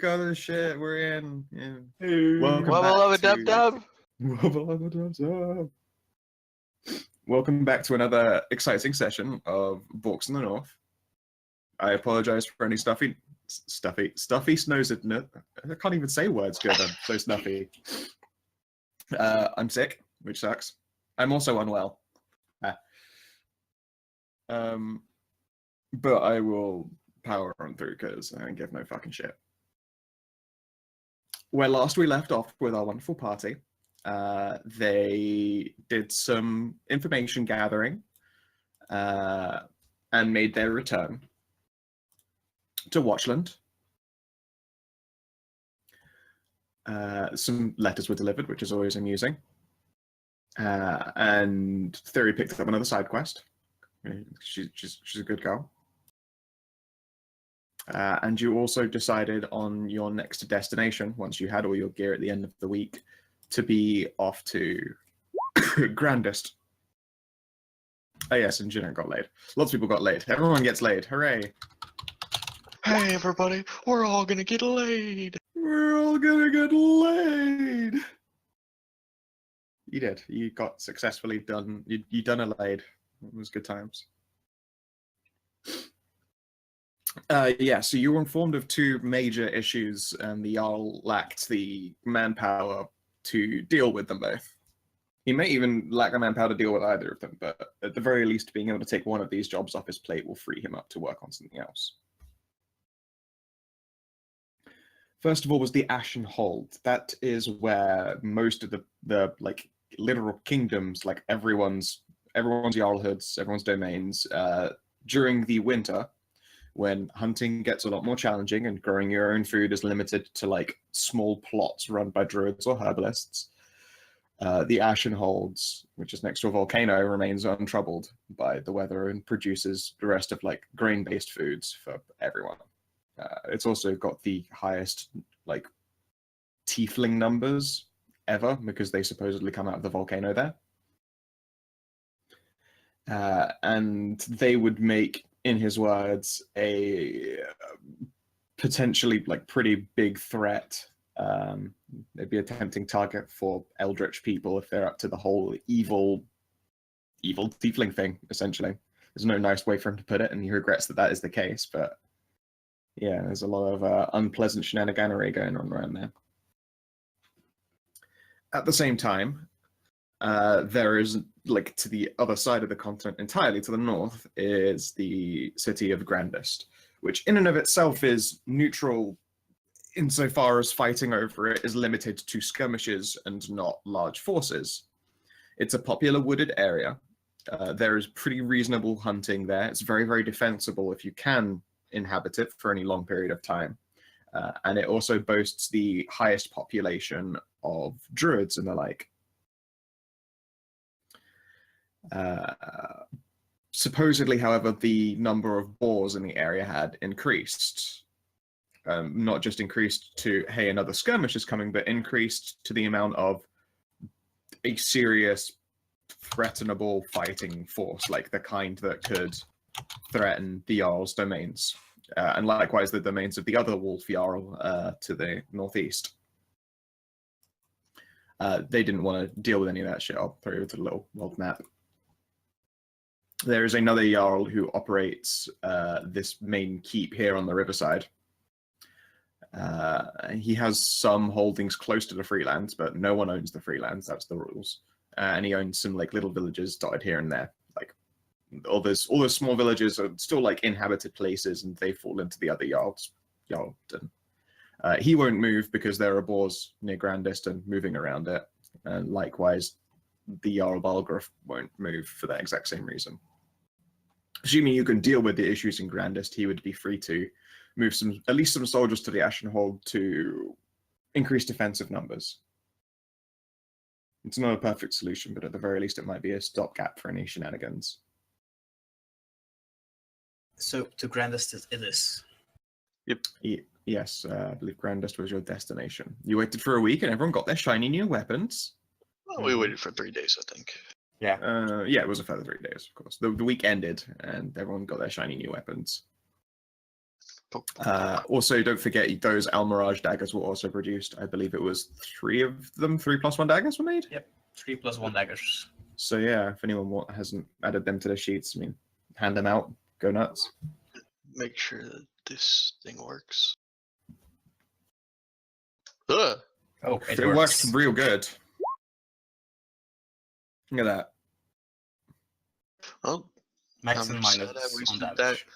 got the shit. We're in. Yeah. Welcome Welcome back to another exciting session of Borks in the North. I apologize for any stuffy snows. I can't even say words good. I'm so snuffy. I'm sick, which sucks. I'm also unwell. But I will power on through because I give no fucking shit. Where last we left off with our wonderful party, they did some information gathering and made their return to Watchland. Some letters were delivered, which is always amusing. And Thyri picked up another side quest. She's a good girl. And you also decided on your next destination, once you had all your gear at the end of the week, to be off to Grandest. Oh yes, and Jeanette got laid. Lots of people got laid. Everyone gets laid. Hooray. Hey everybody, we're all gonna get laid. We're all gonna get laid. You did. You got successfully done. You done a laid. It was good times. Yeah, so you were informed of two major issues, and the Jarl lacked the manpower to deal with them both. He may even lack the manpower to deal with either of them, but at the very least, being able to take one of these jobs off his plate will free him up to work on something else. First of all was the Ashen Hold. That is where most of the like literal kingdoms, like everyone's jarlhoods, everyone's domains, during the winter, when hunting gets a lot more challenging and growing your own food is limited to like small plots run by druids or herbalists, the Ashen Holds, which is next to a volcano, remains untroubled by the weather and produces the rest of like grain-based foods for everyone. It's also got the highest like tiefling numbers ever because they supposedly come out of the volcano there. And they would make, in his words, a potentially like pretty big threat. They'd be a tempting target for eldritch people if they're up to the whole evil tiefling thing, essentially. There's no nice way for him to put it, and he regrets that is the case, but yeah, there's a lot of unpleasant shenaniganery going on around there. At the same time, there is, like, to the other side of the continent, entirely to the north, is the city of Grandest, which in and of itself is neutral insofar as fighting over it is limited to skirmishes and not large forces. It's a popular wooded area. There is pretty reasonable hunting there. It's very, very defensible if you can inhabit it for any long period of time. And it also boasts the highest population of druids and the like. Supposedly, however, the number of boars in the area had increased. Not just increased to, hey, another skirmish is coming, but increased to the amount of a serious, threatenable fighting force, like the kind that could threaten the Jarl's domains. And likewise, the domains of the other Wolf Jarl to the northeast. They didn't want to deal with any of that shit. I'll throw you to the little world map. There is another Jarl who operates this main keep here on the riverside. He has some holdings close to the Freelands, but no one owns the Freelands. That's the rules. And he owns some like little villages dotted here and there. Like all those small villages are still like inhabited places, and they fall into the other Jarldom. He won't move because there are boars near Grandest and moving around it. And likewise, the Jarl Balgruuf won't move for that exact same reason. Assuming you can deal with the issues in Grandest, he would be free to move at least some soldiers to the Ashen Hold to increase defensive numbers. It's not a perfect solution, but at the very least it might be a stopgap for any shenanigans. So to Grandest it is? Yep. Yes, I believe Grandest was your destination. You waited for a week and everyone got their shiny new weapons. Well, we waited for 3 days, I think. Yeah. Yeah, it was a further 3 days, of course. The week ended and everyone got their shiny new weapons. Also, don't forget those Almirage daggers were also produced. I believe it was 3 of them, 3+1 daggers were made. Yep, 3+1 daggers. So yeah, if anyone hasn't added them to the sheets, I mean, hand them out, go nuts. Make sure that this thing works. Ugh. Oh, It works real good. Look at that. Well, Max and I'm sad minus I on wasted damage.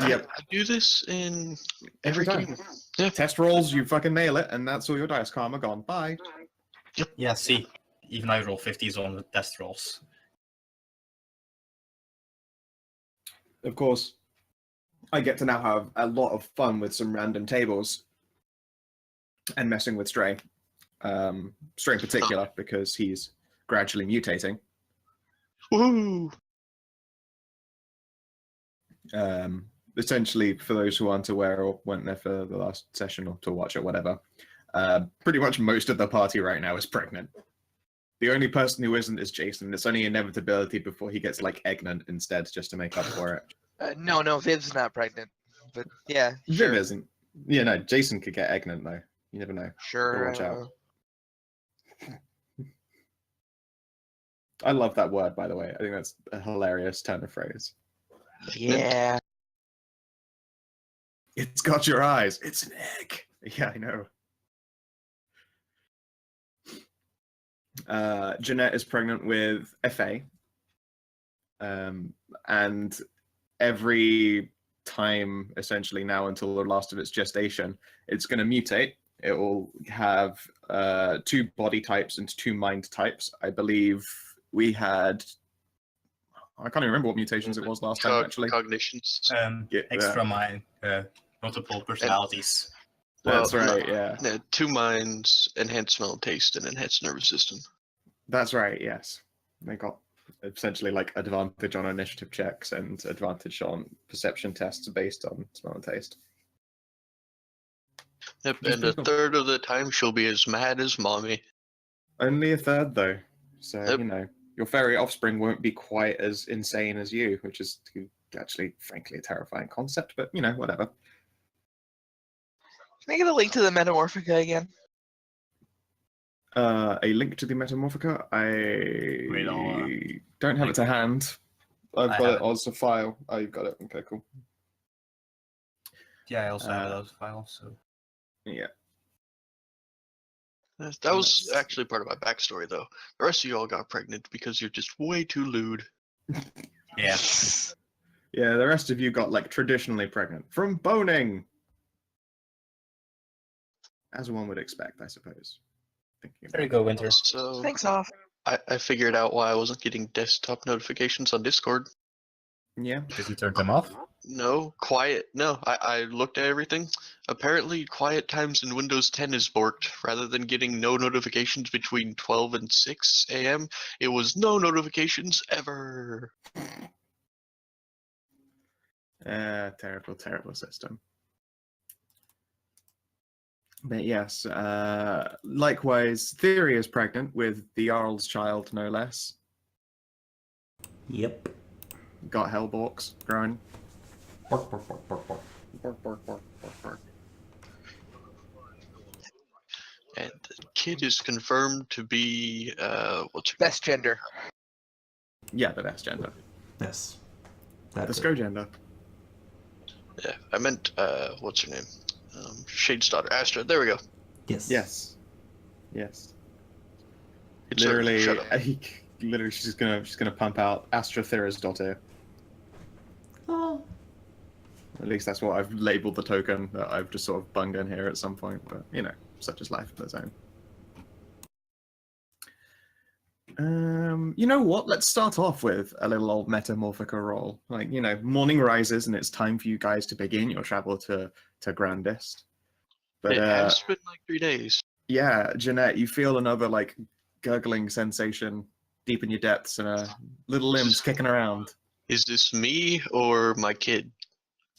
Yep. I do this in Every every time. game. Yeah. Test rolls, you fucking nail it, and that's all your dice karma gone. Bye. Yeah, see, even I roll 50s on the test rolls. Of course, I get to now have a lot of fun with some random tables and messing with Stray. Stray in particular, because he's gradually mutating. Woo! Essentially, for those who aren't aware or weren't there for the last session or to watch or whatever, pretty much most of the party right now is pregnant. The only person who isn't is Jason. It's only inevitability before he gets like eggnant instead, just to make up for it. No, Viv's not pregnant. But yeah, Viv sure. isn't. Yeah, no, Jason could get eggnant though. You never know. Sure. Watch out. I love that word, by the way. I think that's a hilarious turn of phrase. Yeah. It's got your eyes. It's an egg. Yeah, I know. Jeanette is pregnant with FA. And every time, essentially now until the last of its gestation, it's going to mutate. It will have 2 body types and 2 mind types. I believe we had... I can't even remember what mutations it was last time, actually. Cognitions. Extra mind, multiple personalities. That's Well, right, yeah. 2 minds, enhanced smell and taste, and enhanced nervous system. That's right, yes. They got essentially like advantage on initiative checks and advantage on perception tests based on smell and taste. Yep, and a third of the time she'll be as mad as mommy. Only a third, though. So, Yep. you know, your fairy offspring won't be quite as insane as you, which is actually, frankly, a terrifying concept, but, you know, whatever. Can I get a link to the Metamorphica again? A link to the Metamorphica? Wait, I'll, don't have it to hand. I've I got have it as a file. Oh, you've got it. Okay, cool. Yeah, I also have those files, so... Yeah. That was actually part of my backstory, though. The rest of you all got pregnant because you're just way too lewd. Yeah. Yeah, the rest of you got, like, traditionally pregnant. From boning! As one would expect, I suppose. There you go, Winter. So Thanks, Hoff. I figured out why I wasn't getting desktop notifications on Discord. Yeah. Because you turned them off? No, quiet. No, I looked at everything. Apparently, quiet times in Windows 10 is borked. Rather than getting no notifications between 12 and 6 a.m., it was no notifications ever. Terrible, terrible system. But yes, likewise, Thyri is pregnant with the Jarl's child, no less. Yep. Got Hellborks growing. Bark, bark, bark, bark, bark. Bark, bark, bark, bark, bark. And the kid is confirmed to be, what's her Best gender. Yeah, the best gender. Yes. The That's it. Sco gender. Yeah, I meant, what's her name? Shade's daughter, Astra. There we go. Yes. Yes. Yes. It's her. Literally, Shut up. literally, she's gonna pump out Astra Thira's daughter. Oh. At least that's what I've labeled the token that I've just sort of bunged in here at some point. But you know, such is life of its own. You know what? Let's start off with a little old Metamorphica roll. Like, you know, morning rises and it's time for you guys to begin your travel to Grandest. But It has been like 3 days. yeah, Jeanette, you feel another like gurgling sensation deep in your depths and little limbs kicking around. Is this me or my kid?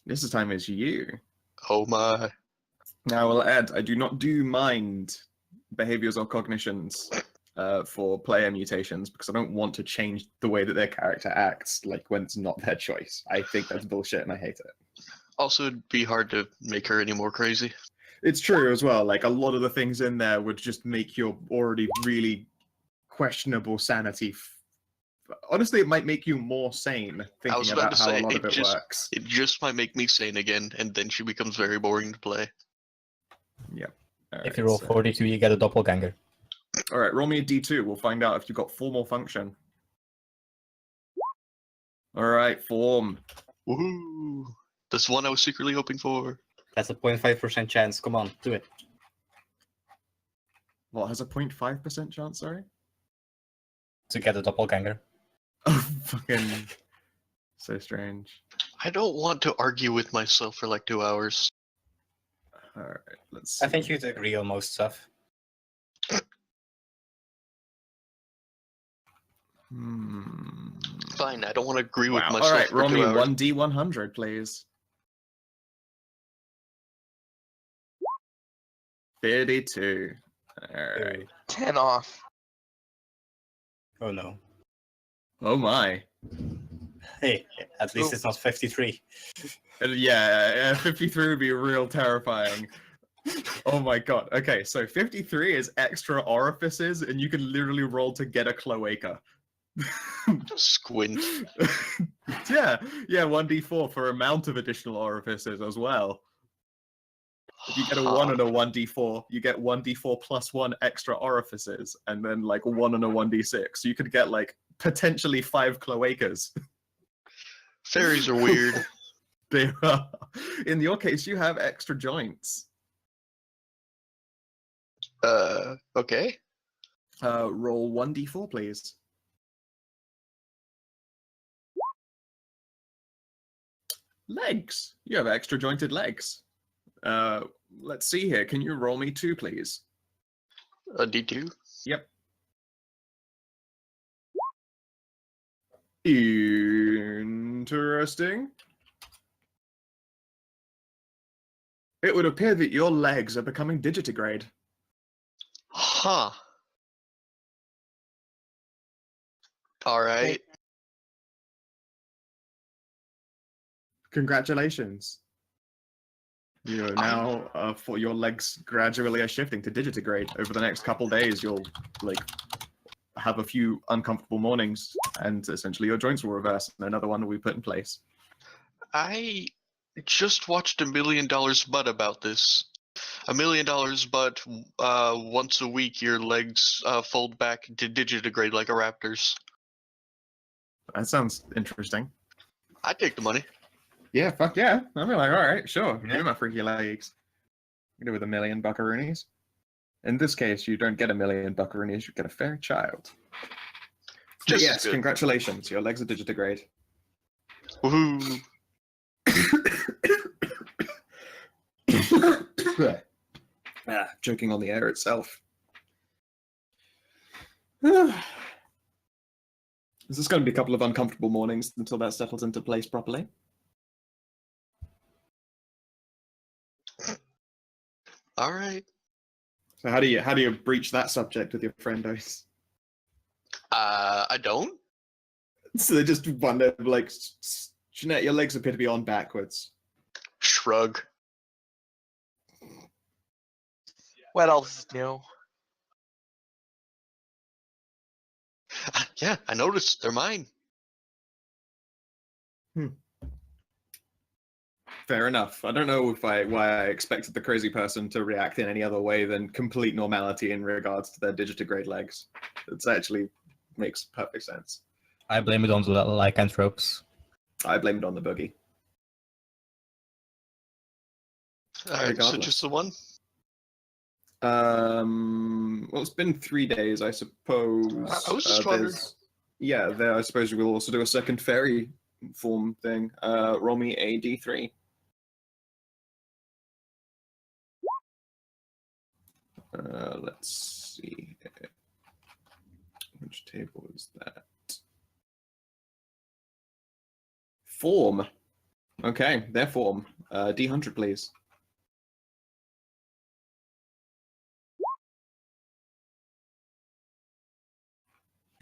This time is you. Oh my. Now, well, Ed, I do not do mind behaviors or cognitions for player mutations because I don't want to change the way that their character acts, like when it's not their choice. I think that's bullshit and I hate it. Also, it'd be hard to make her any more crazy. It's true as well. Like a lot of the things in there would just make your already really questionable sanity. Honestly, it might make you more sane thinking about how a lot of it works. It just might make me sane again, and then she becomes very boring to play. Yep. If you roll 42, you get a doppelganger. All right, roll me a d2. We'll find out if you've got formal function. All right, form. Woohoo! That's one I was secretly hoping for. That's a 0.5% chance. Come on, do it. What has a 0.5% chance? Sorry. To get a doppelganger. Oh, fucking so strange. I don't want to argue with myself for like 2 hours. All right, let's see. I think you'd agree on most stuff. Fine, I don't want to agree with myself. All right, for roll 2 me hours. 1d100, please. 32. All right. 10 off. Oh no. Oh my. Hey, at least it's not 53. Yeah, 53 would be real terrifying. Oh my god. Okay, so 53 is extra orifices, and you can literally roll to get a cloaca. Squint. yeah, 1d4 for amount of additional orifices as well. If you get a 1 and a 1d4, you get 1d4 plus 1 extra orifices, and then like 1 and a 1d6. So you could get like potentially 5 cloacas. Fairies are weird. They are. In your case, you have extra joints. Okay. Roll 1d4, please. Legs. You have extra jointed legs. Let's see here. Can you roll me 2, please? A D2? Yep. Interesting. It would appear that your legs are becoming digitigrade. Huh. Alright. Congratulations. You are now, for your legs gradually are shifting to digitigrade. Over the next couple days, you'll like have a few uncomfortable mornings, and essentially your joints will reverse, and another one will be put in place. I just watched $1 Million Butt about this. $1 Million Butt, once a week your legs fold back to digitigrade like a raptor's. That sounds interesting. I'd take the money. Yeah, fuck yeah. I'd be like, all right, sure. Yeah. Give me my freaky legs. You do with 1 million buckaroonies. In this case, you don't get 1 million buckaroonies, you get a fair child. But Just yes, good. congratulations. Your legs are digitigrade. Woohoo. Joking on the air itself. This is going to be a couple of uncomfortable mornings until that settles into place properly. All right. So how do you breach that subject with your friendos? I don't. So they just wonder, like, Jeanette, your legs appear to be on backwards. Shrug. What else is new? Yeah, I noticed. They're mine. Fair enough. I don't know why I expected the crazy person to react in any other way than complete normality in regards to their digitigrade legs. It actually makes perfect sense. I blame it on the lycanthropes. I blame it on the boogie. All right, so Regardless. just the one? Well, it's been 3 days, I suppose. I was just wondering. Yeah, there. I suppose we'll also do a second fairy form thing. Roll me a d3. Let's see. Which table is that? Form. Okay, their form. D100, please.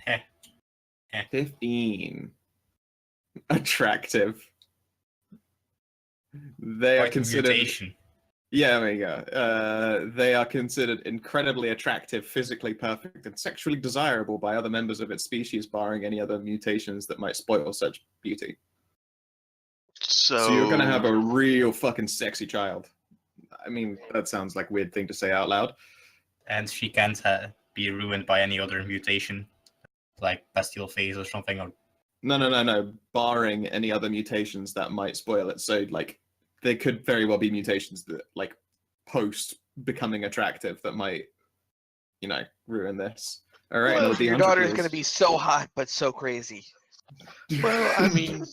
Heh. 15. Attractive. They are Quite a considered. mutation. Yeah, there you go. They are considered incredibly attractive, physically perfect, and sexually desirable by other members of its species, barring any other mutations that might spoil such beauty. So you're gonna have a real fucking sexy child. I mean, that sounds like a weird thing to say out loud. And she can't be ruined by any other mutation, like bestial phase or something. Or No. Barring any other mutations that might spoil it. So, like, there could very well be mutations that, like, post becoming attractive that might, ruin this. All right, Well, another your D100, daughter's please. gonna be so hot, but so crazy. Well, I mean,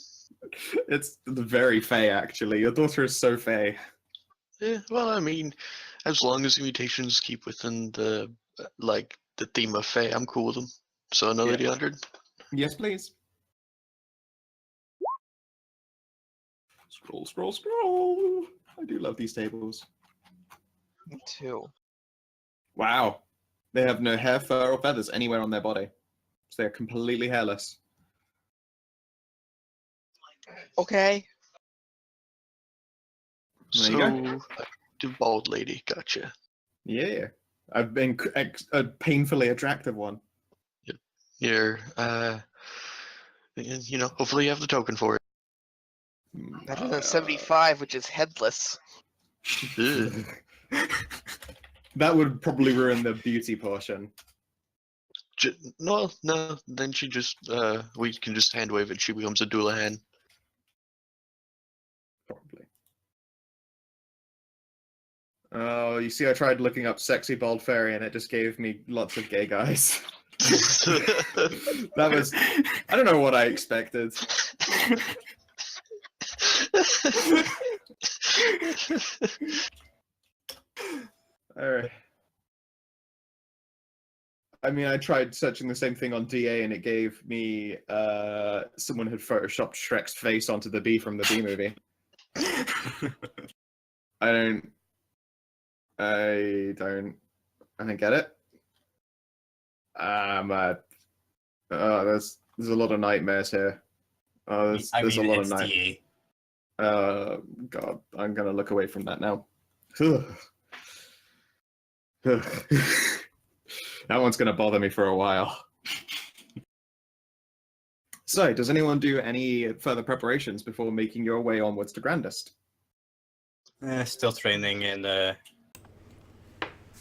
It's very fey, actually. Your daughter is so fey. as long as the mutations keep within the the theme of Fae, I'm cool with them. So another Yeah. D100. Yes, please. Scroll. I do love these tables. Me too. Wow. They have no hair, fur, or feathers anywhere on their body. So they're completely hairless. Okay. There you go. So, the bald lady, gotcha. Yeah. I've been a painfully attractive one. Here, hopefully you have the token for it. Better than 75, which is headless. Ugh. That would probably ruin the beauty portion. No, then she just, we can just hand wave it, she becomes a Doulahan. Probably. Oh, you see, I tried looking up sexy bald fairy and it just gave me lots of gay guys. That was, I don't know what I expected. Alright. I mean, I tried searching the same thing on DA and it gave me someone had photoshopped Shrek's face onto the bee from the Bee movie. I don't get it. There's a lot of nightmares here. There's a lot of nightmares. God, I'm gonna look away from that now. That one's gonna bother me for a while. So, does anyone do any further preparations before making your way onwards to Grandest? Still training in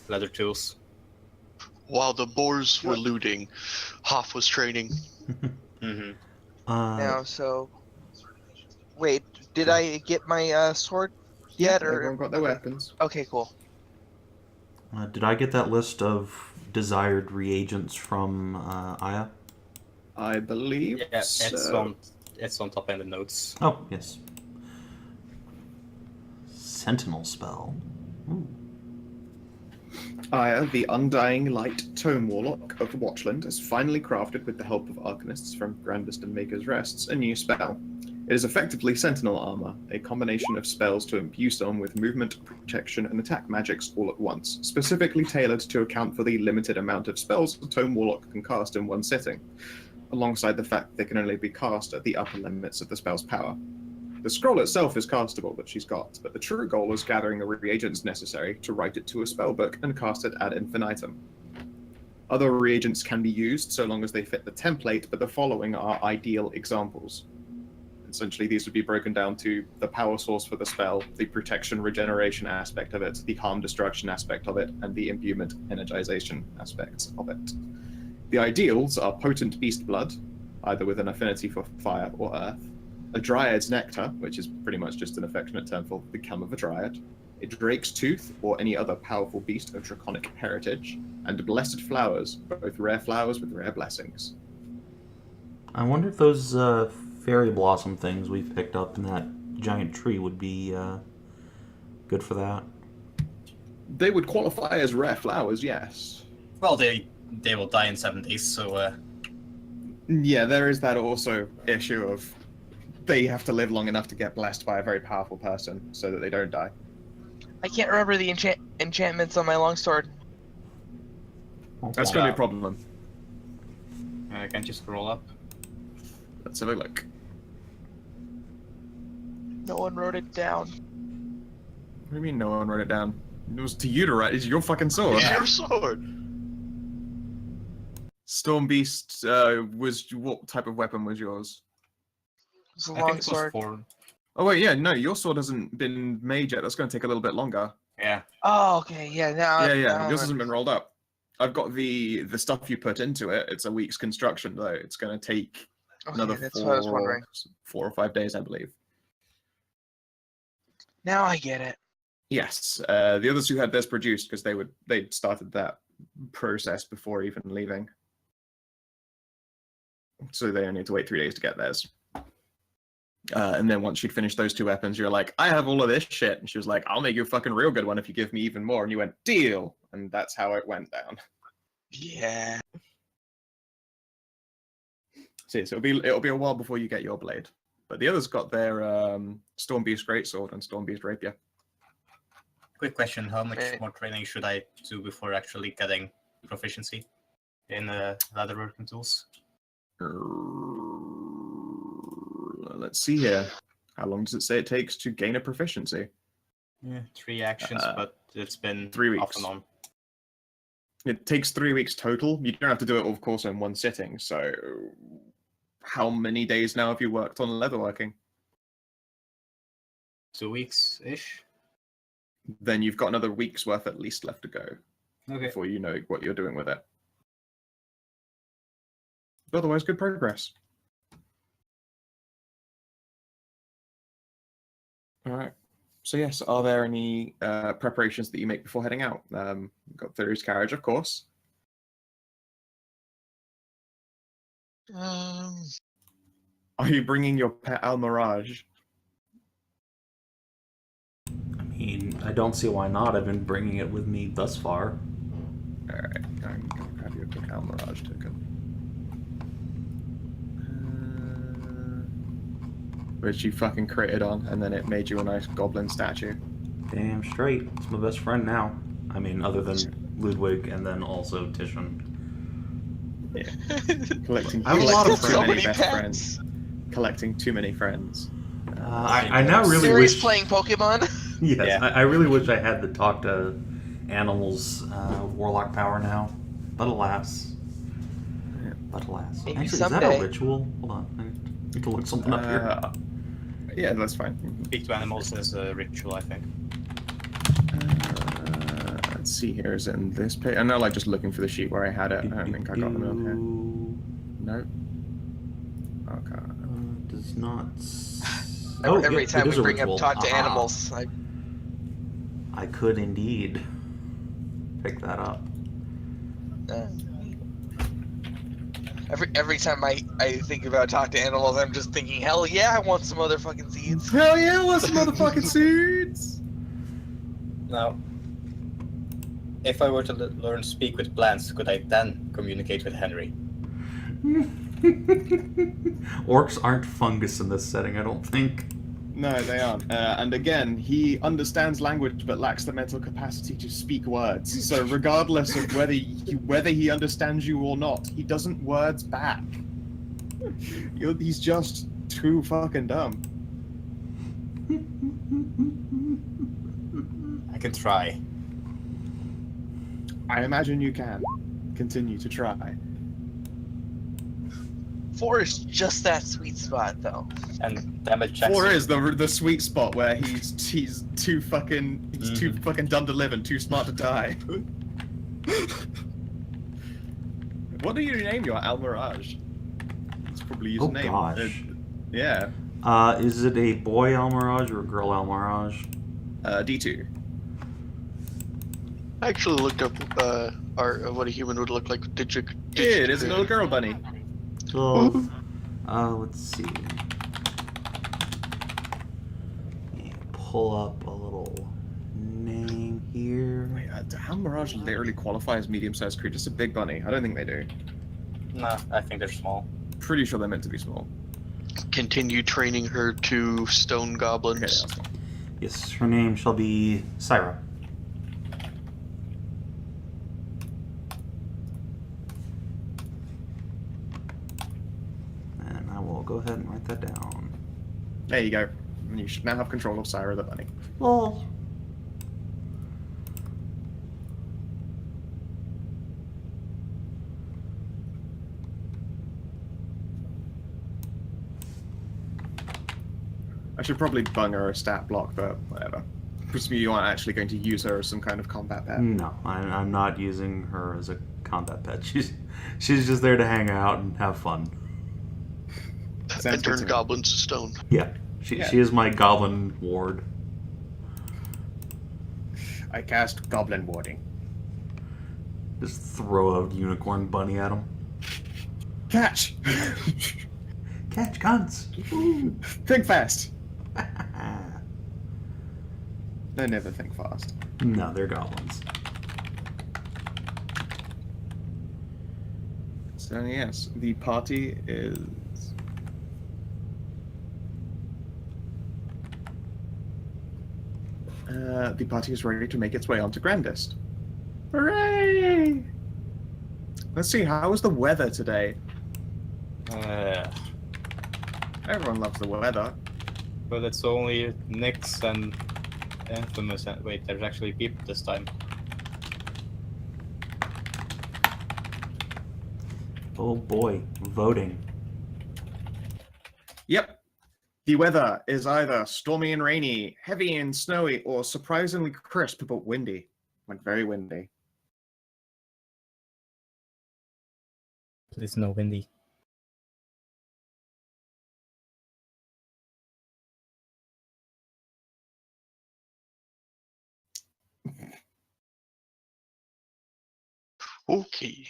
leather tools. While the boars were looting, Hoff was training. Mm-hmm. Now, so... Wait, did I get my sword yet? Everyone got their weapons. Okay, cool. Did I get that list of desired reagents from Aya? I believe. Yeah, so. it's on top in the notes. Oh, yes. Sentinel spell. Ooh. Aya, the Undying Light Tome Warlock of Watchland, has finally crafted, with the help of Arcanists from Grandest and Maker's Rests, a new spell. It is effectively Sentinel Armor, a combination of spells to imbue someone with movement, protection, and attack magics all at once, specifically tailored to account for the limited amount of spells the Tome Warlock can cast in one sitting, alongside the fact that they can only be cast at the upper limits of the spell's power. The scroll itself is castable that she's got, but the true goal is gathering the reagents necessary to write it to a spellbook and cast it ad infinitum. Other reagents can be used so long as they fit the template, but the following are ideal examples. Essentially, these would be broken down to the power source for the spell, the protection regeneration aspect of it, the harm destruction aspect of it, and the imbuement energization aspects of it. The ideals are potent beast blood, either with an affinity for fire or earth, a dryad's nectar, which is pretty much just an affectionate term for the cum of a dryad, a drake's tooth, or any other powerful beast of draconic heritage, and blessed flowers, both rare flowers with rare blessings. I wonder if those fairy blossom things we've picked up in that giant tree would be good for that. They would qualify as rare flowers, yes. Well, they will die in 7 days, so... Yeah, there is that also issue of they have to live long enough to get blessed by a very powerful person so that they don't die. I can't remember the enchantments on my longsword. That's going to be a problem. Can't you scroll up? Let's have a look. No one wrote it down. What do you mean no one wrote it down? It was to you to write. It's your fucking sword. It's your sword. Storm Beast was what type of weapon was yours? It's a I think long it was sword. 4. Oh wait, yeah, no, your sword hasn't been made yet. That's going to take a little bit longer. Yeah. Oh, okay, yeah. Now, Yeah, yours hasn't been rolled up. I've got the stuff you put into it. It's a week's construction though. It's going to take another that's what I was wondering. 4 or 5 days, I believe. Now I get it. Yes, the others who had theirs produced because they'd started that process before even leaving, so they only had to wait 3 days to get theirs. And then once she'd finished those 2 weapons, you're like, I have all of this shit, and she was like, I'll make you a fucking real good one if you give me even more. And you went, deal, and that's how it went down. Yeah. So it'll be a while before you get your blade, but the others got their Storm Beast Greatsword and Storm Beast Rapier. Quick question: how much Okay. more training should I do before actually getting proficiency in leatherworking tools? Let's see here. How long does it say it takes to gain a proficiency? Yeah, 3 actions, but it's been 3 off weeks. and on. It takes 3 weeks total. You don't have to do it, of course, in one sitting. So, how many days now have you worked on leatherworking? 2 weeks ish. Then you've got another week's worth at least left to go Okay. before you know what you're doing with it. But otherwise, good progress. All right. So yes, are there any preparations that you make before heading out? You've got Thyri's carriage, of course. Are you bringing your pet Almirage? I mean, I don't see why not. I've been bringing it with me thus far. All right, I'm gonna grab you a quick Almirage token. Which you fucking critted on, and then it made you a nice goblin statue. Damn straight. It's my best friend now. I mean, other than Ludwig and then also Titian. Yeah. Collecting I have a lot of too so many many best pets. friends. Collecting too many friends. I now really Thyri's wish... playing Pokemon. Yes, Yeah. I really wish I had the talk to animals warlock power now. But alas. Yeah. But alas. Maybe Actually, is that someday. a ritual? Hold on. I need to look something up here. Yeah, that's fine. Speak to animals is a ritual, I think. Let's see here. Is it in this page? I'm not like just looking for the sheet where I had it. I don't think I got them on here. No. Okay. Does not. Every yeah, time it we is a bring ritual. up talk to Aha. animals, I could indeed pick that up. every time I think about talk to animals, I'm just thinking, hell yeah, I want some motherfucking seeds. Hell yeah, what's some motherfucking suits? Now, if I were to learn speak with plants, could I then communicate with Henry? Orcs aren't fungus in this setting, I don't think. No, they aren't. And again, he understands language but lacks the mental capacity to speak words. So regardless of whether he understands you or not, he doesn't words back. He's just too fucking dumb. I can try. I imagine you can. Continue to try. 4 is just that sweet spot, though. And damage checks. 4 is the sweet spot where he's too fucking too fucking dumb to live and too smart to die. What do you name your Almirage? It's probably his name. Gosh. Yeah. Is it a boy Almirage or a girl Almirage? D2. I actually looked up what a human would look like. Yeah, it is a little girl bunny. So, let's see. Let me pull up a little name here. Wait, do Almirage literally qualify as medium-sized creature? Just a big bunny. I don't think they do. No, I think they're small. Pretty sure they're meant to be small. Continue training her to stone Okay, goblins. that's fine. Yes, her name shall be Syra. And I will go ahead and write that down. There you go. And you should now have control of Syra the bunny. Oh. I should probably bung her a stat block, but whatever. Presumably you aren't actually going to use her as some kind of combat pet. No, I'm not using her as a combat pet. She's just there to hang out and have fun. Sounds And good turn to me. goblins to stone. Yeah, she is my goblin ward. I cast Goblin Warding. Just throw a unicorn bunny at him. Catch! Catch cunts. Think fast! They never think fast. No, they're goblins. So yes, the party is... the party is ready to make its way onto Grandest. Hooray! Let's see, how was the weather today? Everyone loves the weather. But it's only Nyx and Infamous. And wait, there's actually people this time. Oh boy, voting. Yep. The weather is either stormy and rainy, heavy and snowy, or surprisingly crisp but windy. Like very windy. Please no windy. Okay.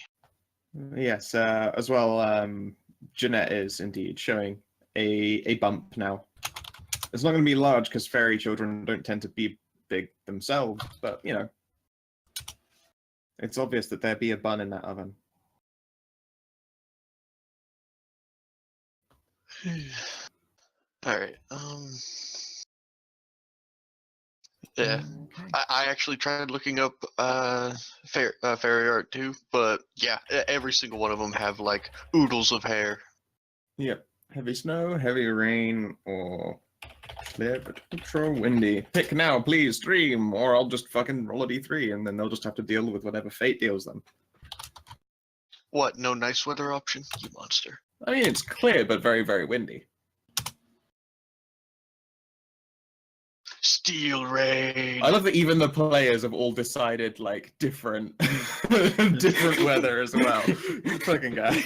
Yes, as well, Jeanette is indeed showing a bump now. It's not going to be large because fairy children don't tend to be big themselves, but, you know, it's obvious that there be a bun in that oven. Alright, yeah. Okay. I actually tried looking up fairy art too, but yeah, every single one of them have like oodles of hair. Yep. Heavy snow, heavy rain, or clear but ultra windy. Pick now, please, dream, or I'll just fucking roll a d3 and then they'll just have to deal with whatever fate deals them. What? No nice weather option? You monster. I mean, it's clear but very, very windy. Steel rain. I love that even the players have all decided like different different weather as well. You fucking guy.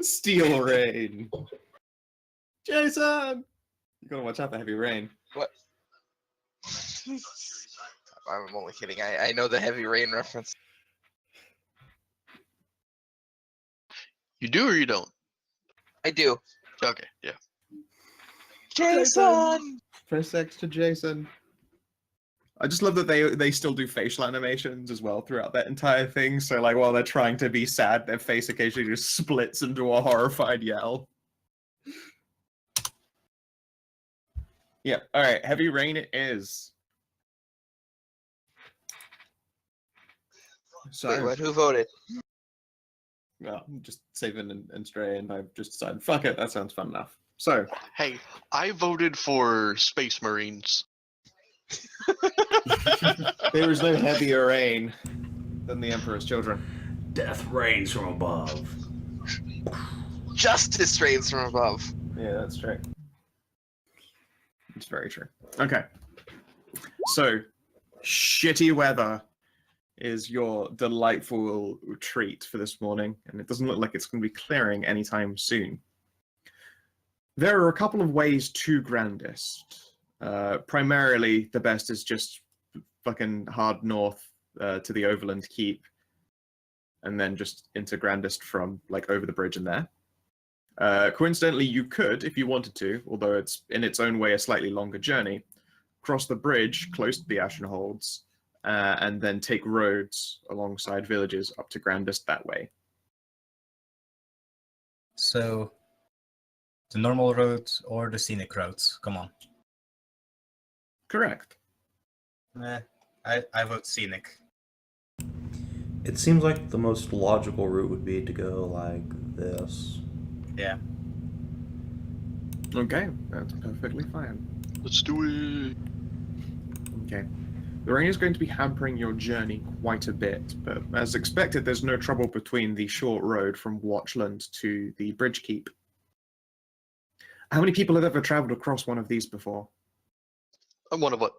Steel rain. Jason! You gotta watch out for heavy rain. What? I'm only kidding. I know the heavy rain reference. You do or you don't? I do. Okay, yeah. Jason! Press X to Jason. I just love that they still do facial animations as well throughout that entire thing. So like while they're trying to be sad, their face occasionally just splits into a horrified yell. Yeah, alright, heavy rain it is. So Wait, what? Who voted? well, just Savin and Stray, and I've just decided, fuck it, that sounds fun enough. So Hey, I voted for Space Marines. there is no heavier rain than the Emperor's Children. Death rains from above. Justice reigns from above. Yeah, that's true. It's very true. Okay. So, shitty weather is your delightful treat for this morning, and it doesn't look like it's going to be clearing anytime soon. There are a couple of ways to Grandest. Primarily, the best is just fucking hard north to the Overland Keep, and then just into Grandest from like over the bridge and there. Coincidentally, you could, if you wanted to, although it's in its own way a slightly longer journey, cross the bridge close to the Ashenholds, and then take roads alongside villages up to Grandest that way. So, the normal roads or the scenic roads? Come on. Correct. I vote scenic. It seems like the most logical route would be to go like this. Yeah. Okay, that's perfectly fine. Let's do it. Okay. The rain is going to be hampering your journey quite a bit, but as expected, there's no trouble between the short road from Watchland to the Bridge Keep. How many people have ever traveled across one of these before? One of what?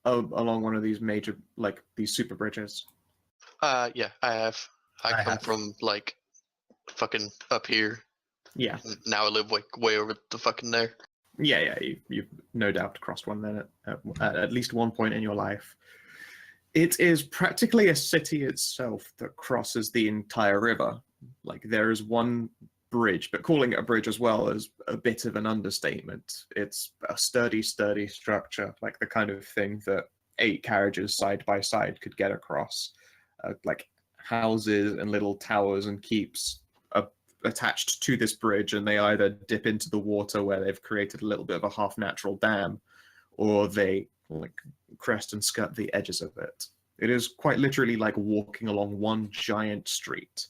Along one of these major, like, these super bridges? Yeah, I have. I come have. from, like, fucking up here. Yeah. Now I live, like, way over the fucking there. Yeah, you've no doubt crossed one then at least one point in your life. It is practically a city itself that crosses the entire river. Like, there is one bridge, but calling it a bridge as well is a bit of an understatement. It's a sturdy structure, like the kind of thing that 8 carriages side by side could get across. Like houses and little towers and keeps are attached to this bridge, and they either dip into the water where they've created a little bit of a half-natural dam, or they like crest and skirt the edges of it. It is quite literally like walking along one giant street.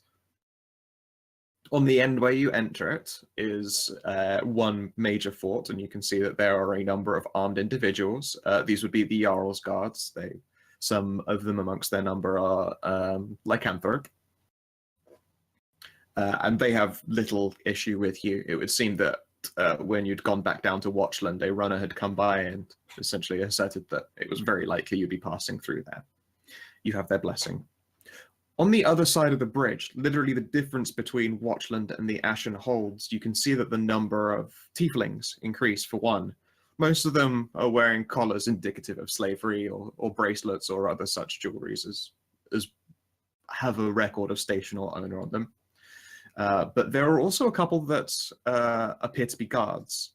On the end where you enter it is one major fort, and you can see that there are a number of armed individuals. These would be the Jarl's guards. Some of them amongst their number are lycanthrope. And they have little issue with you. It would seem that when you'd gone back down to Watchland, a runner had come by and essentially asserted that it was very likely you'd be passing through there. You have their blessing. On the other side of the bridge, literally the difference between Watchland and the Ashen Holds, you can see that the number of tieflings increase for one. Most of them are wearing collars indicative of slavery or bracelets or other such jewelries as have a record of station or owner on them. But there are also a couple that appear to be guards.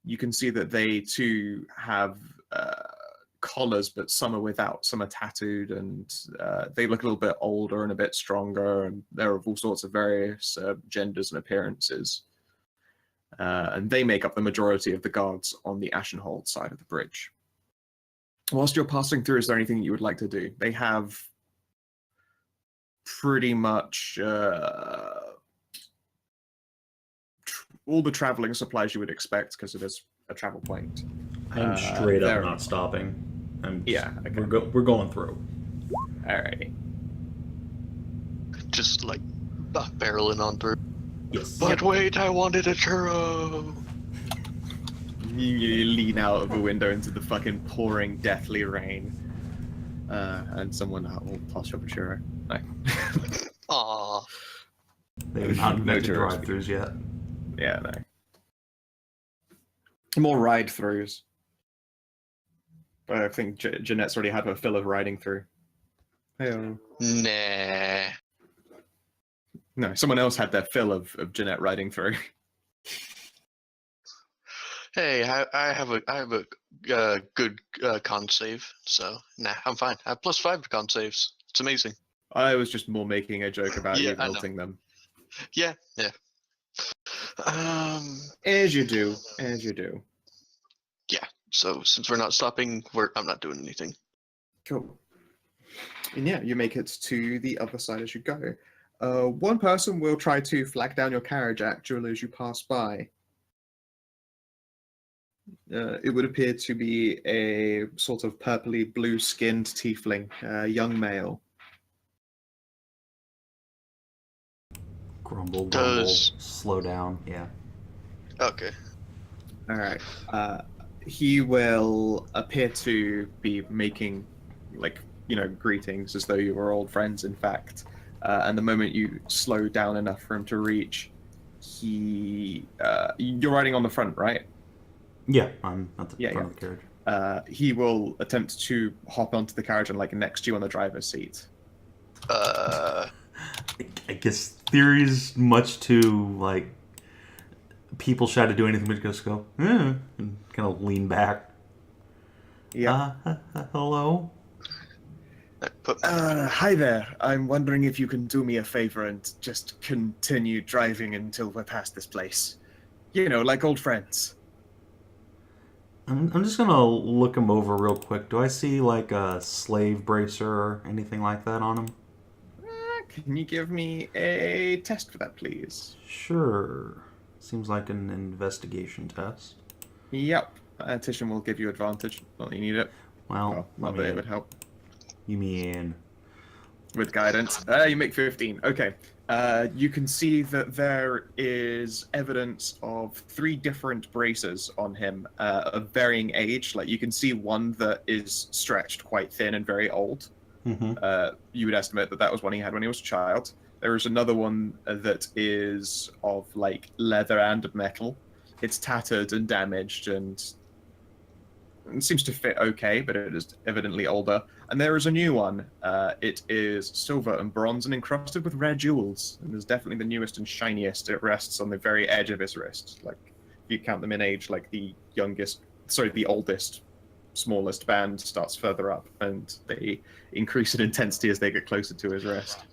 You can see that they too have collars, but some are without, some are tattooed, and they look a little bit older and a bit stronger, and they're of all sorts of various genders and appearances. And they make up the majority of the guards on the Ashenhold side of the bridge. Whilst you're passing through, is there anything you would like to do? They have pretty much all the traveling supplies you would expect, because it is a travel point. I'm straight up not stopping. Yeah, okay. We're going through. Alrighty. Just like barreling on through. Yes. But wait, I wanted a churro. You lean out of a window into the fucking pouring, deathly rain, and someone will toss you up a churro. No. Aww. They've not invented churros. drive-thrus yet. Yeah, no. More ride-throughs. But I think Jeanette's already had her fill of riding through. Hey-o. Nah. No, someone else had their fill of Jeanette riding through. Hey, I have a good con save, so nah, I'm fine. I have +5 con saves. It's amazing. I was just more making a joke about Yeah, you I know. melting them. Yeah. As you do, as you do. Yeah. So since we're not stopping, I'm not doing anything. Cool. And yeah, you make it to the other side as you go. One person will try to flag down your carriage actually as you pass by. It would appear to be a sort of purpley blue-skinned tiefling, young male. Grumble, grumble, Does- slow down. Yeah. Okay. All right. He will appear to be making, greetings as though you were old friends, in fact. And the moment you slow down enough for him to reach, you're riding on the front, right? Yeah, I'm at the front of the carriage. He will attempt to hop onto the carriage and next to you on the driver's seat. I guess Thyri's much too people try to do anything but just go, and kind of lean back. Yeah. Hello. Hi there. I'm wondering if you can do me a favor and just continue driving until we're past this place. Like old friends. I'm just gonna look him over real quick. Do I see a slave bracer or anything like that on him? Can you give me a test for that, please? Sure. Seems like an investigation test. Yep. Titian will give you advantage. Not that you need it. Well, Not that it would help. You mean... With guidance. You make 15. Okay. You can see that there is evidence of 3 different braces on him of varying age. Like, you can see one that is stretched quite thin and very old. Mm-hmm. You would estimate that that was one he had when he was a child. There is another one that is of, like, leather and metal. It's tattered and damaged and it seems to fit okay, but it is evidently older. And there is a new one. It is silver and bronze and encrusted with rare jewels. And is definitely the newest and shiniest. It rests on the very edge of his wrist. Like, if you count them in age, like the oldest, smallest band starts further up, and they increase in intensity as they get closer to his wrist.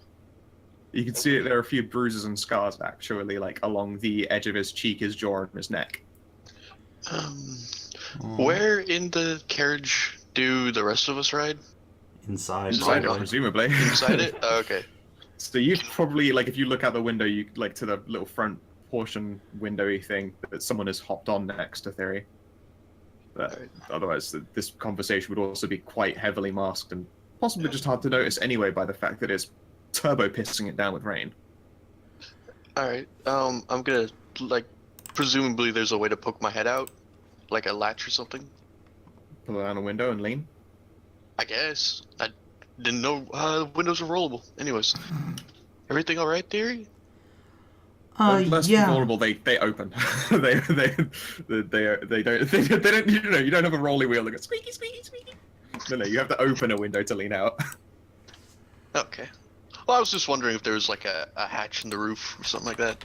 You can see there are a few bruises and scars, actually, like along the edge of his cheek, his jaw, and his neck. Where in the carriage do the rest of us ride? Inside, Inside it, presumably. Inside it? Oh, okay. So you probably, like, if you look out the window, you like to the little front portion windowy thing that someone has hopped on next to Thyri. But otherwise, this conversation would also be quite heavily masked and possibly just hard to notice anyway by the fact that it's turbo pissing it down with rain. Alright, I'm gonna, like, presumably there's a way to poke my head out, like a latch or something. Pull it down a window and lean. I guess. I didn't know windows were rollable. Anyways, everything all right, Thyri? Unless yeah. vulnerable, they open. they don't you don't have a rolly wheel that goes squeaky squeaky squeaky. No, you have to open a window to lean out. Okay. Well, I was just wondering if there was like a hatch in the roof or something like that.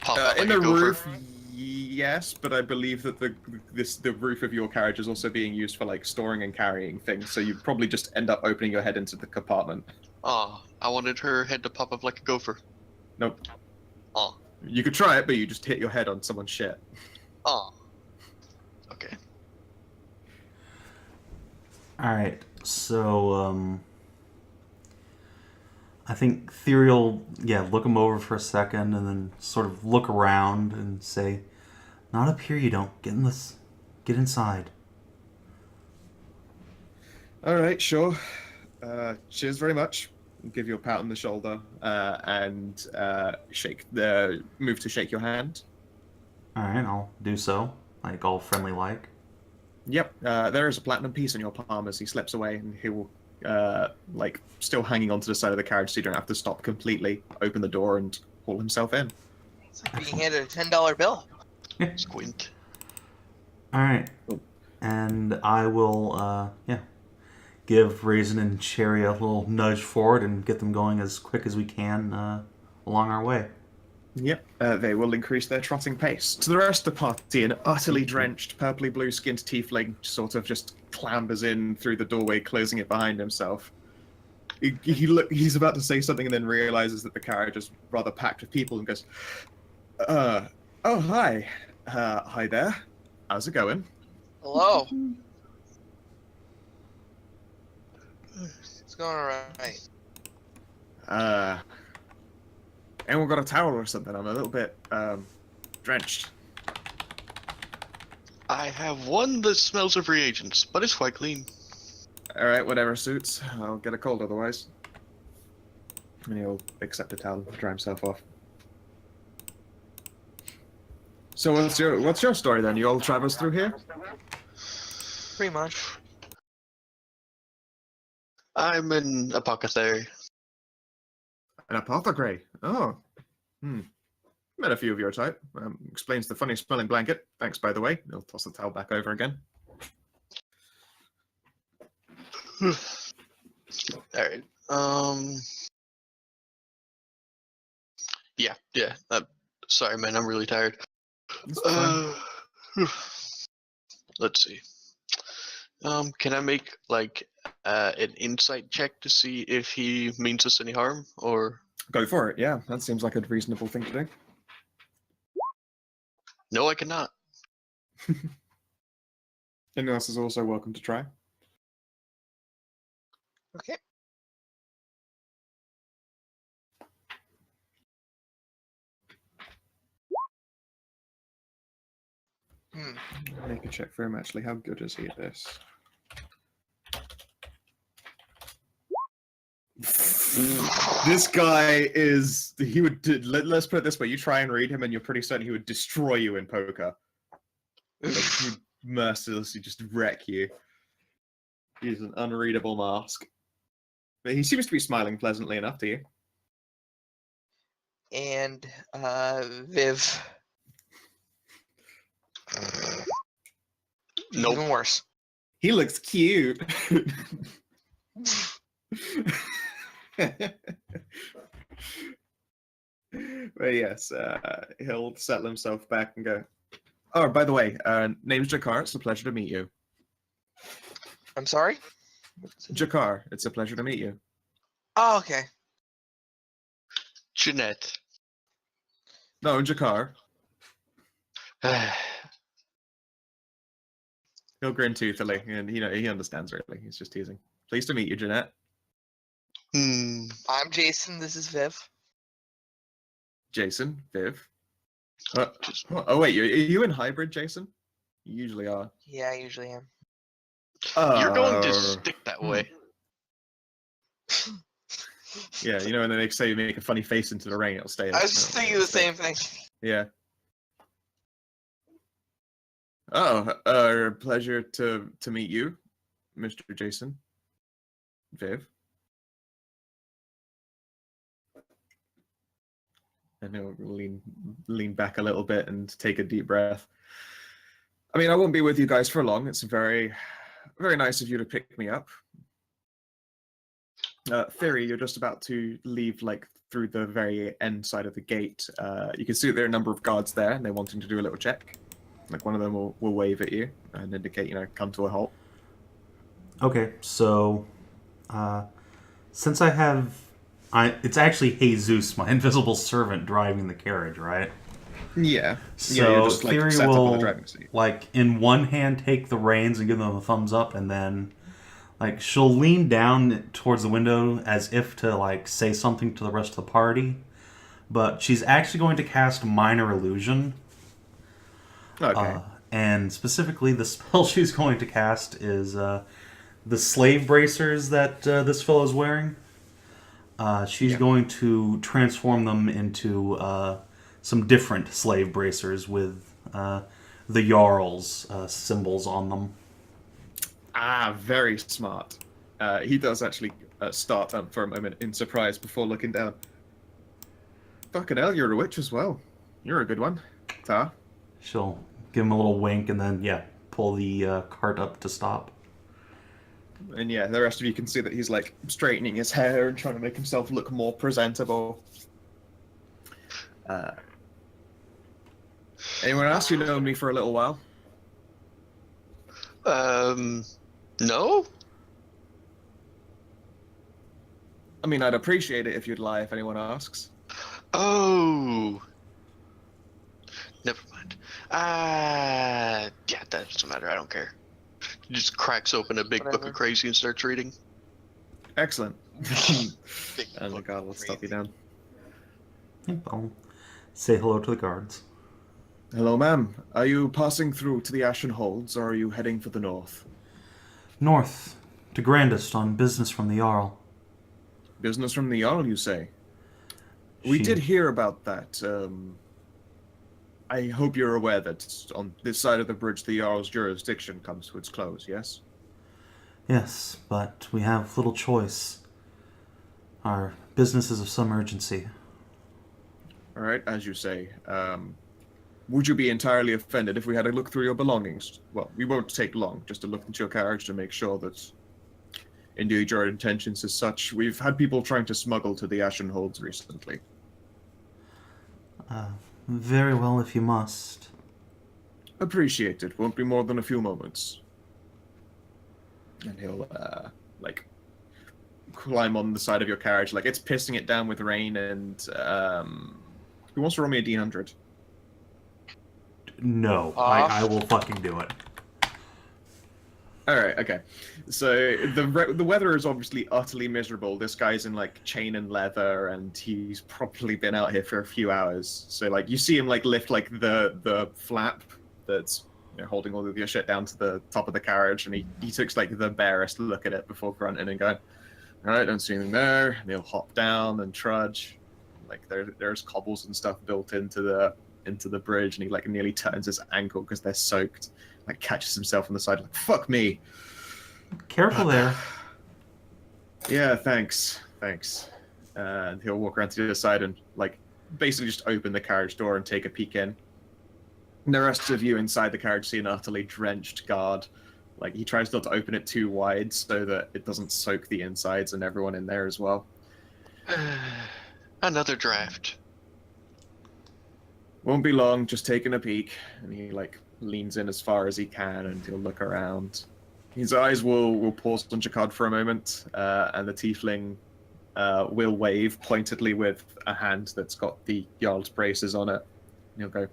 Pop out In like the a gopher. roof, yes, but I believe that the roof of your carriage is also being used for like storing and carrying things, so you probably just end up opening your head into the compartment. Oh, I wanted her head to pop up like a gopher. Nope. Oh. You could try it, but you just hit your head on someone's shit. Oh. Okay. Alright, so, I think Thyri will, look him over for a second and then sort of look around and say, "Not up here, you don't. Get inside." Alright, sure. Cheers very much. I'll give you a pat on the shoulder and move to shake your hand. Alright, I'll do so, like all friendly-like. Yep, there is a platinum piece in your palm as he slips away, and he will, still hanging onto the side of the carriage so you don't have to stop completely, open the door and haul himself in. It's like being handed a $10 bill. Squint. Alright, and I will, give Raisin and Cherry a little nudge forward and get them going as quick as we can along our way. Yep, they will increase their trotting pace. To the rest of the party, an utterly drenched, purpley blue-skinned tiefling sort of just clambers in through the doorway, closing it behind himself. He's about to say something and then realizes that the carriage is rather packed with people and goes, oh, hi. Hi there. How's it going? Hello. It's going alright. Anyone got a towel or something? I'm a little bit, drenched. I have one that smells of reagents, but it's quite clean. Alright, whatever suits. I'll get a cold otherwise. And he'll accept a towel and dry himself off. So what's your story then? You all travels through here? Pretty much. I'm an apothecary. An apothecary? Oh. Met a few of your type. Explains the funny smelling blanket. Thanks, by the way. He'll toss the towel back over again. Alright. Yeah. Sorry, man. I'm really tired. That's fine. Let's see. Can I make like an insight check to see if he means us any harm, or? Go for it. Yeah, that seems like a reasonable thing to do. No, I cannot. Anyone else is also welcome to try. Okay. Make a check for him, actually. How good is he at this? This guy is... He would... Let's put it this way. You try and read him and you're pretty certain he would destroy you in poker. Like, he would mercilessly just wreck you. He's an unreadable mask. But he seems to be smiling pleasantly enough to you. And Viv. Nope. Even worse. He looks cute. But yes, he'll settle himself back and go, oh, by the way, name's Jakar. It's a pleasure to meet you. I'm sorry? Jakar, it's a pleasure to meet you. Oh, okay. Jeanette. No, Jakar. He'll grin toothily, and he understands really. He's just teasing. Pleased to meet you, Jeanette. I'm Jason. This is Viv. Jason, Viv. Oh wait, are you in hybrid, Jason? You usually are. Yeah, I usually am. You're going to stick that way. Yeah, and then they say you make a funny face into the rain, it'll stay. I was just thinking the same thing. Yeah. Oh, pleasure to meet you, Mr. Jason. Viv. And he'll lean back a little bit and take a deep breath. I mean, I won't be with you guys for long. It's very, very nice of you to pick me up. Thyri, you're just about to leave, like, through the very end side of the gate. You can see that there are a number of guards there, and they're wanting to do a little check. Like, one of them will wave at you and indicate, come to a halt. Okay, so since I have... it's actually Jesus, my invisible servant, driving the carriage, right? Yeah. So you're just, like, Thyri set up on the will, driving seat. like, in one hand take the reins and give them a thumbs up, and then, like, she'll lean down towards the window as if to, like, say something to the rest of the party. But she's actually going to cast Minor Illusion. Okay. And specifically, the spell she's going to cast is the slave bracers that this fellow's wearing. She's going to transform them into some different slave bracers with the Jarl's symbols on them. Ah, very smart. He does actually start up for a moment in surprise before looking down. Fucking hell, you're a witch as well. You're a good one. Ta. She'll give him a little wink and then, pull the cart up to stop. And yeah, the rest of you can see that he's like straightening his hair and trying to make himself look more presentable. Anyone else who known me for a little while? No? I mean, I'd appreciate it if you'd lie if anyone asks. Oh. Never mind. Yeah, that doesn't matter. I don't care. He just cracks open a big book of crazy and starts reading. Excellent. Big And the book guard will of stop you crazy. down. Yep, I'll say hello to the guards. Hello, ma'am. Are you passing through to the Ashen Holds, or are you heading for the north? North, to Grandest on business from the Jarl. Business from the Jarl, you say? We did hear about that. I hope you're aware that on this side of the bridge, the Jarl's jurisdiction comes to its close, yes? Yes, but we have little choice. Our business is of some urgency. All right, as you say. Would you be entirely offended if we had a look through your belongings? Well, we won't take long, just to look into your carriage to make sure that indeed your intentions is such. We've had people trying to smuggle to the Ashen Holds recently. Very well, if you must. Appreciate it. Won't be more than a few moments. And he'll, climb on the side of your carriage. Like, it's pissing it down with rain, and, who wants to roll me a D100? No, I will fucking do it. Alright, okay. So, the weather is obviously utterly miserable. This guy's in, like, chain and leather, and he's probably been out here for a few hours. So, like, you see him, like, lift, like, the flap that's holding all of your shit down to the top of the carriage, and he takes like the barest look at it before grunting and going, "All right, don't see anything there." And he'll hop down and trudge. Like there's cobbles and stuff built into the bridge, and he like nearly turns his ankle because they're soaked. Like catches himself on the side, like "Fuck me." Careful there. Yeah, thanks. And he'll walk around to the other side and like basically just open the carriage door and take a peek in. And the rest of you inside the carriage see an utterly drenched guard. Like he tries not to open it too wide so that it doesn't soak the insides and everyone in there as well. Another draft. Won't be long, just taking a peek. And he like leans in as far as he can and he'll look around. His eyes will pause on Jakad for a moment, and the tiefling will wave pointedly with a hand that's got the Jarl's braces on it. And he'll go,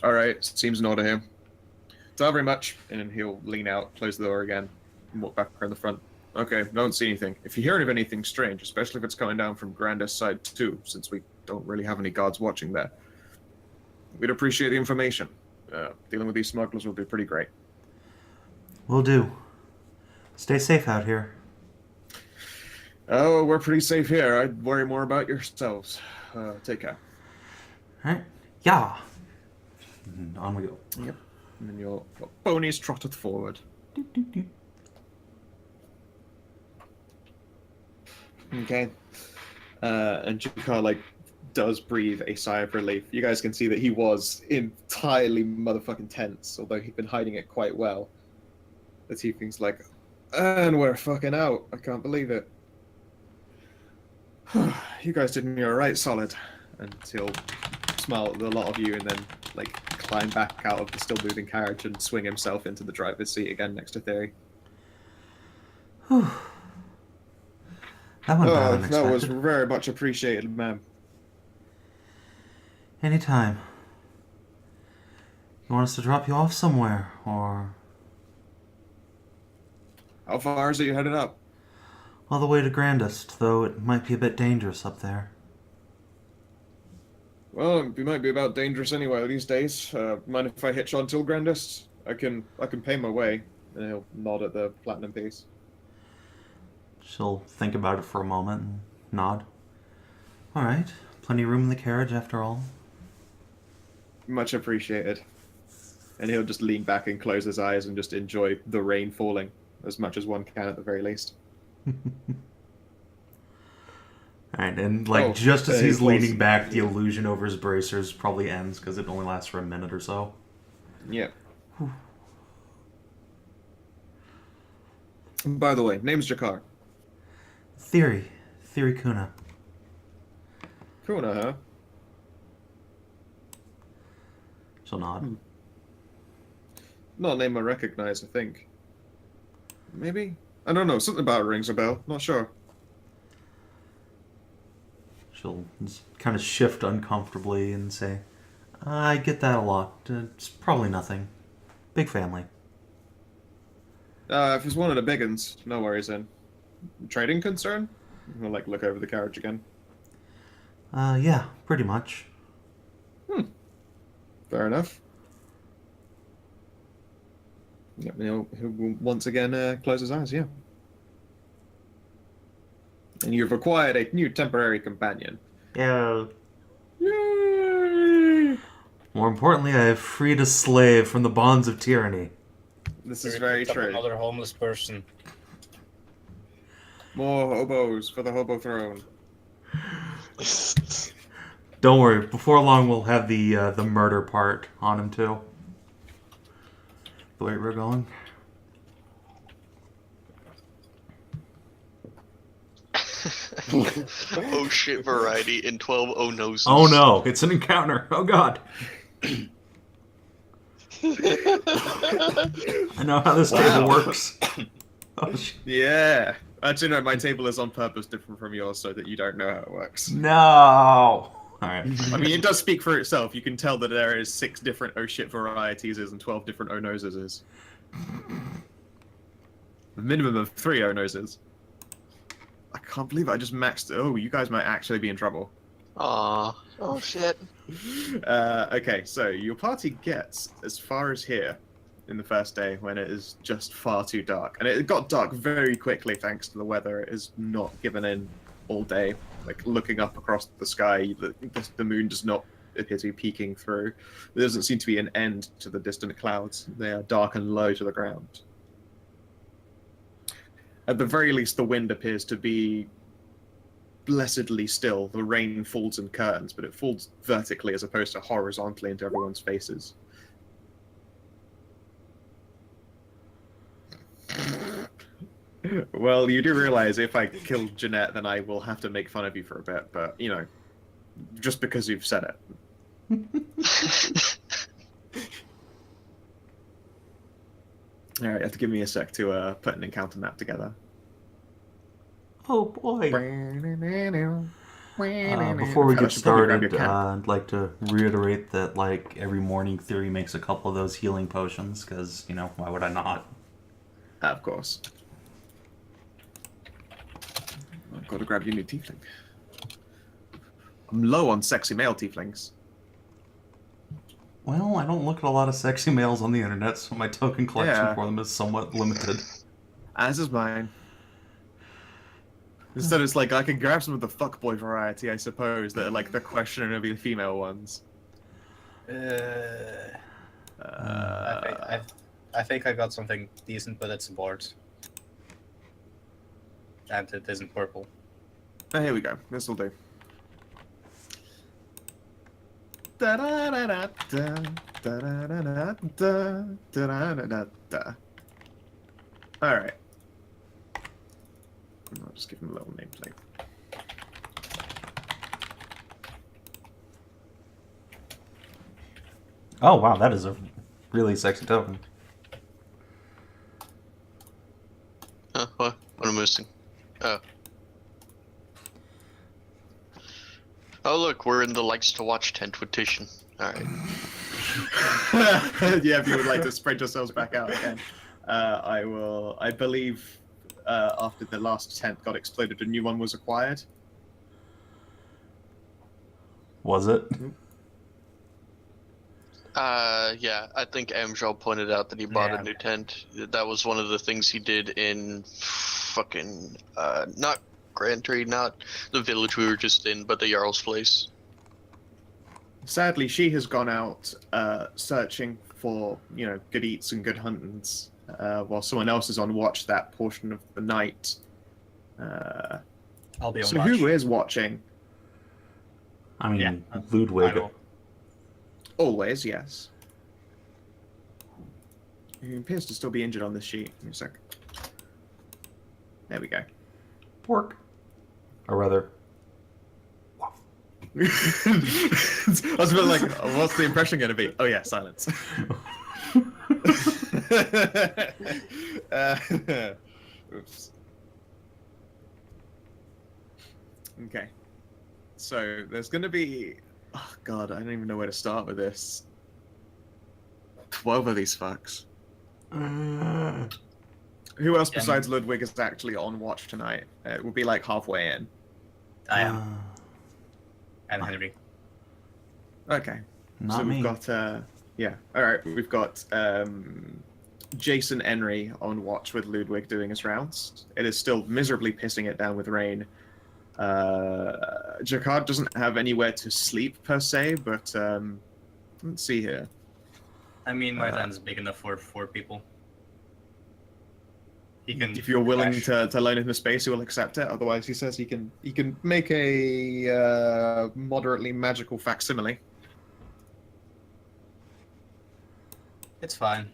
"All right, seems in order here. Not very much." And then he'll lean out, close the door again, and walk back around the front. "Okay, don't see anything. If you hear of anything strange, especially if it's coming down from Grandest side too, since we don't really have any guards watching there, we'd appreciate the information. Dealing with these smugglers will be pretty great." Will do. Stay safe out here. Oh, we're pretty safe here. I'd worry more about yourselves. Take care. Alright. Yeah. And on we go. Yep. And then your ponies trotted forward. Okay. And Jukar, like, does breathe a sigh of relief. You guys can see that he was entirely motherfucking tense, although he'd been hiding it quite well. The tiefling's like, "And we're fucking out. I can't believe it." "You guys did me alright, solid." And he'll smile at the lot of you and then, like, climb back out of the still moving carriage and swing himself into the driver's seat again next to Thyri. Whew. That went better than That was expected. very much appreciated, ma'am. Anytime. You want us to drop you off somewhere, or How far is it you headed up? all the way to Grandest, though it might be a bit dangerous up there. Well, it might be about dangerous anyway these days. Mind if I hitch on till Grandest? I can pay my way. And he'll nod at the platinum piece. She'll think about it for a moment and nod. Alright, plenty of room in the carriage after all. Much appreciated. And he'll just lean back and close his eyes and just enjoy the rain falling as much as one can at the very least. Alright, and like just as he he's falls- leaning back, the illusion over his bracers probably ends because it only lasts for a minute or so. Yeah. By the way, name's Jakar. Thyri Kunna. Kunna, huh? She'll nod. Not a name I recognize, I think. Maybe? I don't know, something about it rings a bell. Not sure. She'll kind of shift uncomfortably and say, I get that a lot. It's probably nothing. Big family. If it's one of the big uns, no worries then. Trading concern? I'll like look over the carriage again. Yeah, pretty much. Fair enough. Yep, he'll once again close his eyes, yeah. And you've acquired a new temporary companion. Yeah. Yay! More importantly, I have freed a slave from the bonds of tyranny. This is very Picked up true. Another homeless person. More hobos for the hobo throne. Don't worry, before long we'll have the murder part on him too. The way we're going. Oh shit variety in 12 oh noses. Oh no, it's an encounter. Oh god. I know how this table works. Oh, Yeah. Actually, no, my table is on purpose different from yours so that you don't know how it works. no! Alright. I mean, it does speak for itself. You can tell that there is 6 different oh shit varieties and 12 different oh noses is. A minimum of 3 oh noses. I can't believe I just maxed. Oh, you guys might actually be in trouble. Aw. Oh shit. Okay, so your party gets as far as here in the first day when it is just far too dark. And it got dark very quickly thanks to the weather. It is not given in all day. Like, looking up across the sky, the moon does not appear to be peeking through. There doesn't seem to be an end to the distant clouds. They are dark and low to the ground. At the very least, the wind appears to be blessedly still. The rain falls in curtains, but it falls vertically as opposed to horizontally into everyone's faces. Well, you do realize if I kill Jeanette, then I will have to make fun of you for a bit, but, you know, just because you've said it. Alright, you have to give me a sec to put an encounter map together. Oh boy. Before we I get should probably grab your started, camp. I'd like to reiterate that, like, every morning Thyri makes a couple of those healing potions, because, you know, why would I not? Of course. I've got to grab your new tiefling. I'm low on sexy male tieflings. Well, I don't look at a lot of sexy males on the internet, so my token collection Yeah. for them is somewhat limited. As is mine. Instead, it's like I can grab some of the fuckboy variety, I suppose, that are like the questionably female ones. I think I got something decent, but it's a board. And it isn't purple. Oh, here we go. This will do. Alright. I'll just give him a little nameplate. Oh wow, that is a really sexy token. Huh, what? What am I missing? Oh. Oh, look, we're in the likes to watch tent with Titian. Alright. Yeah, if you would like to spread yourselves back out again. I believe after the last tent got exploded, a new one was acquired. Was it? Yeah, I think Amxal pointed out that he bought Yeah. a new tent. That was one of the things he did in fucking, not Grand Tree, not the village we were just in, but the Jarl's place. Sadly, she has gone out searching for, you know, good eats and good huntings, while someone else is on watch that portion of the night. I'll be on So watch. who is watching? I mean, Yeah, Ludwig. I will. Always, yes. He appears to still be injured on this sheet. Give me a sec. There we go. Pork. Or rather, I was a bit like, what's the impression going to be? Oh yeah, silence. Oops. Okay. So there's going to be... Oh god, I don't even know where to start with this. 12 of these fucks. Who else Yeah, besides Ludwig is actually on watch tonight? It will be like halfway in. I am. And Henry. Okay. not So me. we've got, yeah. Alright, we've got Jason Henry on watch with Ludwig doing his rounds. It is still miserably pissing it down with rain. Jacquard doesn't have anywhere to sleep per se, but let's see here. I mean, my land's big enough for 4 people. He can. If you're willing crash. to loan him a space, he will accept it. Otherwise, he says he can make a moderately magical facsimile. It's fine.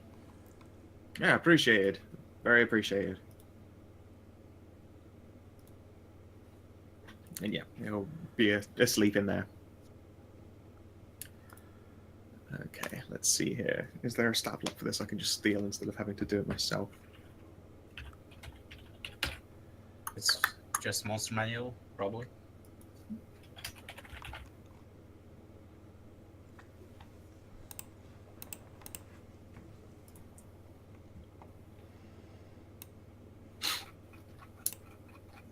Yeah, appreciated. Very appreciated. And yeah, he'll be asleep in there. Okay, let's see here. Is there a stat block for this I can just steal instead of having to do it myself? It's just monster manual, probably.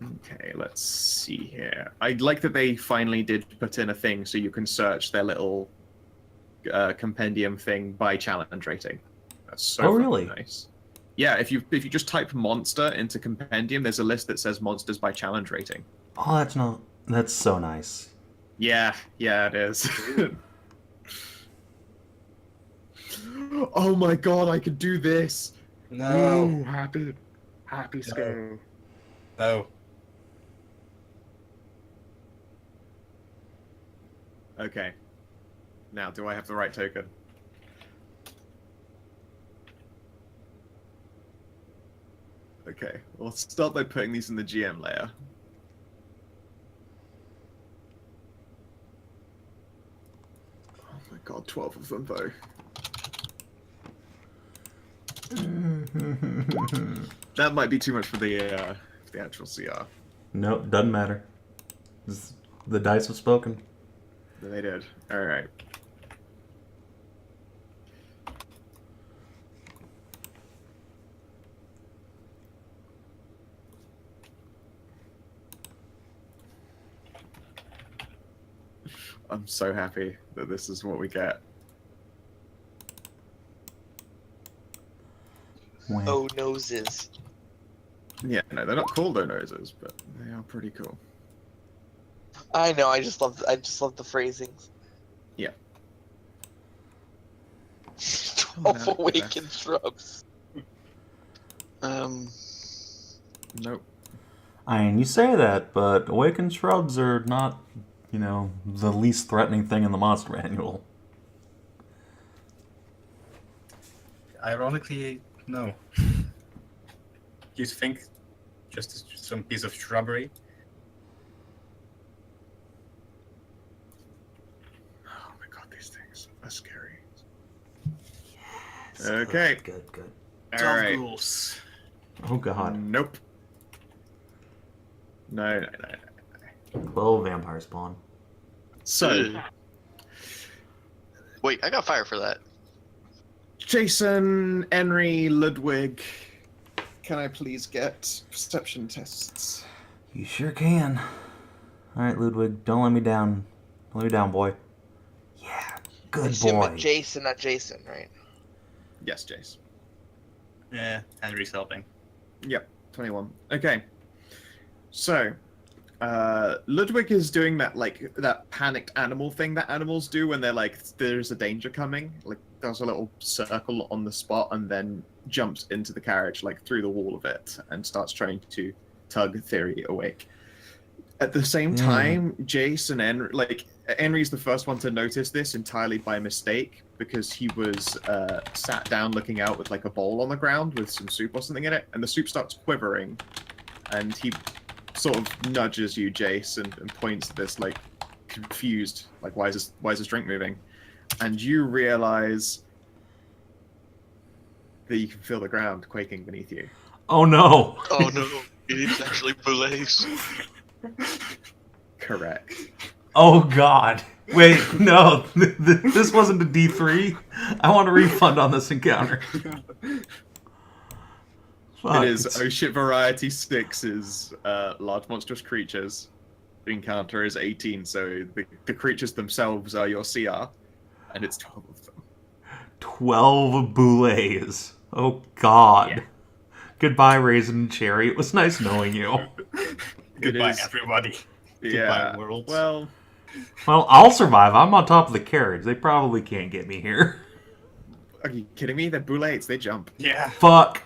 Okay, Let's see here. I like that they finally did put in a thing so you can search their little compendium thing by challenge rating. That's so fucking really? nice. Yeah, if you just type monster into compendium, there's a list that says monsters by challenge rating. Oh, that's so nice. Yeah, it is. Oh my god, I could do this. No. Ooh, happy scale. No. Okay. Now, do I have the right token? Okay, well, let's start by putting these in the GM layer. Oh my god, 12 of them, though. That might be too much for the actual CR. Nope, doesn't matter. The dice have spoken. They did. Alright. I'm so happy that this is what we get. Wait. Oh, noses. Yeah, no, they're not called O-noses, but they are pretty cool. I know. I just love the phrasings. Yeah. 12 No, awakened shrubs. Nope. I mean, you say that, but awakened shrubs are not, the least threatening thing in the monster manual. Ironically, no. You think just some piece of shrubbery? Oh my god, these things are scary. Okay. Good. Alright. Ghouls. Oh god. Nope. No. 12 vampire spawn. So, Wait, I got fire for that. Jason, Henry, Ludwig, can I please get perception tests? You sure can. Alright, Ludwig, don't let me down. Don't let me down, boy. Yeah, good Assume boy. Jason, not Jason, right? Yes, Jace. Yeah, Henry's helping. Yep, 21. Okay. So, Ludwig is doing that panicked animal thing that animals do when they're like, there's a danger coming. Like, does a little circle on the spot and then jumps into the carriage, like through the wall of it, and starts trying to tug Thyri awake. At the same time, Jace and Henry's the first one to notice this entirely by mistake, because he was sat down looking out with like a bowl on the ground with some soup or something in it, and the soup starts quivering, and he sort of nudges you, Jace, and points at this like confused, like why is this drink moving? And you realize that you can feel the ground quaking beneath you. Oh no! Oh no, it's actually boulettes. Correct. Oh god. Wait, no. This wasn't a D3. I want a refund on this encounter. Fuck, It is Oh Shit Variety 6 is large monstrous creatures. The encounter is 18, so the creatures themselves are your CR, and it's 12 of them. 12 boulettes. Oh god. Yeah. Goodbye, Raisin and Cherry. It was nice knowing you. Goodbye, is- everybody. Yeah. Goodbye, world. Well, I'll survive. I'm on top of the carriage. They probably can't get me here. are you kidding me? They're boulettes. They jump. Yeah. Fuck.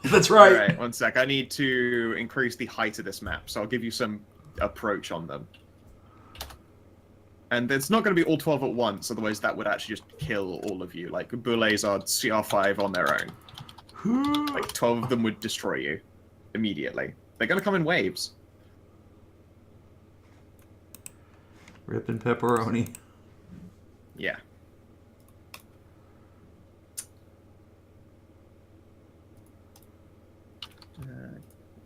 That's right. All right, one sec. I need to increase the height of this map, so I'll give you some approach on them. And it's not going to be all 12 at once, otherwise that would actually just kill all of you. Like, boulettes are CR5 on their own. Like, 12 of them would destroy you immediately. They're going to come in waves. Ripping pepperoni. Yeah.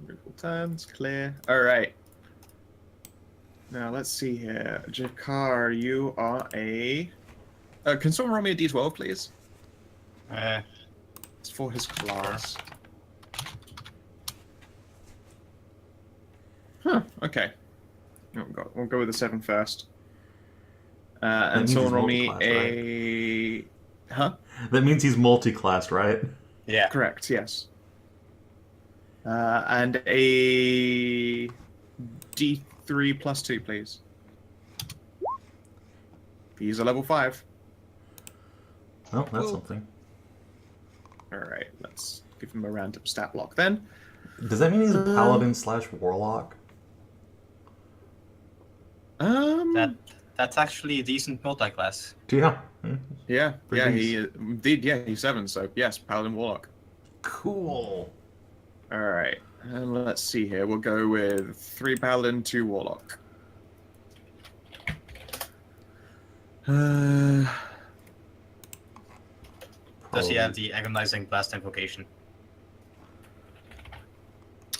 Beautiful turns, clear. Alright. Now, let's see here. Jakar, you are a... can someone roll me a d12, please? It's for his class. Huh. Okay. We'll go with the 7 first. And means someone he's roll me multi-class, a. Huh? That means he's multi-classed, right? Yeah. Correct. Yes. And a D3 plus 2, please. He's a level 5. Oh, that's Ooh. something. All right. Let's give him a random stat block then. Does that mean he's a paladin / warlock? That's actually a decent multi-class. Yeah. Yeah. Pretty Yeah. decent. He indeed. Yeah. He's 7. So yes, paladin warlock. Cool. All right. And let's see here. We'll go with 3 paladin, 2 warlock. Does he have the agonizing blast invocation?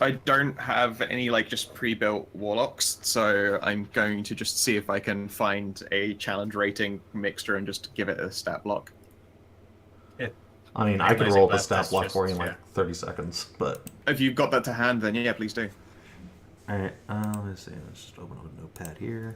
I don't have any like just pre-built warlocks, so I'm going to just see if I can find a challenge rating mixture and just give it a stat block. I mean, I could Agonizing roll the blast, stat that's block just- for you in yeah. like 30 seconds, but... If you've got that to hand, then yeah, please do. Alright, let's see. Let's just open up a notepad here.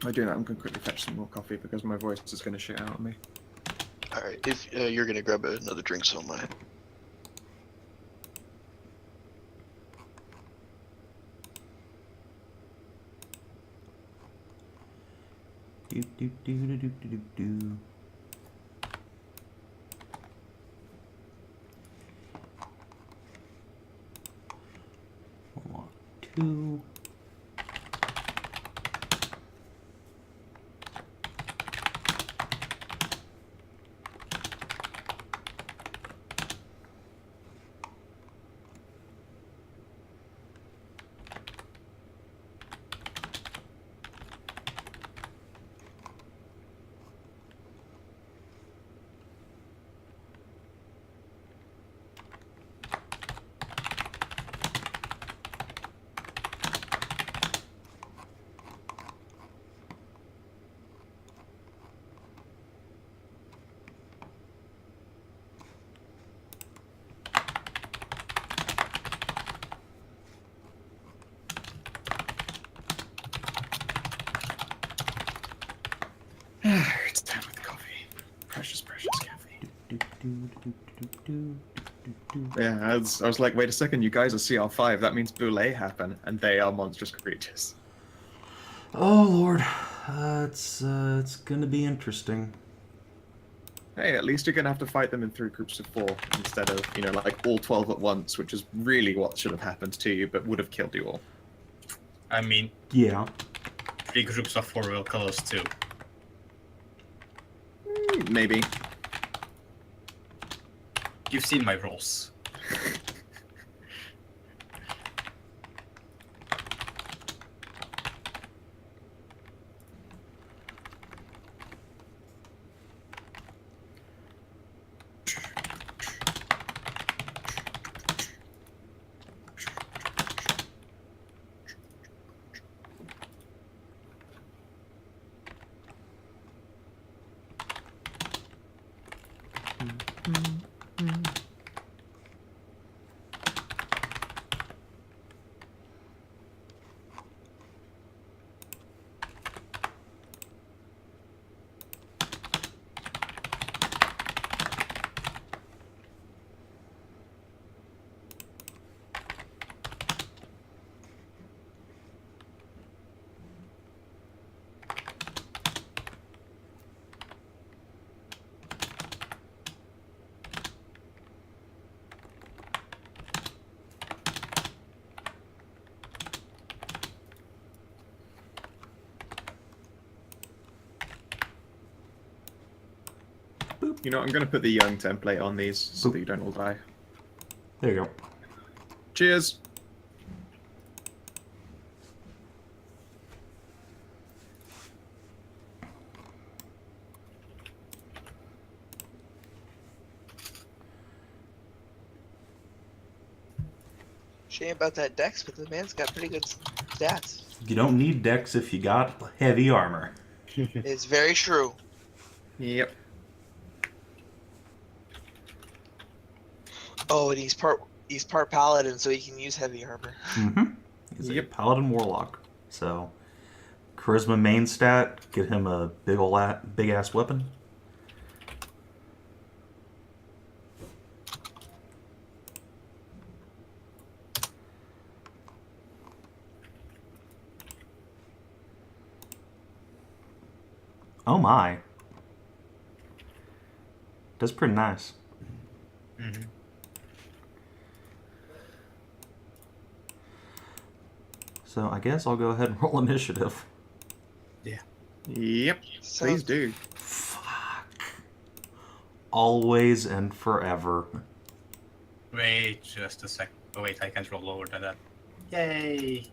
I do that. I'm going to quickly fetch some more coffee because my voice is going to shit out on me. All right, if you're gonna grab another drink, so am I. Do, do, do, do, do, do, do, do. Warlock 2. It's time with coffee. Precious, precious coffee. Do, do, do, do, do, do, do, do. Yeah, I was like, wait a second, you guys are CR5. That means boulettes happen, and they are monstrous creatures. Oh lord, it's gonna be interesting. Hey, at least you're gonna have to fight them in 3 groups of 4 instead of, you know, like all 12 at once, which is really what should have happened to you, but would have killed you all. I mean, Yeah. 3 groups of 4 will kill us too. Maybe. You've seen my rolls. You know, I'm gonna put the young template on these so that you don't all die. There you go. Cheers! Shame about that dex, but the man's got pretty good stats. You don't need dex if you got heavy armor. It's very true. Yep. Oh, and he's part paladin, so he can use heavy armor. Mm-hmm. He's a Yep. paladin warlock. So, charisma main stat, get him a big ass weapon. Oh my. That's pretty nice. Mm-hmm. So I guess I'll go ahead and roll initiative. Yep. So, Please do. Fuck. Always and forever. Wait just a sec. Oh wait, I can't roll lower than that. Yay!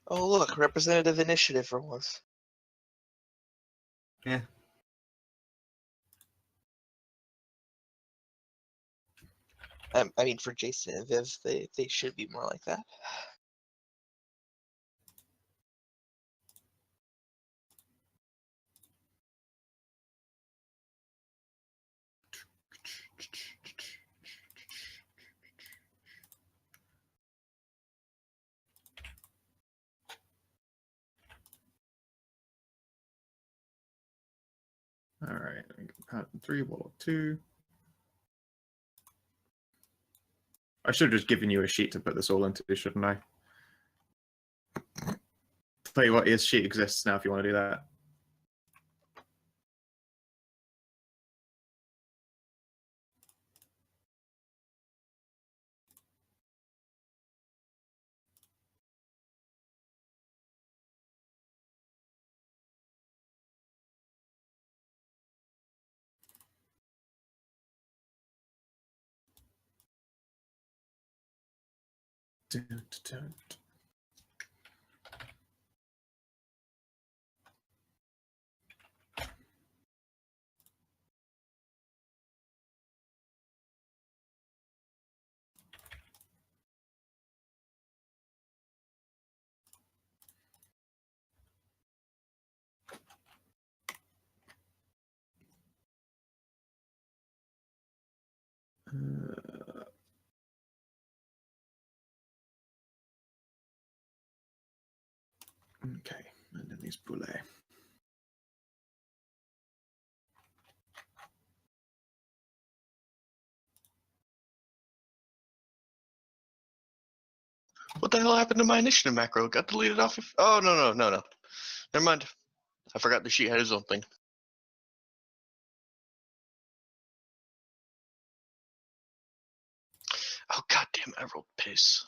oh look, representative initiative for once. Yeah. I mean, for Jason and Viv, they should be more like that. All right. Pattern 3, Warlock 2. I should have just given you a sheet to put this all into, shouldn't I? Tell you what, his sheet exists now if you want to do that. Dun, dun, dun. Okay, and then these boulettes. What the hell happened to my initiative macro? Got deleted off of... Oh, no. Never mind. I forgot the sheet had his own thing. Oh, goddamn, I rolled piss.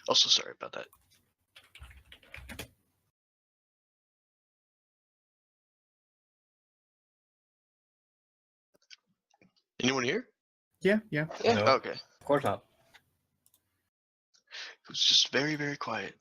Also, sorry about that. Anyone here? Yeah. Yeah. No, Okay. of course not. It was just very, very quiet.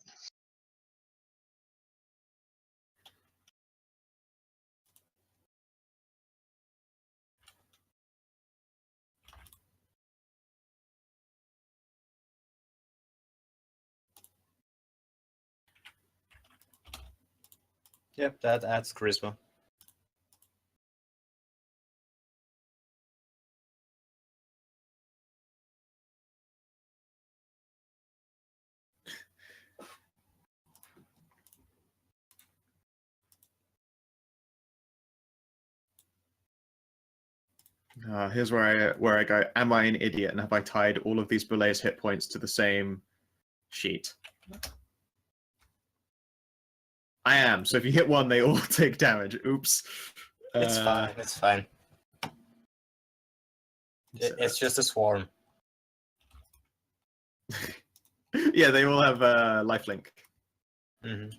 Yep, that adds charisma. Here's where I go. Am I an idiot? And have I tied all of these boulettes hit points to the same sheet? I am. So if you hit one, they all take damage. Oops. It's fine. It's fine. It's just a swarm. Yeah, they all have lifelink. Mm-hmm.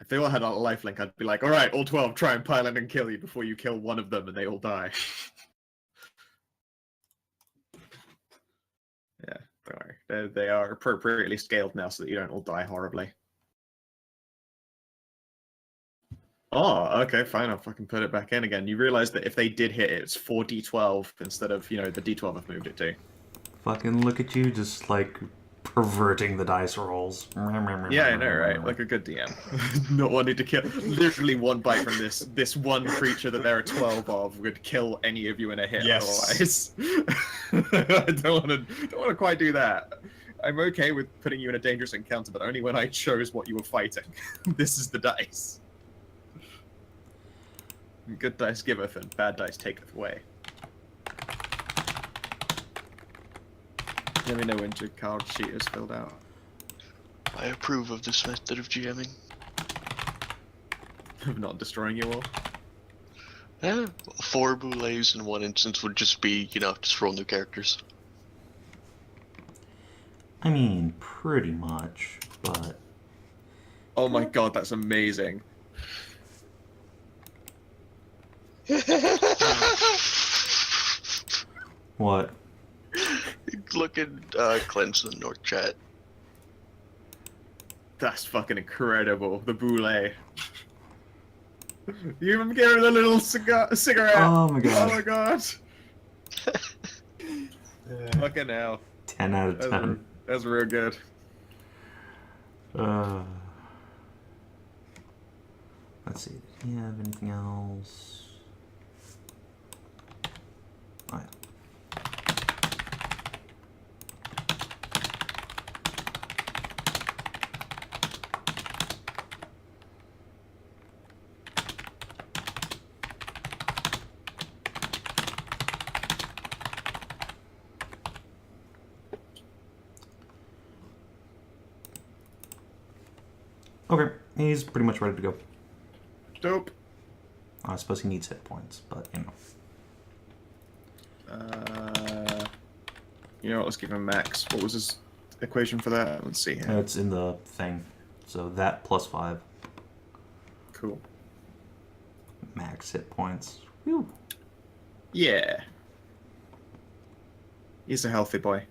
If they all had a lifelink, I'd be like, all right, all 12, try and pile in and kill you before you kill one of them and they all die. Yeah, Don't worry. They are appropriately scaled now so that you don't all die horribly. Oh, okay, fine. I'll fucking put it back in again. You realize that if they did hit it, it's 4d12 instead of, the d12 I've moved it to. Fucking look at you, just like perverting the dice rolls. Yeah, I know, right? Like a good DM. Not wanting to kill. Literally one bite from this one creature that there are 12 of would kill any of you in a hit. Yes. Otherwise, I don't want to quite do that. I'm okay with putting you in a dangerous encounter, but only when I chose what you were fighting. This is the dice. Good dice giveth, and bad dice taketh away. Let me know when your card sheet is filled out. I approve of this method of GMing. Of not destroying you all. Yeah, 4 boulettes in one instance would just be, just roll new characters. I mean, pretty much, but... Oh my god, that's amazing. What? Look at Cleanse in the North chat. That's fucking incredible. The boulet. You even gave her the little cigarette. Oh my god. Oh my god. Fucking hell. 10 out of 10. That's real good. Let's see, did he have anything else? Oh, yeah. Okay, he's pretty much ready to go. Dope. I suppose he needs hit points, but You know what, let's give him max. What was his equation for that? Let's see here. It's in the thing. So that plus 5. Cool. Max hit points. Whew. Yeah. He's a healthy boy.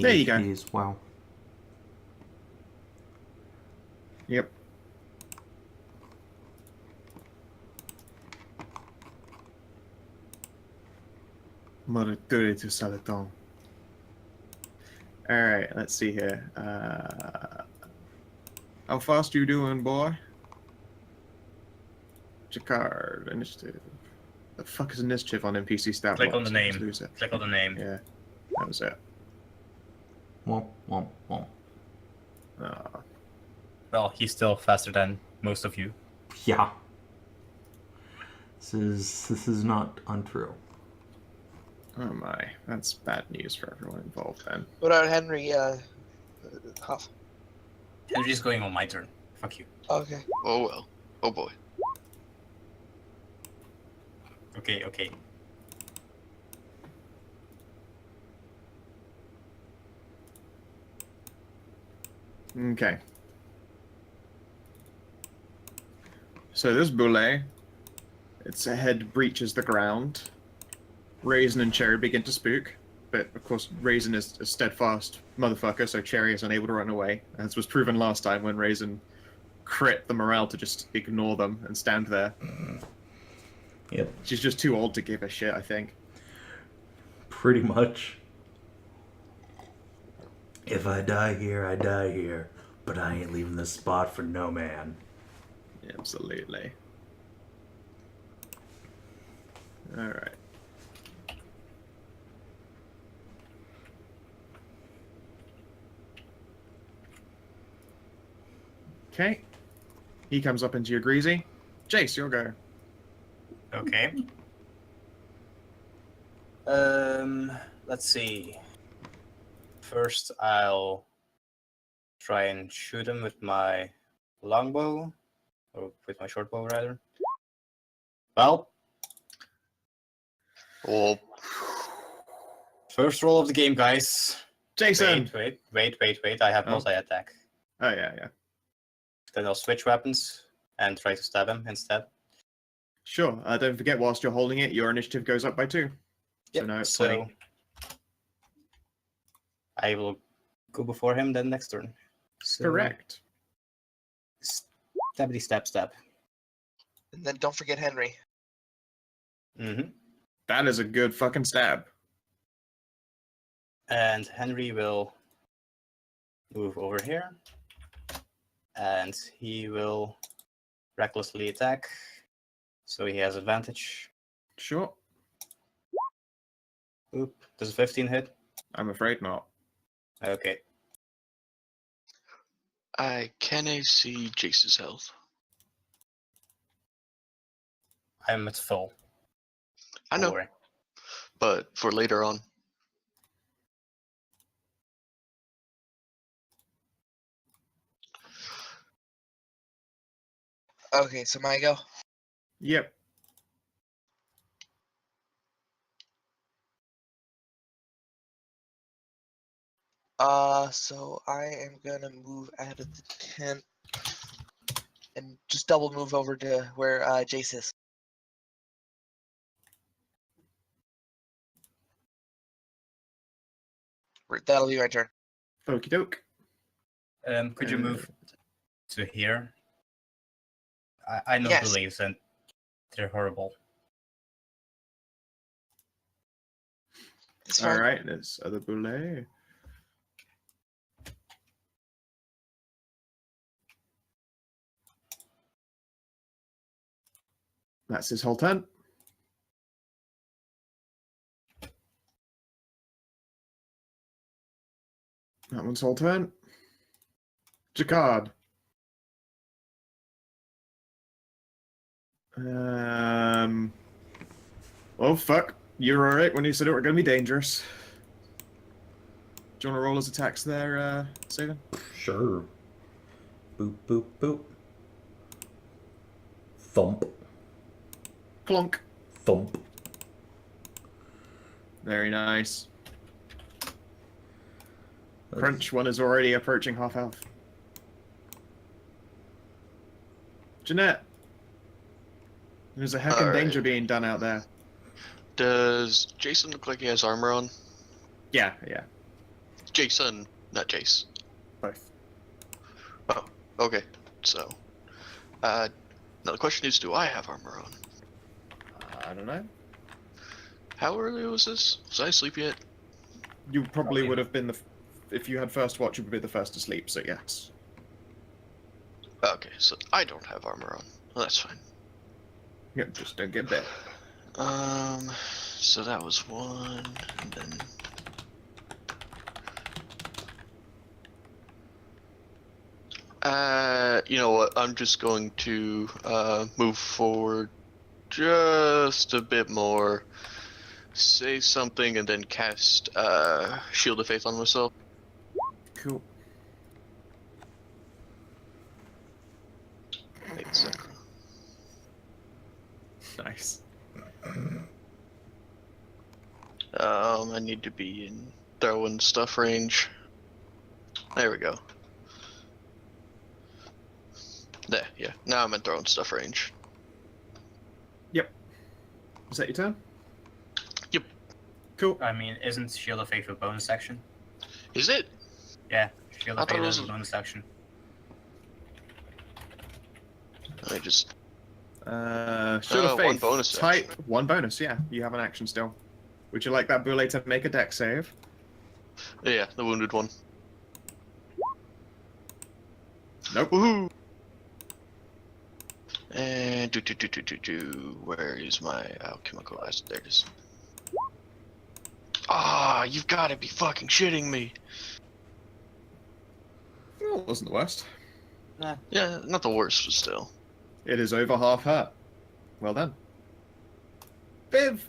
There you go. Wow. Yep. Morituri to Salaton. Alright, let's see here. How fast you doing, boy? Jacquard, initiative. The fuck is initiative on NPC stat Click on blocks? the I just name. lose it. Click on the name. Yeah, that was it. Womp, womp, womp. Ah. Well, he's still faster than most of you. Yeah. This is not untrue. Oh my, that's bad news for everyone involved then. What about Henry, Hoff? Henry's going on my turn. Fuck you. Okay. Oh well. Oh boy. Okay, okay. Okay. So this boulet, its head breaches the ground. Raisin and Cherry begin to spook, but of course Raisin is a steadfast motherfucker, so Cherry is unable to run away, as was proven last time when Raisin crit the morale to just ignore them and stand there. Yep. She's just too old to give a shit, I think. Pretty much. If I die here, I die here. But I ain't leaving this spot for no man. Absolutely. Alright. Okay. He comes up into your greasy. Jace, you'll go. Okay. Let's see. First, I'll try and shoot him with my longbow, or with my short bow rather. Well, Oh, First roll of the game, guys. Jason! Wait. I have Oh. multi-attack. Oh, yeah. Then I'll switch weapons and try to stab him instead. Sure. Don't forget, whilst you're holding it, your initiative goes up by 2. So Yep, now it's so 20. I will go before him then next turn. So, Correct. Stabbity stab. And then don't forget Henry. Mm-hmm. That is a good fucking stab. And Henry will move over here. And he will recklessly attack. So he has advantage. Sure. Oop. Does a 15 hit? I'm afraid not. Okay. can I see Jace's health? I'm at full. I Don't know, worry. but for later on. Okay, so my go. Yep. So I am gonna move out of the tent and just double move over to where Jace is. That'll be my turn. Okie doke. Could you move to here? I know Yes. beliefs and they're horrible. It's fine. Alright, there's other boulet. That's his whole turn. That one's whole turn. Jacquard. Oh fuck. You're alright when you said it were going to be dangerous. Do you want to roll his attacks there, Savin? Sure. Boop, boop, boop. Thump, Clonk. thump. Very nice. Crunch one is already approaching half health. Jeanette. There's a heckin' Alright. danger being done out there. Does Jason look like he has armor on? Yeah. Jason, not Jace. Both. Oh, okay. So, now the question is, do I have armor on? I don't know. How early was this? Was I asleep yet? You probably would have been if you had first watch, you would be the first to sleep, so yes. Okay, so I don't have armor on. Well, that's fine. Yeah, just don't get bit. So that was one, and then... you know what? I'm just going to move forward just a bit more, say something, and then cast Shield of Faith on myself. Cool. Wait a second. Nice. I need to be in throwing stuff range. There we go. There, yeah. Now I'm in throwing stuff range. Is that your turn? Yep. Cool. I mean, isn't Shield of Faith a bonus action? Is it? Yeah, Shield I of thought Faith it is a was- bonus action. Let me just... Shield of Faith. one bonus Type action. one bonus, yeah. You have an action still. Would you like that boulet to make a deck save? Yeah, the wounded one. Nope. Woohoo! And where is my alchemical acid? There it is. Ah, you've got to be fucking shitting me. Well, it wasn't the worst. Yeah, not the worst, but still. It is over half hurt. Well done. Viv!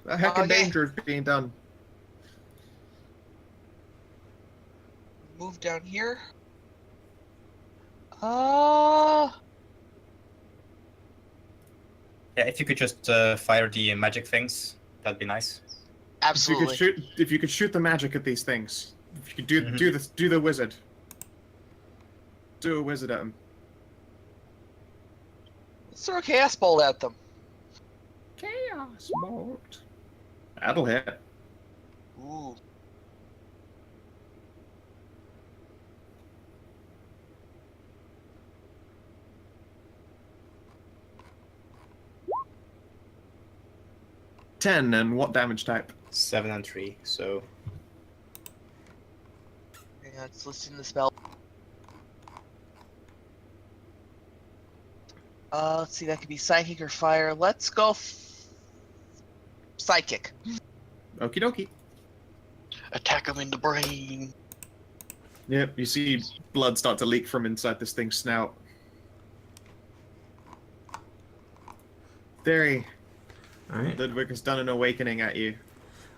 A heckin' yeah. danger is being done. Move down here. Yeah, if you could just fire the magic things, that'd be nice. Absolutely. If you could shoot the magic at these things, if you could do the wizard. Do a wizard at them. Let's throw a chaos bolt at them. Chaos bolt. That'll hit. Ooh. $10, and what damage type? 7 and 3, so Hang on, it's listing the spell. Let's see, that could be psychic or fire. Let's go psychic. Okie dokie. Attack him in the brain. Yep, you see blood start to leak from inside this thing's snout. Thyri, Alright. Ludwig has done an awakening at you.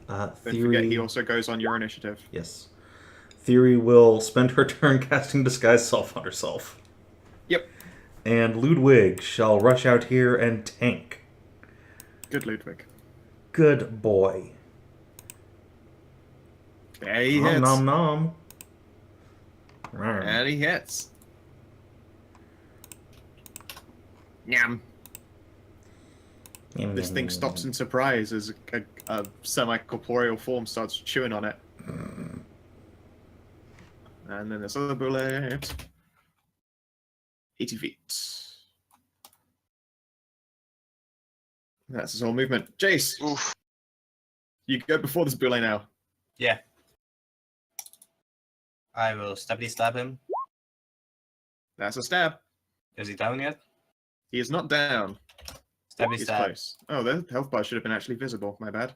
Don't forget, Thyri... he also goes on your initiative. Yes. Thyri will spend her turn casting Disguise Self on herself. Yep. And Ludwig shall rush out here and tank. Good, Ludwig. Good boy. There he hits. Nom nom nom. And he hits. Nyam. This thing stops in surprise as a semi-corporeal form starts chewing on it. And then this other bullet. 80 feet. That's his whole movement. Jace! Oof. You go before this bullet now. yeah. I will stabby stab him. That's a stab. Is he down yet? He is not down. Stabby He's stab. close. Oh, the health bar should have been actually visible. My bad.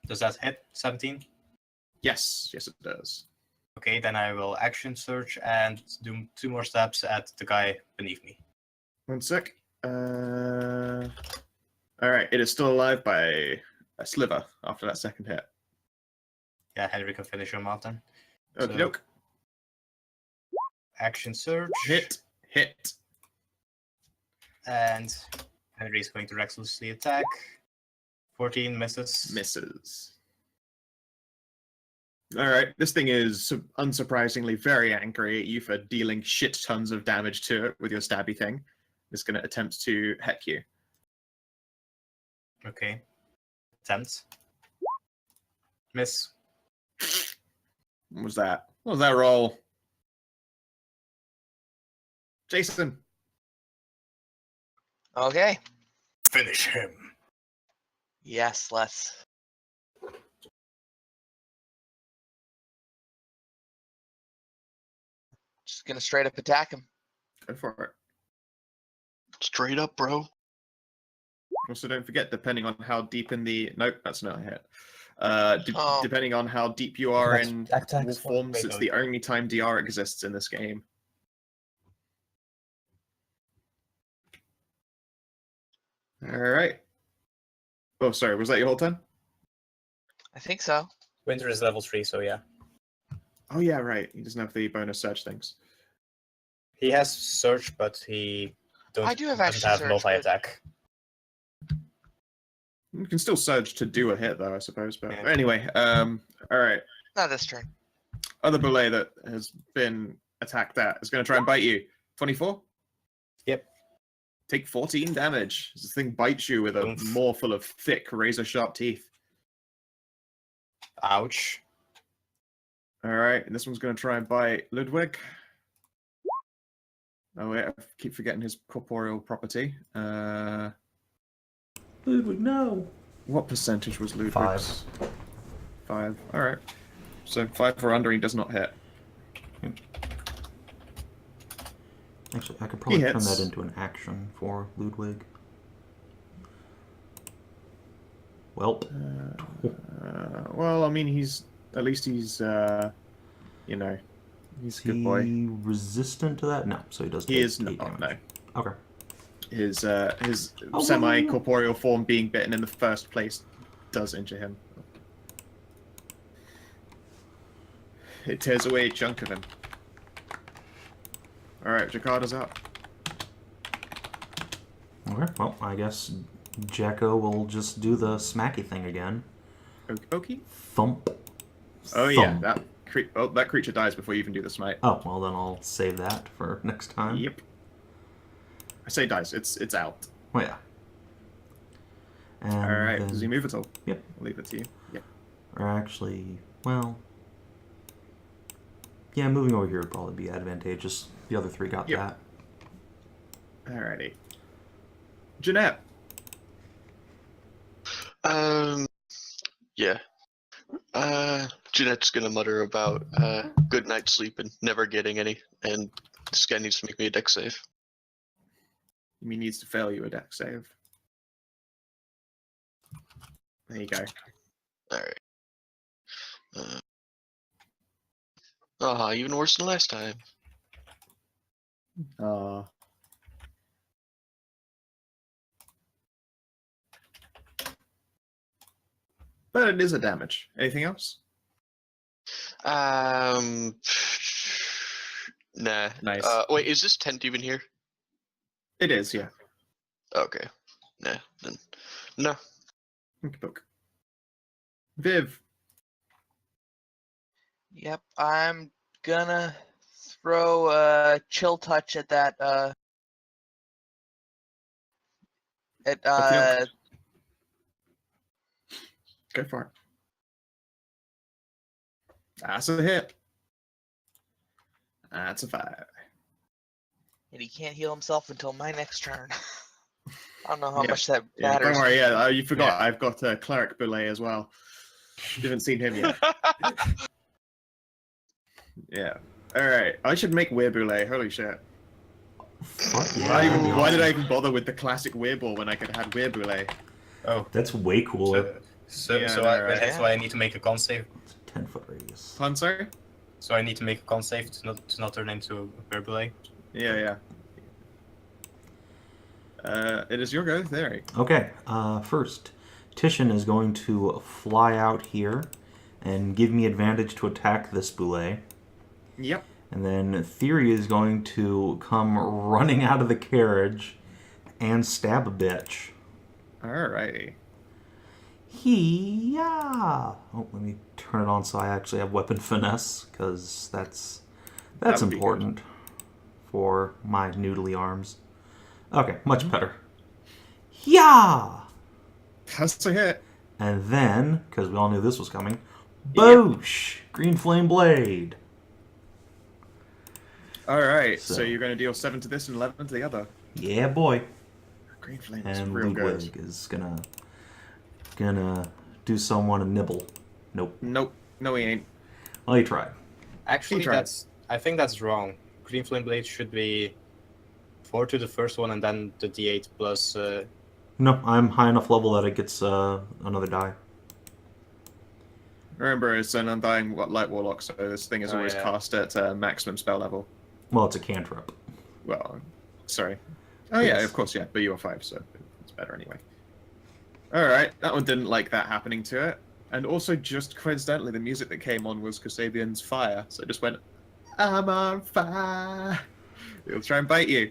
Does that hit? 17? Yes. Yes, it does. Okay, then I will action search and do 2 more stabs at the guy beneath me. One sec. Alright, it is still alive by a sliver after that second hit. Yeah, Henry can finish him off then. Okie So- doke. Action search. Hit. And Henry is going to recklessly attack. 14 misses. Misses. Alright, this thing is unsurprisingly very angry at you for dealing shit tons of damage to it with your stabby thing. It's going to attempt to heck you. Okay. Attempt. Miss. What was that? What was that roll? Jason. Okay. Finish him. Yes, let's. Just gonna straight up attack him. Go for it. Straight up, bro. Also, don't forget, depending on how deep in the... Nope, that's not a hit. Depending on how deep you are in wolf forms, it's the only time DR exists in this game. Alright. Oh, sorry, was that your whole turn? I think so. Winter is level 3, so yeah. Oh yeah, right. He doesn't have the bonus search things. He has search, but he I do have doesn't action have search, multi-attack. You can still surge to do a hit, though, I suppose. But Yeah. anyway, alright. Not this turn. Other boulet that has been attacked at is going to try and bite you. 24? Yep. Take 14 damage. This thing bites you with a Oof. maw full of thick, razor-sharp teeth. Ouch. Alright, and this one's going to try and bite Ludwig. Oh wait, I keep forgetting his corporeal property. Ludwig, no. What percentage was Ludwig's? 5. Alright. So 5 or under, he does not hit. Actually, I could probably turn hits. that into an action for Ludwig. Welp. Well, I mean, he's... At least he's, you know... He's a good boy. He resistant to that? No, so he does. He take is 8 not, damage. no. Okay. His Oh, semi-corporeal form being bitten in the first place does injure him. It tears away a chunk of him. Alright, Jakarta's up. Okay, well, I guess Jacko will just do the smacky thing again. Okay. Thump. Oh yeah, Thump. that creature dies before you even do the smite. Oh, well then I'll save that for next time. Yep. I say dice. It's out. Oh yeah. And All right. then- Does he move at all? Yep. I'll leave it to you. Yep. Or actually, well... Yeah, moving over here would probably be advantageous. The other three got Yep. that. Alrighty. Jeanette. Yeah. Jeanette's gonna mutter about good night's sleep and never getting any, and this guy needs to make me a deck save. He needs to fail you a deck save. There you go. Alright. Even worse than last time. But it is a damage. Anything else? Nah. Nice. Wait, is this tent even here? It is, yeah. Okay. Nah, then. No. Okay, book. Viv. Yep, I'm gonna throw a chill touch at that. Okey-doke. Go for it. That's a hit. That's a 5. And he can't heal himself until my next turn. I don't know how Yeah. much that Yeah, matters. don't worry, yeah, you forgot. I've got a Cleric boulet as well. You haven't seen him yet. Yeah. Alright, I should make Wereboulet. Holy shit. Fuck Why, yeah. why did I even bother with the classic Wereball when I could have had Wereboulet? Oh, That's way cooler. so Yeah, so, no, I, right. so I need to make a con save. It's a 10-foot radius. Pun, sorry? So I need to make a con save to not turn into a Werboulet. Yeah. It is your go, Thyri. Okay, first, Titian is going to fly out here and give me advantage to attack this boulet. Yep. And then Thyri is going to come running out of the carriage and stab a bitch. Alrighty. Yeah. Oh, let me turn it on so I actually have weapon finesse, because that's That would be important for my noodly arms. Okay, much better. Yeah. That's a hit. And then, because we all knew this was coming, boosh! Green flame blade. Alright, so So- you're going to deal 7 to this and 11 to the other. Yeah, boy. Green flame is And real good. Ludwig is gonna do someone a nibble. Nope. Nope. No, he ain't. Well, he tried. Actually, tried. I think that's wrong. Green Flame Blade should be 4 to the first one and then the D8 plus. No, I'm high enough level that it gets another die. Remember, it's an Undying Light Warlock, so this thing is Oh, always yeah. cast at maximum spell level. Well, it's a cantrip. Well, sorry. Oh, yeah, Yes. of course, yeah. But you are 5, so it's better anyway. Alright, that one didn't like that happening to it. And also, just coincidentally, the music that came on was Kasabian's Fire, so it just went, I'm on fire. It'll try and bite you.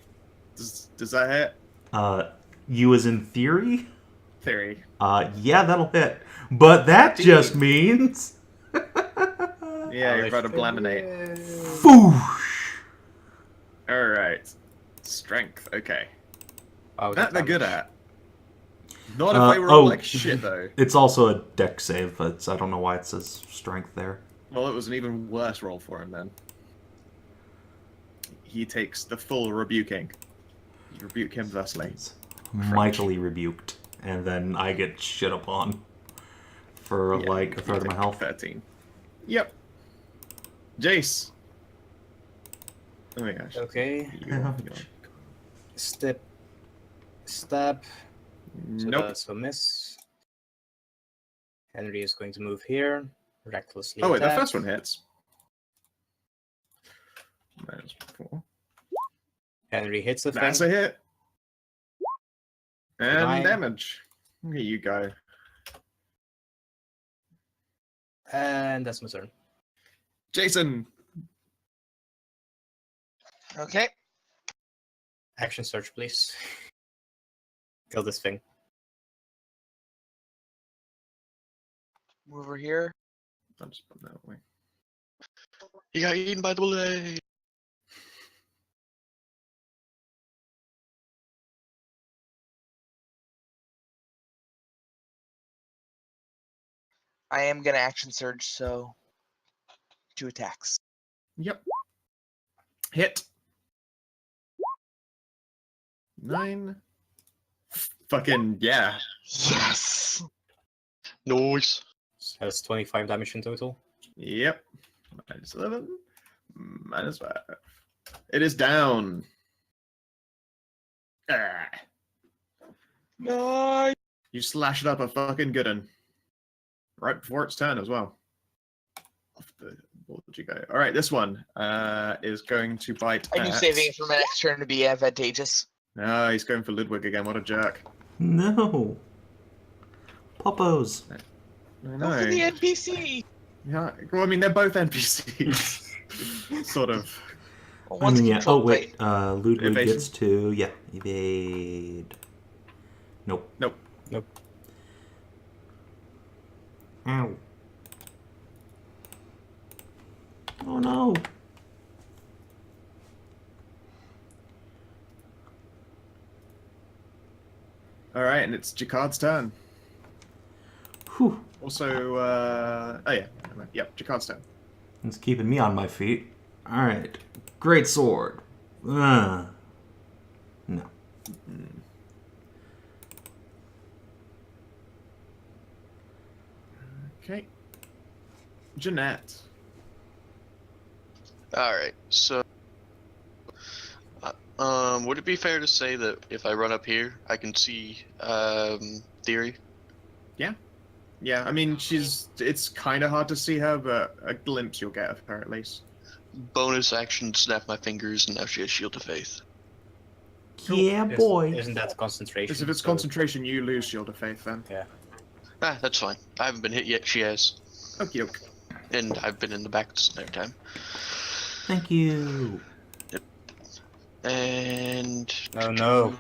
Does that hit? You as in theory? Theory. Yeah, that'll hit. But that Indeed. just means... Yeah, you're about to laminate. Foosh! Alright. Strength, okay. Oh, That they're damage. good at. Not if they roll like shit, though. It's also a deck save, but I don't know why it says strength there. Well, it was an even worse roll for him then. He takes the full rebuking. You rebuke him thusly. It's mightily rebuked. And then I get shit upon for Yeah, like a you third of my take health. 13. Yep. Jace. Oh my gosh. Okay. You're- Stab. So Nope. that's a miss. Henry is going to move here. Recklessly Oh wait, the attack. first one hits. -4. Henry hits the That's thing. a hit. And 9. damage. Here you go. And that's my turn. Jason. Okay. Action search, please. Kill this thing. Move over here. I'll just put that away. He got eaten by the bullet. I am gonna action surge, so 2 attacks. Yep. Hit. 9. Fucking yeah. Yes. Nice. Has 25 damage in total. Yep. Minus 11. Minus 5. It is down. Ah. Nice. You slashed up a fucking good one. Right before its turn as well. Off the board you go. Alright, this one is going to bite. I knew saving it for my next turn to be advantageous. No, he's going for Ludwig again. What a jerk. No. Poppos. I Go know. for the NPC. Yeah, well, I mean, they're both NPCs. Sort of. Well, I one's a mean, yeah. Oh, control wait. plate. Ludwig Evasion? gets to, yeah, evade. Nope. Nope. Nope. Ow. Oh, no. Alright, and it's Jacquard's turn. Whew. Also, oh yeah. Yep, Jacquard's turn. It's keeping me on my feet. Alright. Great sword. No. Okay. Jeanette. All right. So, would it be fair to say that if I run up here, I can see Thyri? Yeah, I mean, it's kind of hard to see her, but a glimpse you'll get of her at least. Bonus action, snap my fingers, and now she has Shield of Faith. Yeah, boy. Isn't that concentration? Because if it's So- concentration, you lose Shield of Faith then. Yeah. Ah, that's fine. I haven't been hit yet. She has, Okie doke. and I've been in the back this entire time. Thank you. And Oh no.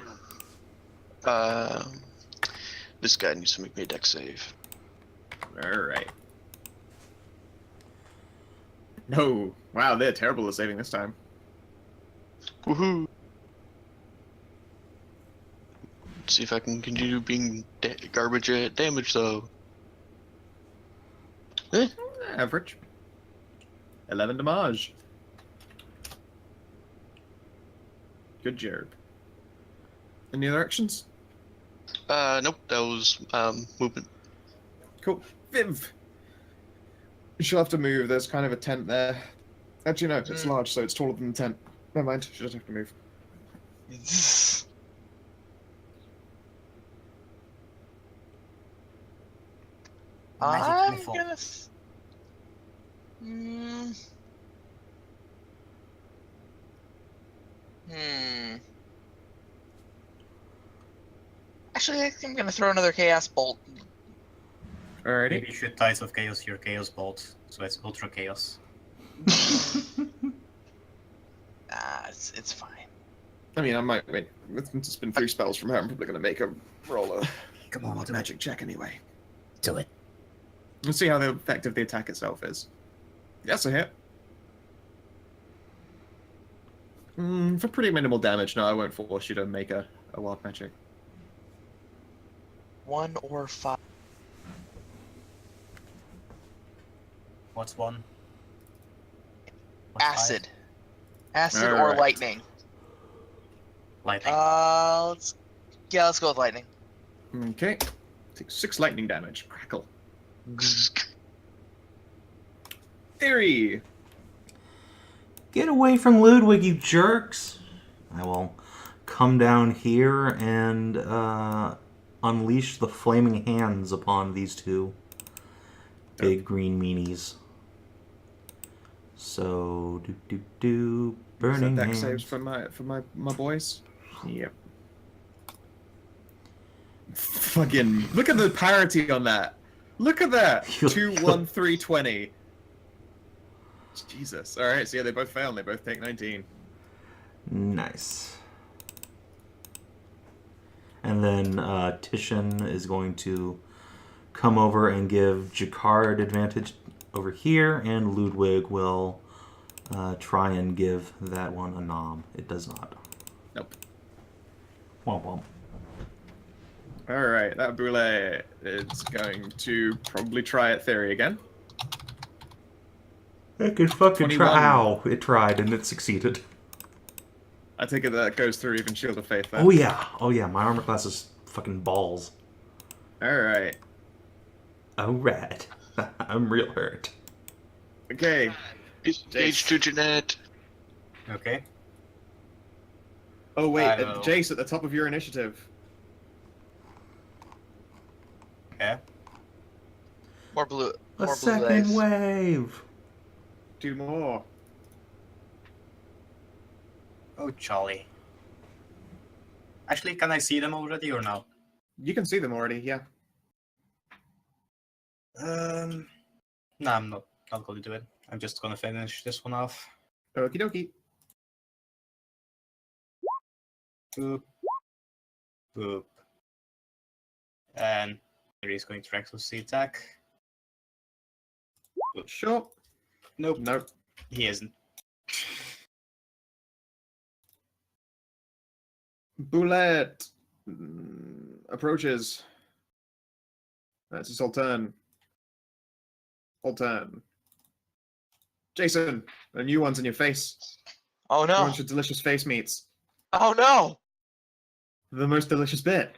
this guy needs to make me a dex save. Alright. No. Wow, they're terrible at saving this time. Woohoo! Let's see if I can continue being garbage at damage though. Average. 11 damage. Good job. Any other actions? Nope, that was movement. Cool. Viv! She'll have to move. There's kind of a tent there. Actually, no, it's large, so it's taller than the tent. Never mind, she doesn't have to move. I'm missile. gonna. Actually, I think I'm gonna throw another chaos bolt. Alrighty. Maybe you should Tides of Chaos your Chaos Bolt, so it's Ultra Chaos. It's fine. I mean, I might. Wait, it's been 3 spells from her. I'm probably going to make her roll a Come on, do magic check anyway. Do it. Let's see how effective the attack itself is. That's a hit. For pretty minimal damage, no, I won't force you to make a wild magic. 1 or 5. What's 1? What's Acid. Acid or Alright. lightning. Lightning. Let's go with lightning. Okay. Take 6 lightning damage. Crackle. Thyri! Get away from Ludwig, you jerks! I will come down here and unleash the flaming hands upon these two big green meanies. So, burning deck hands. saves for my boys. Yep. Fucking look at the parity on that. Look at that. 2, 1, 3, 20. Jesus. All right. So yeah, they both fail and they both take 19. Nice. And then Titian is going to come over and give Jakard advantage over here, and Ludwig will try and give that one a nom. It does not. Nope. Womp womp. Alright, that boulet is going to probably try at Thyri again. It could fucking 21. try. Ow! It tried and it succeeded. I take it that goes through even Shield of Faith then. Oh yeah, my armor class is fucking balls. Alright. Alright. I'm real hurt. Okay. Engage to Jeanette. Okay. Oh wait, I will- Jace at the top of your initiative. Okay. More blue. A More blue second lace. wave. Do more. Oh, jolly. Actually, can I see them already or no? You can see them already, yeah. No, I'm not going to do it. I'm just going to finish this one off. Okie dokie. Boop. Boop. And he's going to recklessly attack. Sure. Nope. Nope. He isn't. Boulette approaches. That's his whole turn. Whole turn. Jason, a new one's in your face. Oh A no! bunch of delicious face meats. Oh no! The most delicious bit.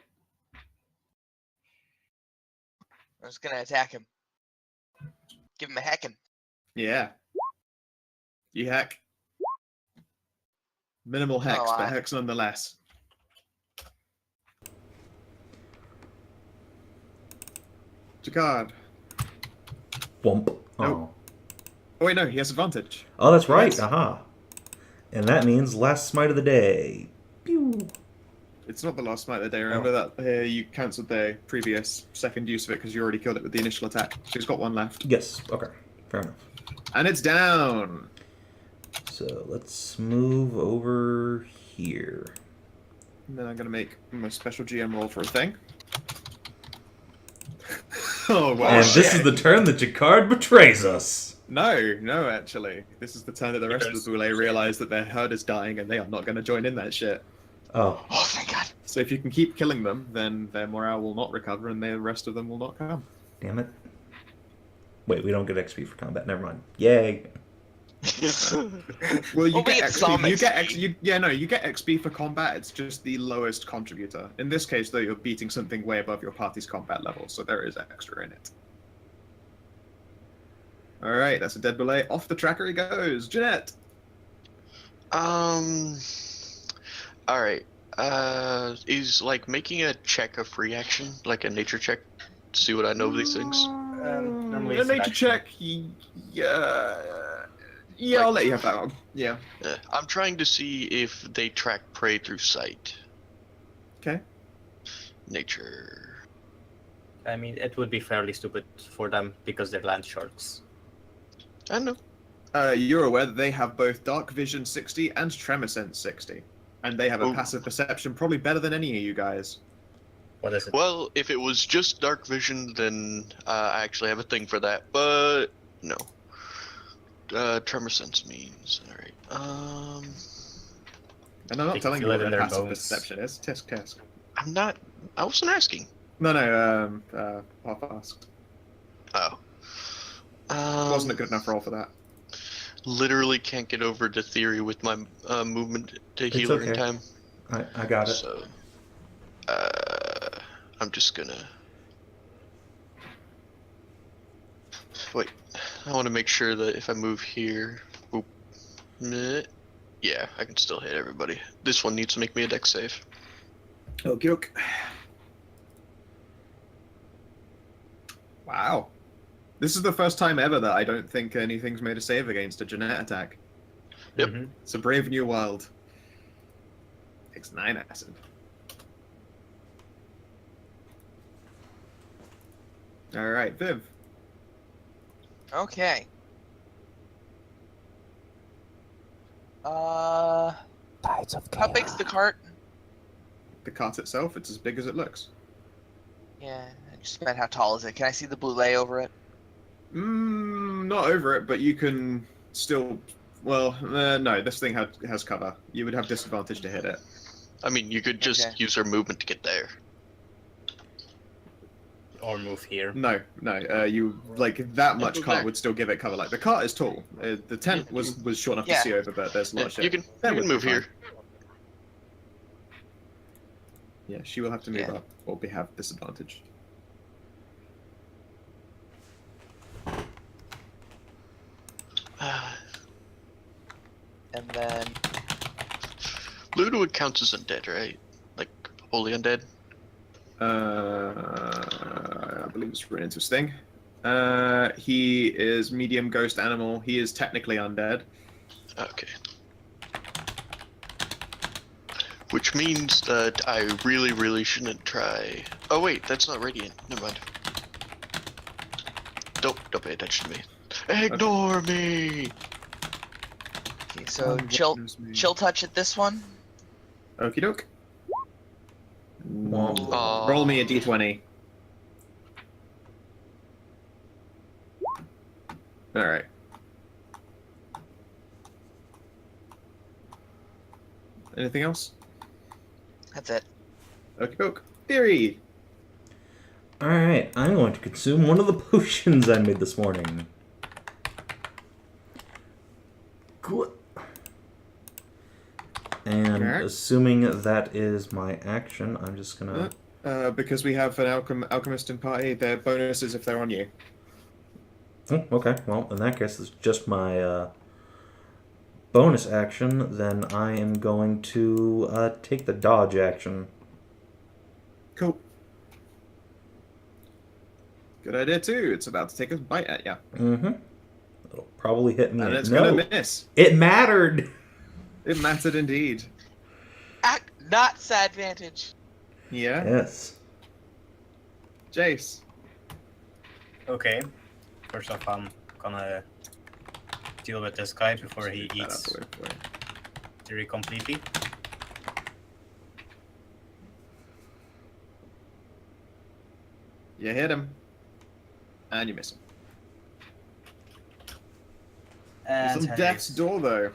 I'm just gonna attack him. Give him a heckin'. Yeah. You heck. Minimal hex, Oh, but hex nonetheless. Jakard. Womp. Oh. Nope. Oh wait, no, he has advantage. Oh, that's right. Yes. Aha. And that means last smite of the day. Pew. It's not the last smite of the day. Remember that you cancelled the previous second use of it because you already killed it with the initial attack. She's got one left. Yes. Okay. Fair enough. And it's down. So let's move over here. And then I'm going to make my special GM roll for a thing. Oh, wow. And this is the turn that Jakard betrays us. No, actually. This is the turn that the rest of the Boule realize that their herd is dying and they are not going to join in that shit. Oh. Oh thank God! So if you can keep killing them, then their morale will not recover and the rest of them will not come. Damn it. Wait, we don't get XP for combat. Never mind. Yay. Well, you Well, we get get some XP. You get XP. you get XP for combat. It's just the lowest contributor. In this case, though, you're beating something way above your party's combat level, so there is extra in it. All right, that's a dead belay. Off the tracker he goes. Jeanette. All right. Is like making a check a free action, like a nature check, to see what I know of these things? Normally A it's an nature action. check. Yeah, I'll let you have that one. Yeah. I'm trying to see if they track prey through sight. Okay. Nature. I mean, it would be fairly stupid for them because they're land sharks. I know. You're aware that they have both Dark Vision 60 and Tremor Sense 60. And they have a Ooh. passive perception probably better than any of you guys. What is it? Well, if it was just dark vision, then I actually have a thing for that. But no. Tremor sense means alright. And I'm not They can telling you feel it what in their their passive bones. perception is. Tisk. I'm not. I wasn't asking. No, Hoff asked. Oh. Wasn't a good enough roll for that. Literally can't get over to Thyri with my movement to It's healer in okay. time. I got it. So, I'm just gonna wait. I want to make sure that if I move here, boop, meh, yeah, I can still hit everybody. This one needs to make me a dex save. Okay. Wow. This is the first time ever that I don't think anything's made a save against a Jeanette attack. Yep. Mhm. It's a brave new world. Takes 9 acid. Alright, Viv. Okay. Tides of How big's the cart? the cart itself. It's as big as it looks. Yeah, I just meant how tall is it? Can I see the boulet over it? Not over it, but you can still. Well, no, this thing has cover. You would have disadvantage to hit it. I mean, you could just Okay. use our movement to get there. Or move here. No, you like that much move cart there. would still give it cover. Like the cart is tall. The tent was short enough Yeah. to see over, but there's a lot of shit. You can That would be move fine. here. Yeah, she will have to move Yeah. up or have disadvantage. And then Ludo counts as undead, right? Like wholly undead. I believe it's written into his thing. He is medium ghost animal. He is technically undead. Okay. Which means that I really shouldn't try. Oh wait, that's not radiant. Never mind. Don't pay attention to me. Ignore me. okay, so chill touch at this one. Okie doke. Aw. Roll me a d20. Alright. Anything else? That's it. Okie doke. Thyri! Alright, I'm going to consume one of the potions I made this morning. Cool. And Alright. assuming that is my action, I'm just gonna... Because we have an alchemist in party, their bonuses if they're on you. Oh, okay, well, in that case, it's just my bonus action. Then I am going to take the dodge action. Cool. Good idea too. It's about to take a bite at you. Mm-hmm. It'll probably hit me. And it's No, gonna miss. it mattered! It mattered indeed. Not disadvantage. Yeah? Yes. Jace. Okay. First off, I'm gonna deal with this guy before he Move that eats out the way for you. Thyri completely. You hit him. And you miss him. And He's on death's door though.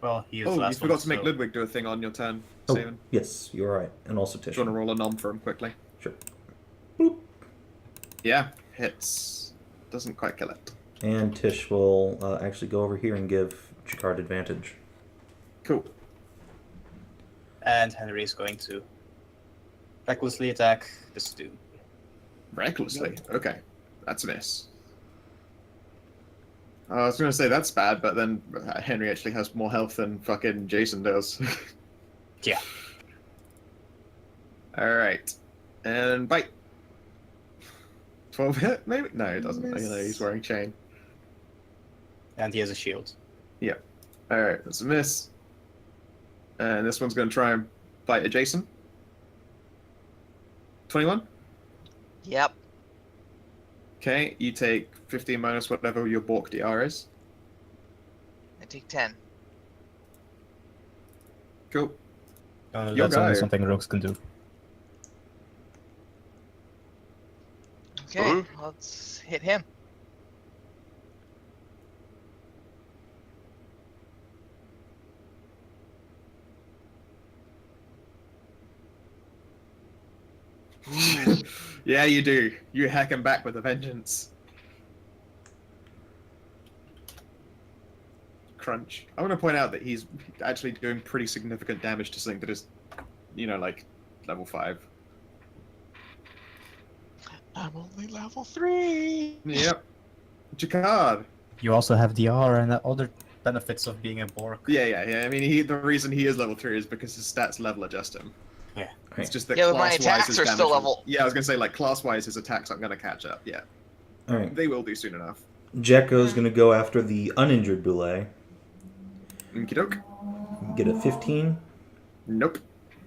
Well, he is Oh, you last forgot one, to make so- Ludwig do a thing on your turn, Oh, Savin. yes, you're right. And also Do you want to Tish. roll a nom for him quickly? Sure. Boop. Yeah, hits. Doesn't quite kill it. And Tish will actually go over here and give Chikard advantage. Cool. And Henry is going to recklessly attack this dude. Recklessly. Okay. That's a miss. I was going to say that's bad, but then Henry actually has more health than fucking Jason does. Yeah. Alright. And bite. 12 hit, maybe? No, it doesn't. I know he's wearing chain. And he has a shield. Alright, that's a miss. And this one's going to try and bite at Jason. 21? Yep. Okay, you take 15 minus whatever your Bork DR is. I take 10. Cool. That's go. only something rogues can do. Okay, Ooh. let's hit him. Yeah, you do. You hack him back with a vengeance. Crunch. I want to point out that he's actually doing pretty significant damage to something that is, like level 5. I'm only level 3. Yep. Jacquard. You also have DR and other benefits of being a Bork. Yeah. I mean, the reason he is level 3 is because his stats level adjust him. Yeah. It's just that Yeah, but my class-wise attacks his are still damage- level- Yeah, I was gonna say like class-wise his attacks aren't gonna catch up. Yeah, Alright. they will do soon enough. Jekko's going to go after the uninjured Boule. Okie doke. Get a 15. Nope.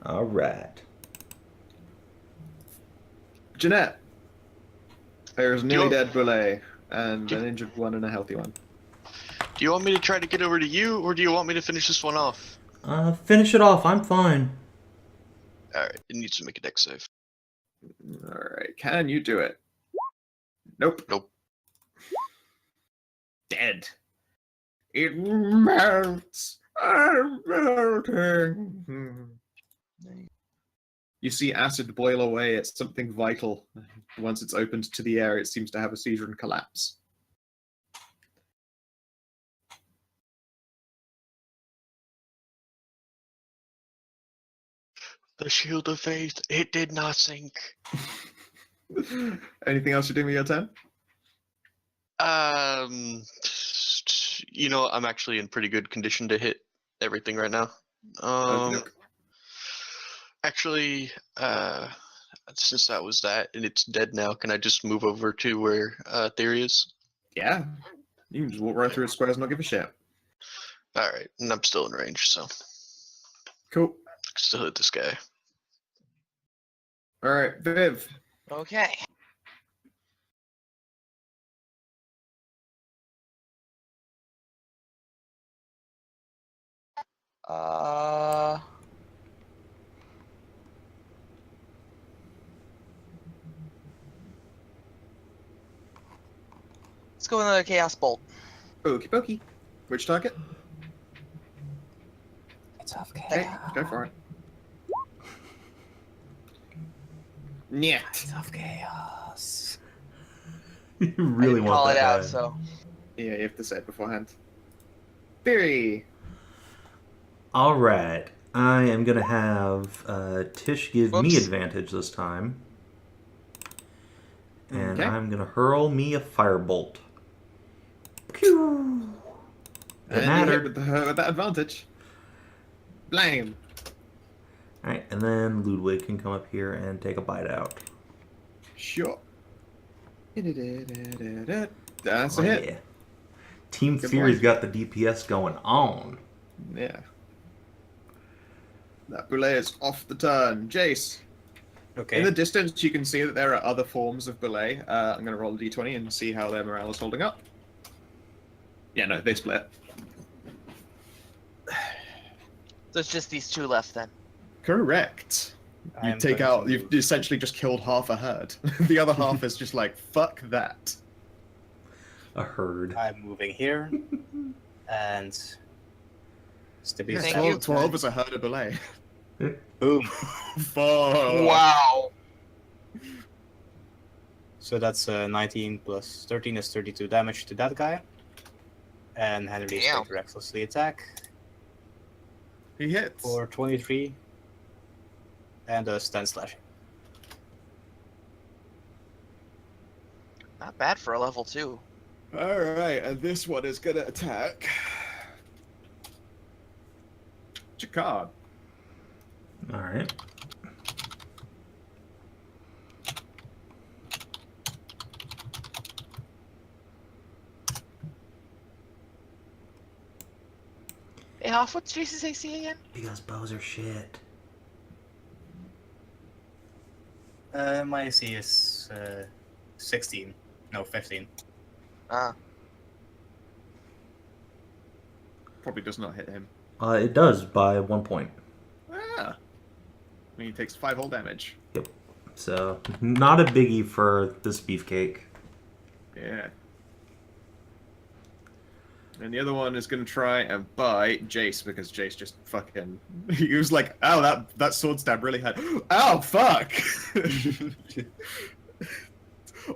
Alright. Jeanette. There's a nearly Yo. dead Boule and an injured one and a healthy one. Do you want me to try to get over to you, or do you want me to finish this one off? Finish it off. I'm fine. Alright, it needs to make a dex save. Alright, can you do it? Nope. Nope. Dead. It melts. I'm melting. You see acid boil away at something vital. Once it's opened to the air, it seems to have a seizure and collapse. The shield of faith, it did not sink. Anything else you're doing with your turn? I'm actually in pretty good condition to hit everything right now. Okey-doke. Actually, since that was that and it's dead now, can I just move over to where Thyri is? Yeah. You can just walk right through its squares and not give a shit. Alright, and I'm still in range, so Cool. I can still hit this guy. Alright, Viv. Okay. Let's go with another Chaos Bolt. Okie pokey. Which target? It's off Okay, go for it. Niet. It's off chaos. You I really didn't want call that it out, guy. so Yeah, you have to say it beforehand. Thyri. All right. I am going to have Tish give me Whoops. advantage this time. And Okay. I'm going to hurl me a firebolt. Pew! And Doesn't you matter. hit with that advantage. Blame. Alright, and then Ludwig can come up here and take a bite out. Sure. That's Oh, a hit. yeah. Team Good Fury's point. got the DPS going on. Yeah. That boulet is off the turn. Jace. Okay. In the distance, you can see that there are other forms of boulet. I'm going to roll a d20 and see how their morale is holding up. Yeah, no, they split. so it's just these two left then. Correct. I You am take going out, to you've move. essentially just killed half a herd. The other half is just like, fuck that. A herd. I'm moving here. And stability. Thank stat. you. 12 is a herd of boulet. Boom. Fuck. Wow. So that's 19 plus 13 is 32 damage to that guy. And Henry is Damn. going to recklessly attack He hits. for 23. And a stun slashing. Not bad for a level 2. Alright, and this one is gonna attack. Chicard. Alright. Hey Hoff, what's Jace's AC again? Because bows are shit. My AC is 16. No, 15. Probably does not hit him. It does by 1 point. Ah. I mean, he takes 5 whole damage. So, not a biggie for this beefcake. Yeah. And the other one is going to try and bite Jace, because Jace just fucking... He was like, ow, that sword stab really hurt. Ow, fuck!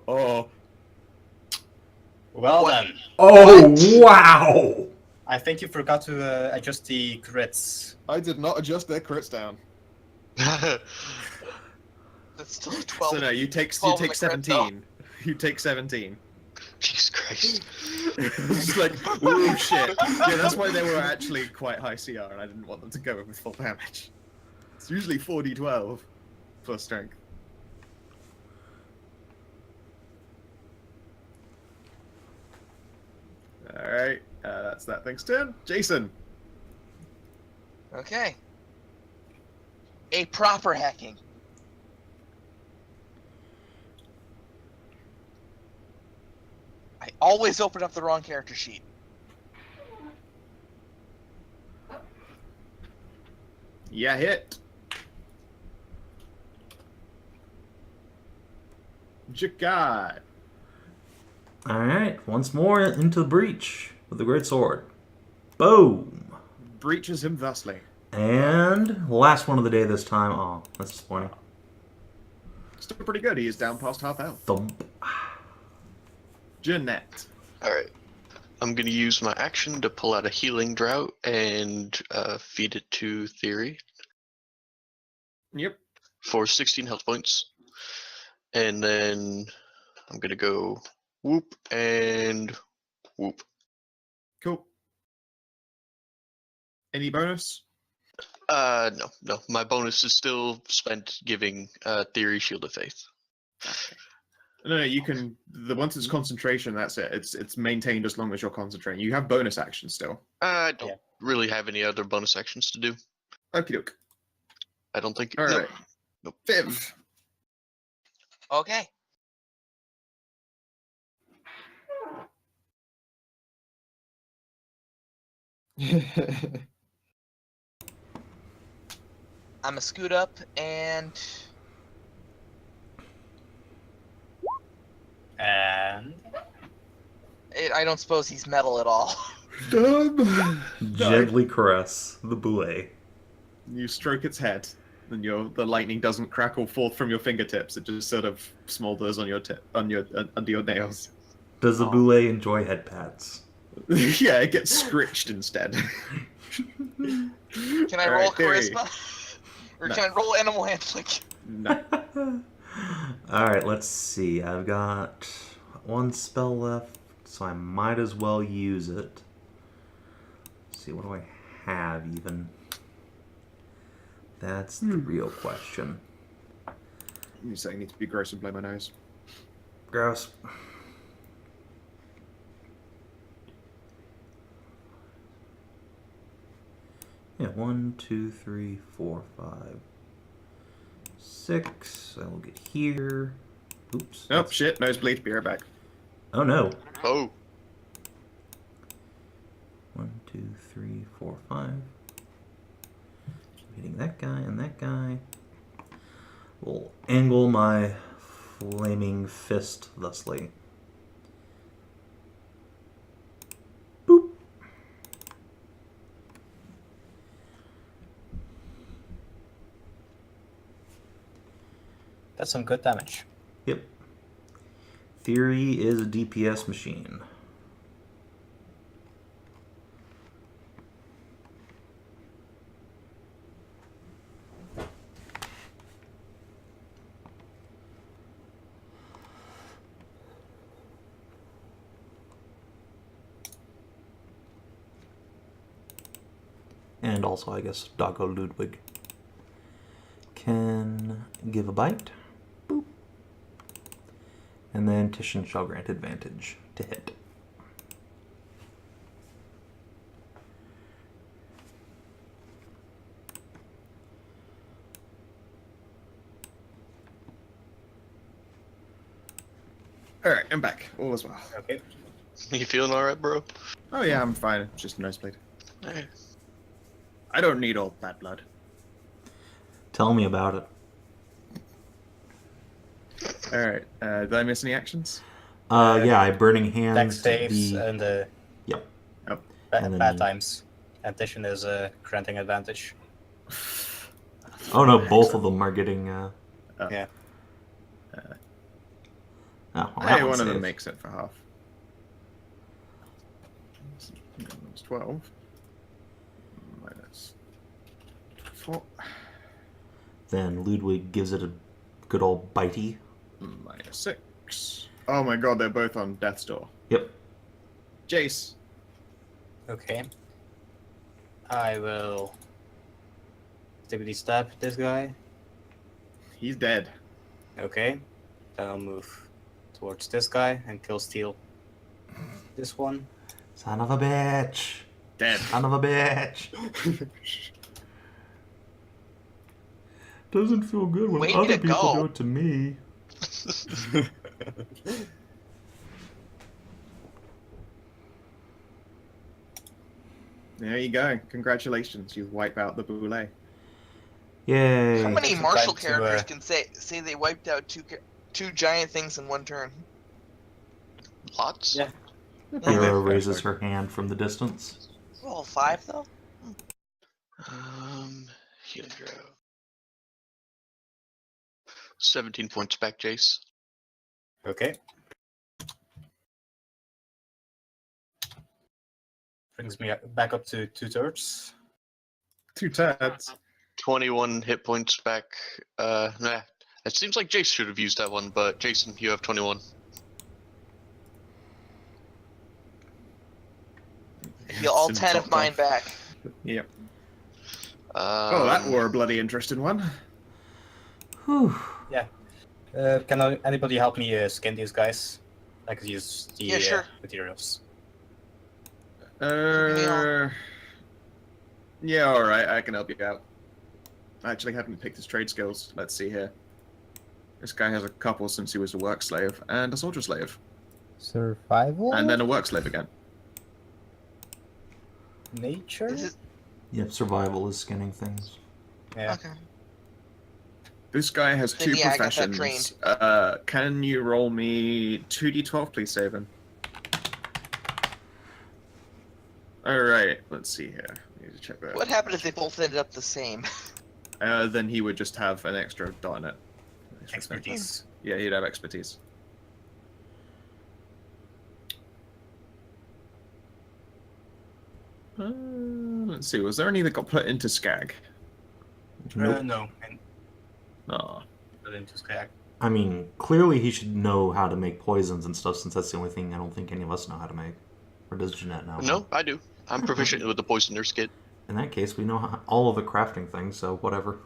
Oh. Well What? then. Oh, wow! I think you forgot to adjust the crits. I did not adjust their crits down. That's still a 12. So no, you take 12 on the crit, 17. You take 17. Jesus Christ. It's just like, ooh, shit. Yeah, that's why they were actually quite high CR, and I didn't want them to go with full damage. It's usually 4d12 plus strength. Alright, that's that thing's turn. Jason. Okay. A proper hacking. I always open up the wrong character sheet. Yeah, hit. Jakad. Alright, once more into the breach with the great sword. Boom! Breaches him thusly. And last one of the day this time. Oh, that's disappointing. Still pretty good. He is down past half health. Thump. All Jeanette. right. I'm going to use my action to pull out a healing drought and feed it to Thyri Yep. for 16 health points. And then I'm going to go whoop and whoop. Cool. Any bonus? No. My bonus is still spent giving Thyri Shield of Faith. No, you can. Once it's concentration, that's it. It's maintained as long as you're concentrating. You have bonus actions still. I don't really have any other bonus actions to do. Okie doke. I don't think. All no. right. Nope. Viv. Okay. I'm gonna scoot up and And I don't suppose he's metal at all. Gently caress the boulet. You stroke its head, and the lightning doesn't crackle forth from your fingertips. It just sort of smolders on your under your nails. Does the boulet enjoy head pats? Yeah, it gets scritched instead. Can I All roll right, Thyri. charisma? Or No. can I roll animal handling? No. Alright, let's see. I've got one spell left, so I might as well use it. Let's see, what do I have even? That's the real question. You say I need to be gross and blow my nose. Gross. Yeah, 1, 2, 3, 4, 5, 6. I will get here. Oops. Oh shit! Nosebleed. Be right back. Oh no. Oh, 1, 2, 3, 4, 5. Hitting that guy and that guy. We'll angle my flaming fist thusly. Boop. That's some good damage. Yep. Thyri is a DPS machine. And also, I guess, Doggo Ludwig can give a bite. Boop. And then Titian shall grant advantage to hit. Alright, I'm back. All is well. Okay. you feeling all right, bro? Oh yeah, I'm fine. It's just a nosebleed. Hey. I don't need all that blood. Tell me about it. Alright, did I miss any actions? Yeah, Burning Hands. Dex saves the... and the Yep. bad, And then bad you- times. And Titian is granting advantage. Oh no, both of them are getting. Yeah. Oh, well, Hey, that one of them saved. makes it for half. It's 12. Minus 4. Then Ludwig gives it a good old bitey. Minus 6. Oh my god, they're both on death's door. Yep. Jace. Okay. I will activity stab this guy. He's dead. Okay. Then I'll move towards this guy and kill steal this one. Son of a bitch. Dead. Son of a bitch. Doesn't feel good when Way other to people go. do it to me. There you go. Congratulations, you wipe out the boulet. Yay! How many Takes some martial time to, characters can say they wiped out two giant things in one turn? Lots? Yeah. Hero raises her hand from the distance. Well, 5 though. Healing Hero. 17 points back, Jace. Okay. Brings me back up to 2/3. 2/3. 21 hit points back. Nah. It seems like Jace should have used that one, but Jason, you have 21. I feel all 10 of mine back. Yep. Oh, that were a bloody interesting one. Whew. Yeah. Can anybody help me skin these guys? I could use the Yeah, sure. materials. Yeah, alright, I can help you out. I actually haven't picked his trade skills. Let's see here. This guy has a couple since he was a work slave and a soldier slave. Survival? And then a work slave again. Nature? Is it... Yep, survival is skinning things. Yeah. Okay. This guy has Then 2 yeah, I got that professions. Can you roll me 2d12, please, Savin? Alright, let's see here. I need to check that. What happened if they both ended up the same? Then he would just have an extra dot in it. Expertise. Yeah, he'd have expertise. Let's see, was there any that got put into Skag? Nope. No. And Oh. put into Skag. I mean, clearly he should know how to make poisons and stuff, since that's the only thing I don't think any of us know how to make. Or does Jeanette know? No, I do. I'm proficient with the Poisoner's Kit. In that case, we know all of the crafting things, so whatever.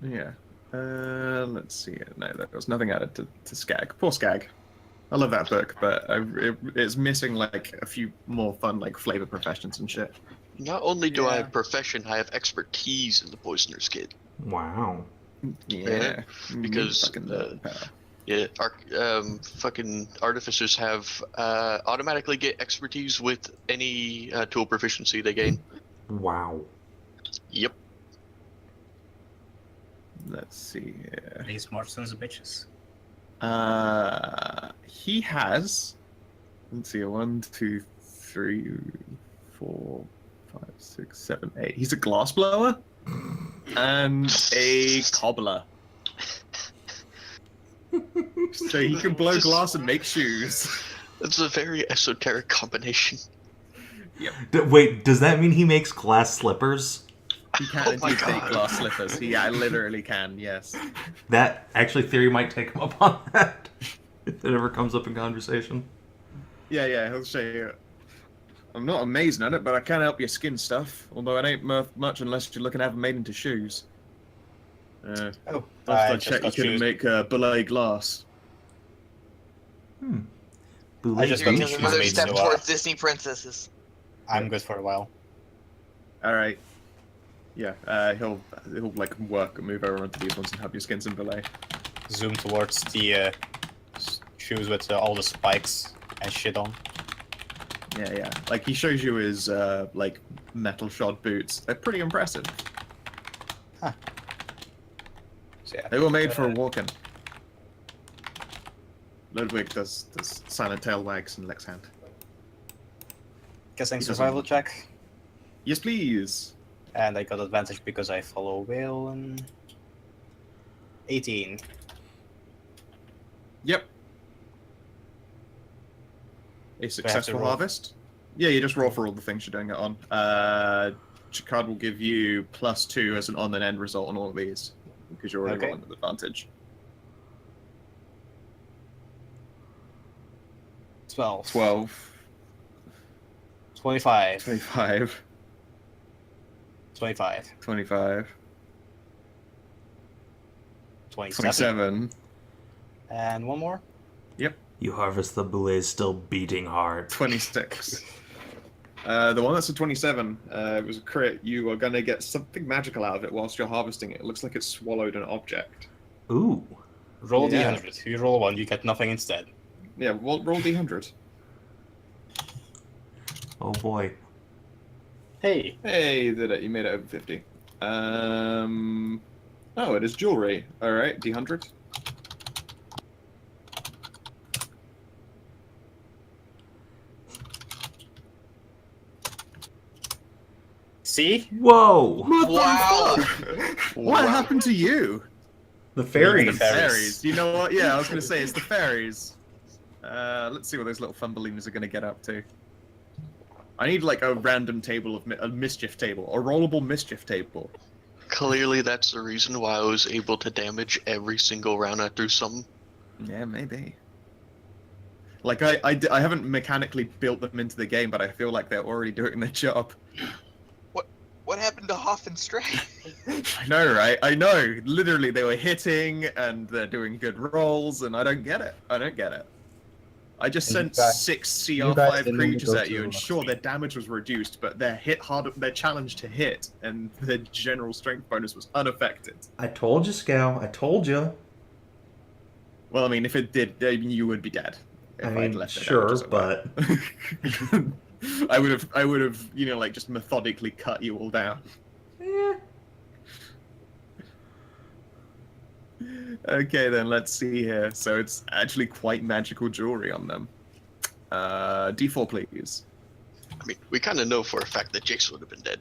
Yeah. Let's see. No, there was nothing added to Skag. Poor Skag. I love that book, but it's missing like a few more fun like flavor professions and shit. Not only do I Yeah. have profession, I have expertise in the Poisoner's Kit. Wow. Yeah. Because, Fucking nerd power. Yeah, fucking artificers have automatically get expertise with any tool proficiency they gain. Wow. Yep. Let's see here. These smart sons of bitches. He has. Let's see. 1, 2, 3, 4, 5, 6, 7, 8. He's a glass blower and a cobbler. So he can blow glass and make shoes. That's a very esoteric combination. Wait, does that mean he makes glass slippers? He can Oh indeed my make God. glass slippers. I literally can, yes. That actually, Thyri might take him up on that if it ever comes up in conversation. Yeah, he'll say, I'm not amazing at it, but I can help you skin stuff. Although it ain't much unless you're looking to have them made into shoes. Oh, Last I just checked, you got couldn't shoes. make boulet glass. Boulet just You're got shoes? shoes another made, step so, towards Disney princesses. I'm good for a while. Alright. Yeah, he'll like work and move over onto these ones and help you skin some boulet. Zoom towards the shoes with all the spikes and shit on. Yeah. Like he shows you his like metal shod boots. They're pretty impressive. So, yeah. They were made for walking. Ludwig does silent tail wags and licks hand. Guessing He doesn't- survival check. Yes, please. And I got advantage because I follow Whale and 18. Yep. A to successful roll? harvest. Yeah, you just roll for all the things you're doing it on. Chicard will give you +2 as an on and end result on all of these because you're already Okay. rolling with advantage. 12. 12, 25. 25, 25. 25, 27. 27. And one more. You harvest the boulet's still beating hard. 26. The one that's a 27 it was a crit. You are going to get something magical out of it whilst you're harvesting it. It looks like it swallowed an object. Ooh. Roll Yeah. D100. You roll 1, you get nothing instead. Yeah, roll D100. Oh boy. Hey. Hey, you did it. You made it over 50. Oh, it is jewelry. All right, D100. See? Whoa! Wow. What happened to you? The The fairies. fairies. You know what? Yeah, I was going to say it's the fairies. Let's see what those little fumbelinas are going to get up to. I need like a random table of a mischief table, a rollable mischief table. Clearly, that's the reason why I was able to damage every single round I threw something. Yeah, maybe. Like I haven't mechanically built them into the game, but I feel like they're already doing their job. What happened to Hoff and Stray? I know, right? I know. Literally, they were hitting and they're doing good rolls, and I don't get it. I don't get it. I just And you sent guys- 6 you guys CR5 didn't creatures go at you, to and Lux. sure, their damage was reduced, but their challenge to hit and their general strength bonus was unaffected. I told you, Scow. I told you. Well, I mean, if it did, you would be dead. If I I'd mean, left the sure, damages at but that. I would have, you know, like just methodically cut you all down. Okay, then let's see here. So it's actually quite magical jewelry on them. D4, please. I mean, we kind of know for a fact that Jace would have been dead.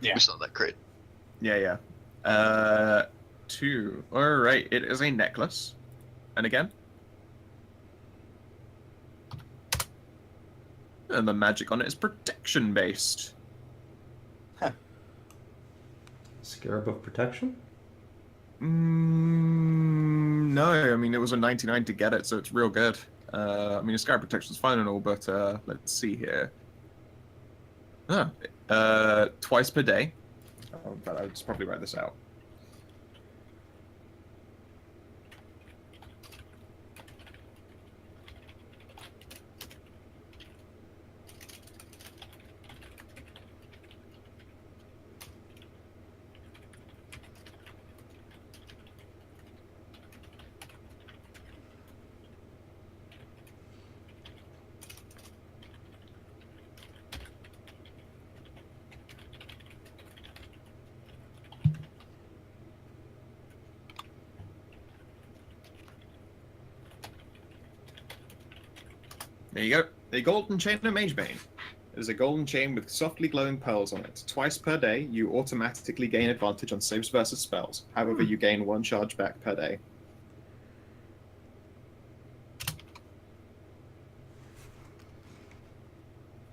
Yeah. We saw that crit. Yeah. 2. All right, it is a necklace. And again. And the magic on it is protection based. Scarab of Protection? No, I mean, it was a 99 to get it, so it's real good. I mean, Scarab Protection is fine and all, but let's see here. Twice per day. Oh, but I'll just probably write this out. There you go. A golden chain of Magebane. It is a golden chain with softly glowing pearls on it. Twice per day, you automatically gain advantage on saves versus spells. However, you gain 1 charge back per day.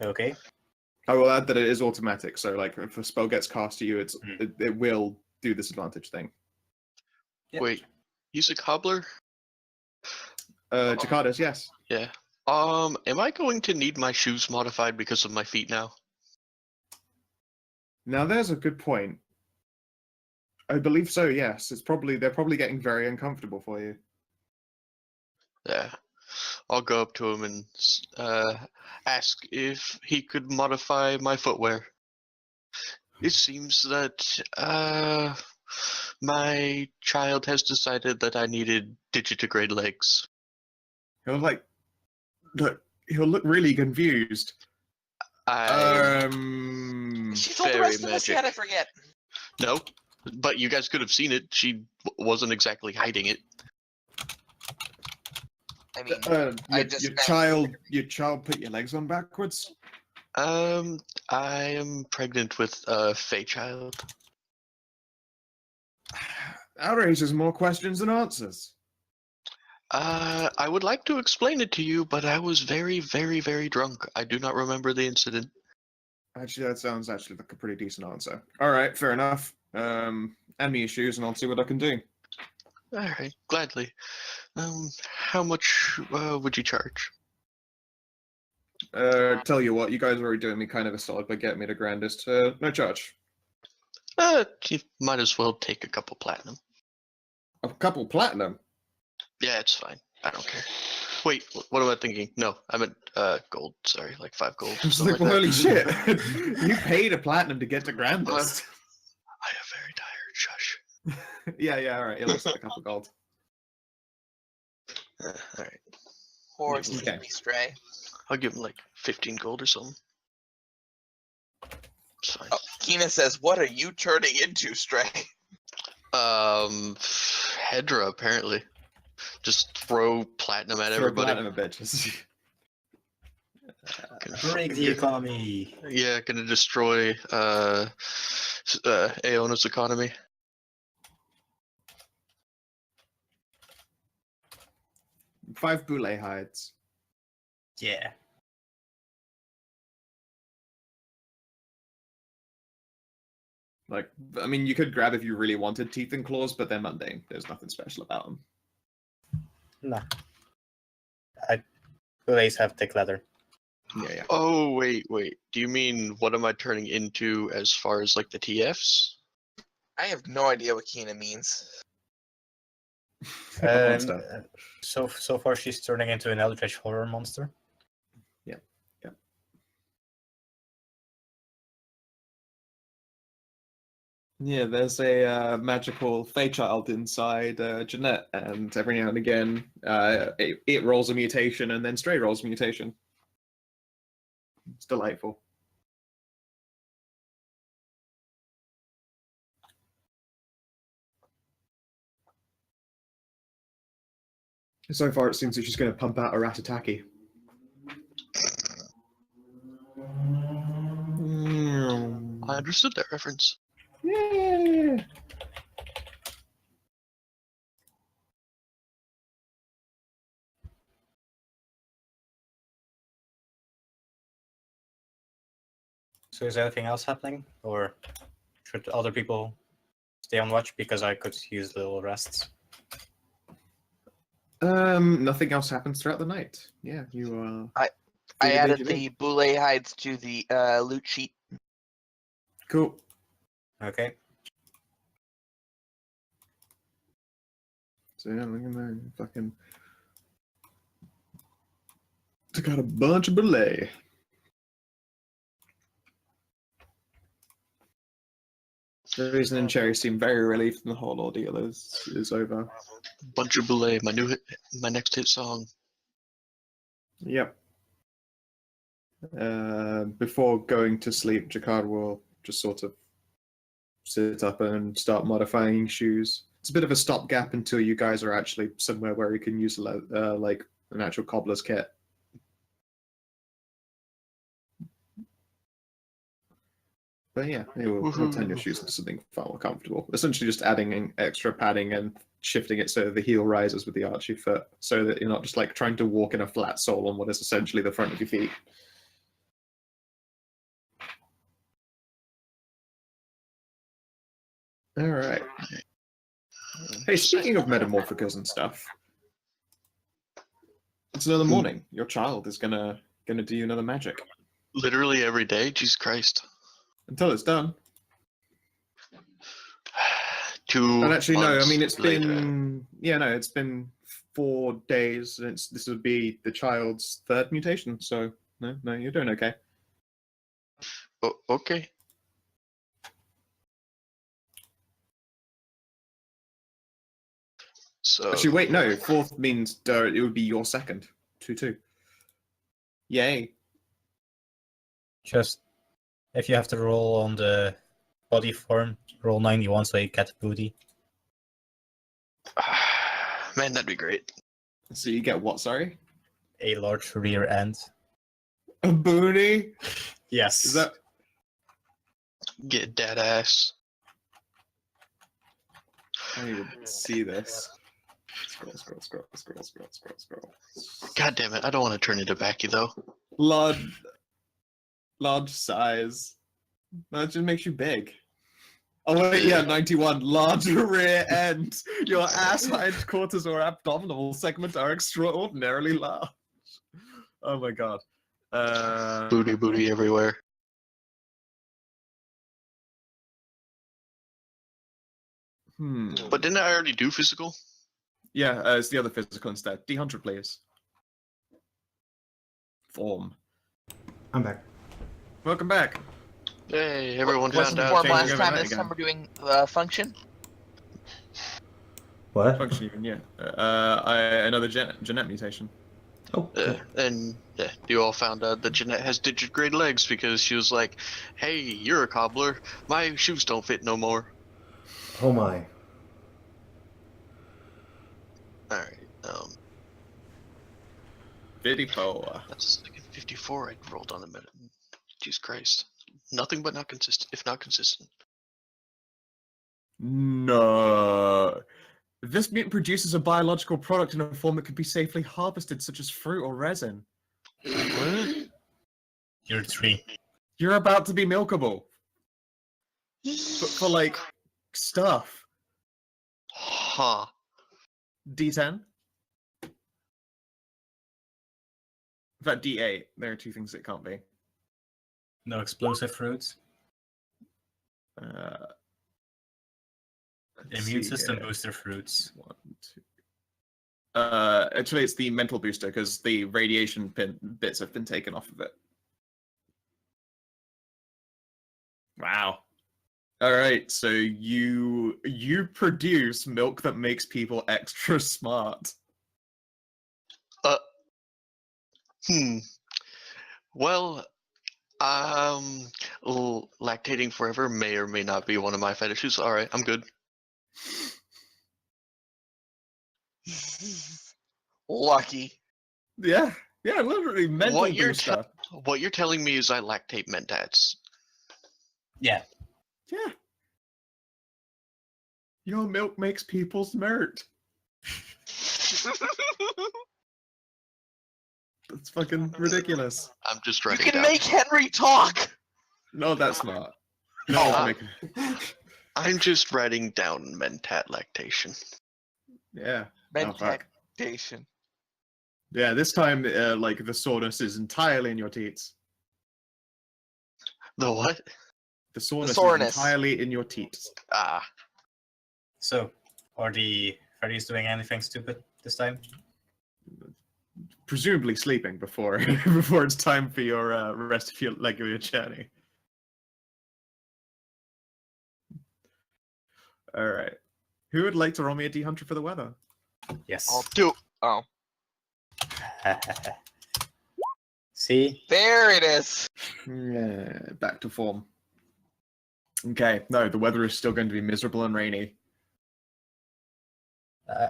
Okay. I will add that it is automatic, so like if a spell gets cast to you, it will do this advantage thing. Yep. Wait, he's a cobbler? Jakardas, yes. Yeah. Am I going to need my shoes modified because of my feet now? Now there's a good point. I believe so, yes. They're probably getting very uncomfortable for you. Yeah. I'll go up to him and ask if he could modify my footwear. It seems that my child has decided that I needed digitigrade legs. He'll look really confused. She told the very rest of us magic. yet, I forget. No, but you guys could have seen it. She wasn't exactly hiding it. I mean, your child put your legs on backwards? I am pregnant with a Fey child. That raises more questions than answers. I would like to explain it to you, but I was very, very, very drunk. I do not remember the incident. Actually, that sounds actually like a pretty decent answer. All right, fair enough. Hand me your shoes and I'll see what I can do. All right, gladly. How much would you charge? Tell you what, you guys are already doing me kind of a solid by getting me to Grandest. No charge. You might as well take a couple platinum. A couple platinum? Yeah, it's fine. I don't care. Wait, what am I thinking? No, I meant gold. Sorry, like 5 gold. I was something like, that. holy shit. You paid a platinum to get to Grandest. I am very tired. Shush. Yeah, all right. It looks like a couple gold. All right. Horse, Okay. leave me Stray. I'll give him like 15 gold or something. It's fine. Oh, Kunna says, "What are you turning into, Stray?" Hedra apparently. Just throw platinum at Throw everybody. platinum at bitches. Break the economy. Yeah, gonna destroy Aeona's economy. Five boulet hides. Yeah. Like, I mean, you could grab if you really wanted teeth and claws, but they're mundane. There's nothing special about them. Nah. Bullets have thick leather. Yeah. Oh, wait. Do you mean what am I turning into as far as like the TFs? I have no idea what Kunna means. Monster. So far she's turning into an eldritch horror monster. Yeah, there's a magical Fey child inside Jeanette, and every now and again it rolls a mutation, and then Stray rolls a mutation. It's delightful. So far, it seems that she's going to pump out a Ratataki. I understood that reference. Yeah. So is anything else happening? Or should other people stay on watch? Because I could use little rests. Nothing else happens throughout the night. Yeah, you I added the boulet hides to the loot sheet. Cool. Okay. So yeah, look at that. Fucking took out a bunch of belay. Raisin and Cherry seem very relieved when the whole ordeal is over. Bunch of Boulet, my next hit song. Yep. Before going to sleep, Jakar will just sort of sit up and start modifying shoes. It's a bit of a stopgap until you guys are actually somewhere where you can use like an actual cobbler's kit. But yeah, he'll turn your shoes into something far more comfortable. Essentially just adding in extra padding and shifting it so the heel rises with the archy foot, so that you're not just like trying to walk in a flat sole on what is essentially the front of your feet. All right. Hey, speaking of metamorphicas and stuff, it's another morning. Your child is gonna do you another magic. Literally every day? Jesus Christ. Until it's done. 2 And actually, no. I months mean, it's later. been it's been 4 days. And this would be the child's 3rd mutation. So no, you're doing okay. Oh, okay. So Actually, wait, no. 4th means it would be your 2nd. 2-2. Yay. Just if you have to roll on the body form, roll 91 so you get booty. man, that'd be great. So you get what? Sorry, A large rear end. a booty. Yes. Is that? Get that ass. I need to see this. Scroll. God damn it! I don't want to turn into Backy though. Large size. That just makes you big. Oh wait, yeah, 91. Large rear end. Your ass, hindquarters, or abdominal segment are extraordinarily large. Oh my god. Booty everywhere. But didn't I already do physical? Yeah, it's the other physical instead. D100, please. Form. I'm back. Welcome back. Hey, everyone Wasn't found form out. last changing time. overnight This again. time we're doing function. What? Function even, yeah. Another Jeanette mutation. Oh, And you all found out that Jeanette has digit-grade legs because she was like, "Hey, you're a cobbler. My shoes don't fit no more." Oh my. All right. 54. That's like a 54 I rolled on the minute. Jesus Christ. Nothing but not consistent, if not consistent. No. This mutant produces a biological product in a form that could be safely harvested, such as fruit or resin. What? You're 3. You're about to be milkable. But for, like, stuff. Huh. D10. In fact, D8. There are 2 things it can't be. No explosive fruits. Let's Immune see system here. booster fruits. 1, 2. Actually, it's the mental booster because the radiation bits have been taken off of it. Wow. All right, so you produce milk that makes people extra smart. Well, lactating forever may or may not be one of my fetishes. All right, I'm good. Lucky. Yeah, literally mental What you're booster. What you're telling me is I lactate mentats. Yeah. Yeah. Your milk makes people smart. That's fucking ridiculous. I'm just You writing can down. make Henry talk. No, that's not. No, No, I'm just writing down mentat lactation. yeah. Oh, fuck. Mentation. Yeah, this time, like, the soreness is entirely in your teats. The what? The soreness, soreness. is entirely in your teats. Ah, So, are the fairies doing anything stupid this time? Presumably sleeping before before it's time for your rest of your leg of your journey. All right. Who would like to roll me a D100 for the weather? Yes. I'll do. Oh, See? there it is. Yeah, back to form. Okay, no, the weather is still going to be miserable and rainy.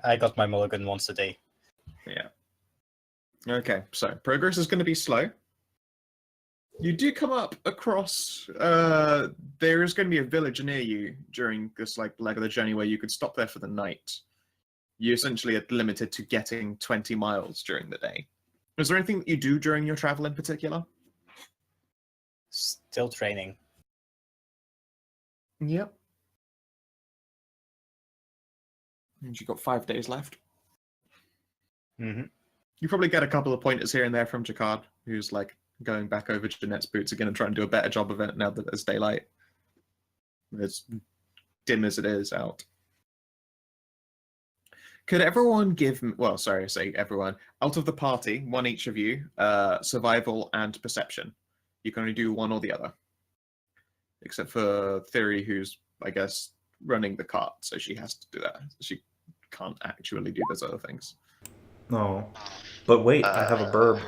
I got my mulligan once a day. Yeah. Okay, so progress is going to be slow. You do come up across. There is going to be a village near you during this like leg of the journey where you could stop there for the night. You essentially are limited to getting 20 miles during the day. Is there anything that you do during your travel in particular? Still training. Yep. And you've got 5 days left. Mm-hmm. You probably get a couple of pointers here and there from Jacquard, who's like going back over Jeanette's boots again and trying to do a better job of it now that there's daylight. As dim as it is out. Could everyone give, well, sorry, I say everyone, out of the party, one each of you, survival and perception. You can only do one or the other. Except for Thyri, who's, I guess, running the cart, so she has to do that. She can't actually do those other things. No. But wait, I have a burb.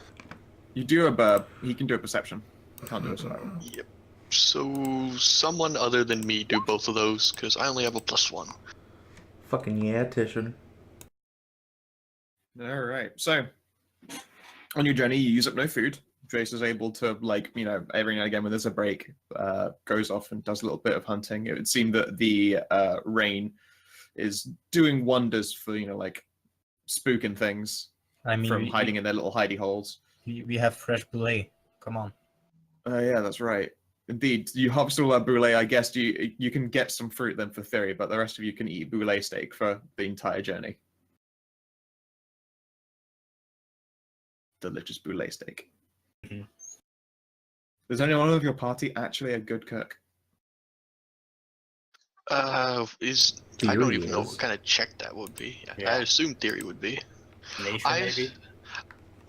You do a burb, he can do a perception. You can't do a survival. yep. So someone other than me do both of those because I only have a +1. Fucking yeah, Titian. Alright, so on your journey, you use up no food. Jace is able to, like, you know, every now and again when there's a break, goes off and does a little bit of hunting. It would seem that the rain is doing wonders for, you know, like, spooking things I mean, from hiding in their little hidey holes. we have fresh boulet. Come on. Yeah, that's right. Indeed, you harvest all that boulet. I guess you can get some fruit then for Thyri, but the rest of you can eat boulet steak for the entire journey. Delicious boulet steak. Mm-hmm. Is anyone of your party actually a good cook? I Thyri don't even know is. what kind of check that would be. Yeah. I assume Thyri would be. Nation, maybe?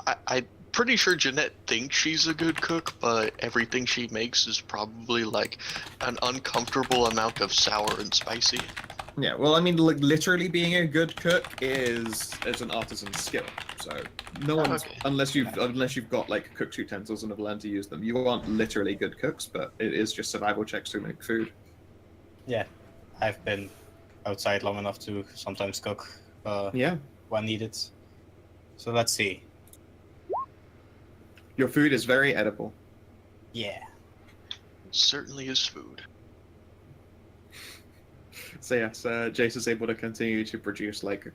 I pretty sure Jeanette thinks she's a good cook, but everything she makes is probably like an uncomfortable amount of sour and spicy. Yeah, well, I mean, like, literally being a good cook is an artisan skill. So no one's Okay. unless you've got like cooked utensils and have learned to use them. You aren't literally good cooks, but it is just survival checks to make food. Yeah, I've been outside long enough to sometimes cook Yeah, when needed. So let's see. your food is very edible. Yeah. It certainly is food. So yes, Jace is able to continue to produce like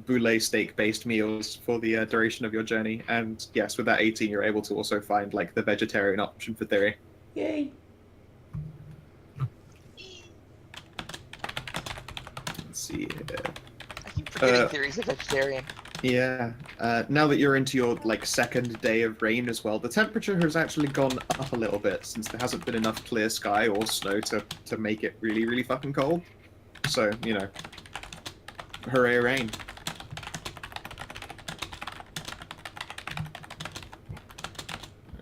boulet steak-based meals for the duration of your journey, and yes, with that 18, you're able to also find like the vegetarian option for Thyri. Yay. Let's see here. I keep forgetting Thyri's a vegetarian. Yeah. Now that you're into your like second day of rain as well, the temperature has actually gone up a little bit since there hasn't been enough clear sky or snow to make it really, really fucking cold. So, you know, hooray rain.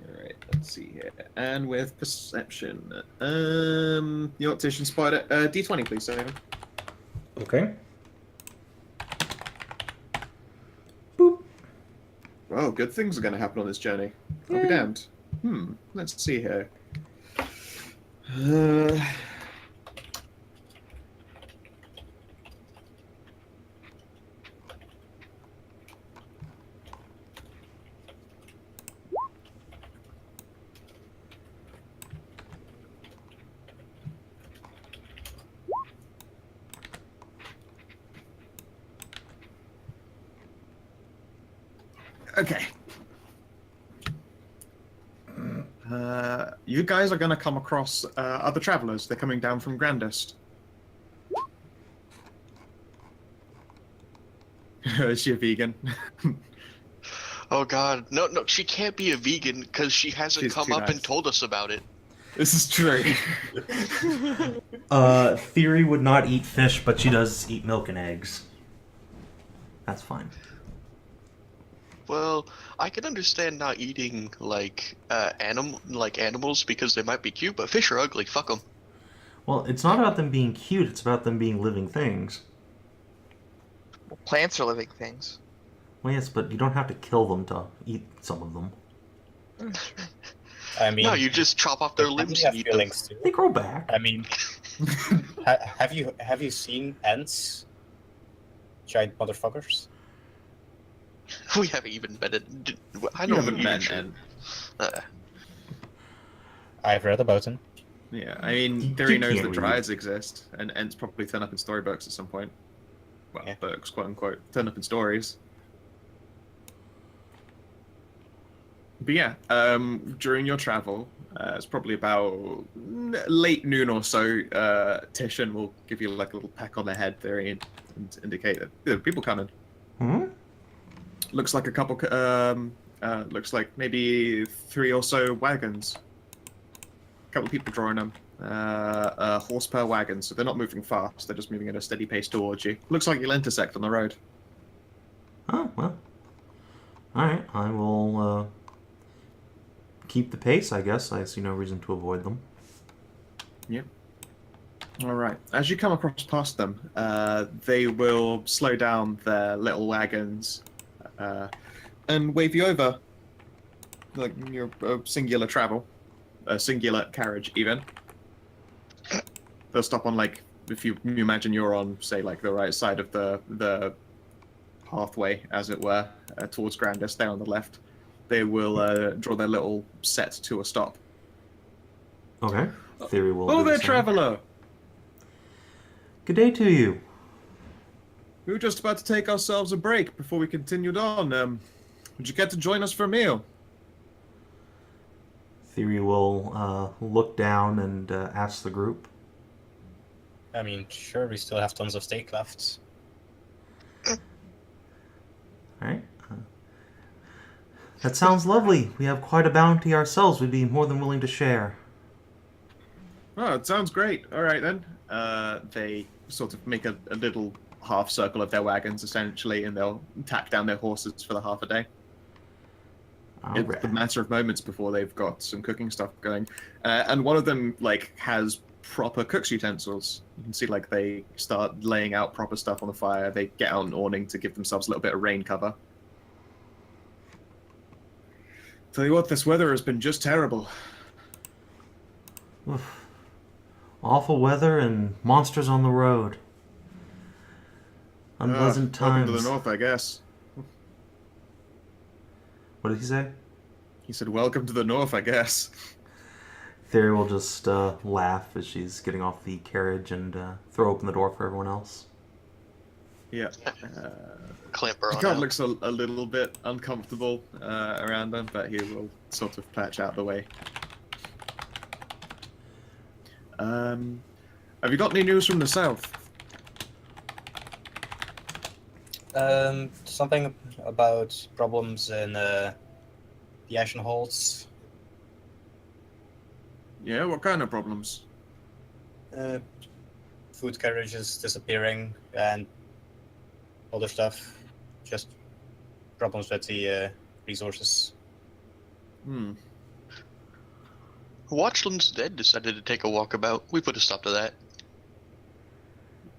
Alright, let's see here. And with perception, the optician spider, D20 please, Savin. Okay. Boop. Well, good things are going to happen on this journey. I'll be damned. Let's see here. Okay. You guys are going to come across other travelers. They're coming down from Grandest. Is she a vegan? Oh god, no, she can't be a vegan because she hasn't She's come too up and nice. told us about it. This is true. Thyri would not eat fish, but she does eat milk and eggs. That's fine. Well, I can understand not eating like animals because they might be cute, but fish are ugly. Fuck them. Well, it's not about them being cute, it's about them being living things. Well, plants are living things. Well, yes, but you don't have to kill them to eat some of them. I mean, No, you just chop off their they limbs have and eat them. feelings too. They grow back. I mean, have you seen ants? Giant motherfuckers. We haven't even met it. I You don't haven't even met sure. Ent. I've read about them. Yeah, I mean, You Thyri knows can't that read. Dryads exist, and Ents probably turn up in storybooks at some point. Well, Yeah. books, quote unquote, turn up in stories. But yeah, during your travel, it's probably about late noon or so, Titian will give you like a little peck on the head, Thyri, and indicate that there are people coming. Hmm? Looks like a couple, looks like maybe 3 or so wagons. A couple of people drawing them. A horse per wagon, so they're not moving fast, they're just moving at a steady pace towards you. Looks like you'll intersect on the road. Oh, well. Alright, I will keep the pace, I guess. I see no reason to avoid them. Alright, as you come across past them, they will slow down their little wagons and wave you over. Like your singular travel. A singular carriage, even. They'll stop on, like, if you imagine you're on, say, like, the right side of the pathway, as it were, towards Grandest, there on the left. They will draw their little set to a stop. Okay. Thyri will. Oh, do the there, same. traveler! Good day to you. We were just about to take ourselves a break before we continued on. Would you care to join us for a meal? Thyri will look down and ask the group. I mean, sure, we still have tons of steak left. Alright. That sounds lovely. We have quite a bounty ourselves. We'd be more than willing to share. Oh, it sounds great. All right, then. They sort of make a little half circle of their wagons, essentially, and they'll tack down their horses for the half a day. It's a matter of moments before they've got some cooking stuff going, and one of them like has proper cook's utensils. You can see like they start laying out proper stuff on the fire. They get out an awning to give themselves a little bit of rain cover. Tell you what, this weather has been just terrible. Oof. Awful weather and monsters on the road. Unpleasant times. Welcome to the north, I guess. What did he say? He said, "Welcome to the north, I guess." Thyri will just laugh as she's getting off the carriage and throw open the door for everyone else. Yeah. Clamp her on God out. looks a little bit uncomfortable around them, but he will sort of patch out the way. Have you got any news from the south? Something about problems in the Ashen Halls. Yeah, what kind of problems? Food carriages disappearing and other stuff. Just problems with the resources. Watchland's Dead decided to take a walkabout. We put a stop to that.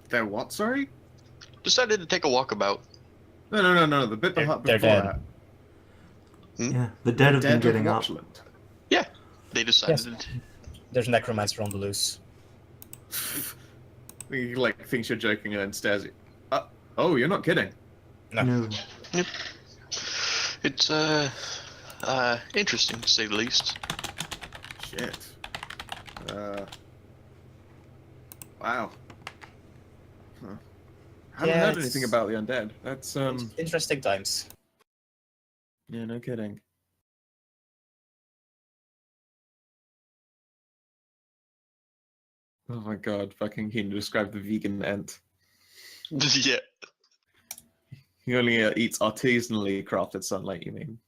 They're what, sorry? Decided to take a walkabout. No, the bit They're before dead. that. Yeah, the dead have been Dead getting up. Watchland. Yeah, they decided. Yes. There's a necromancer on the loose. He like thinks you're joking and then stares at you. Oh, you're not kidding. No. Yep. It's interesting to say the least. Shit. Wow. Huh. I haven't heard anything about the undead. That's Interesting times. Yeah, no kidding. Oh my god, fucking can you describe the vegan ant? Yeah. He only eats artisanally crafted sunlight, you mean?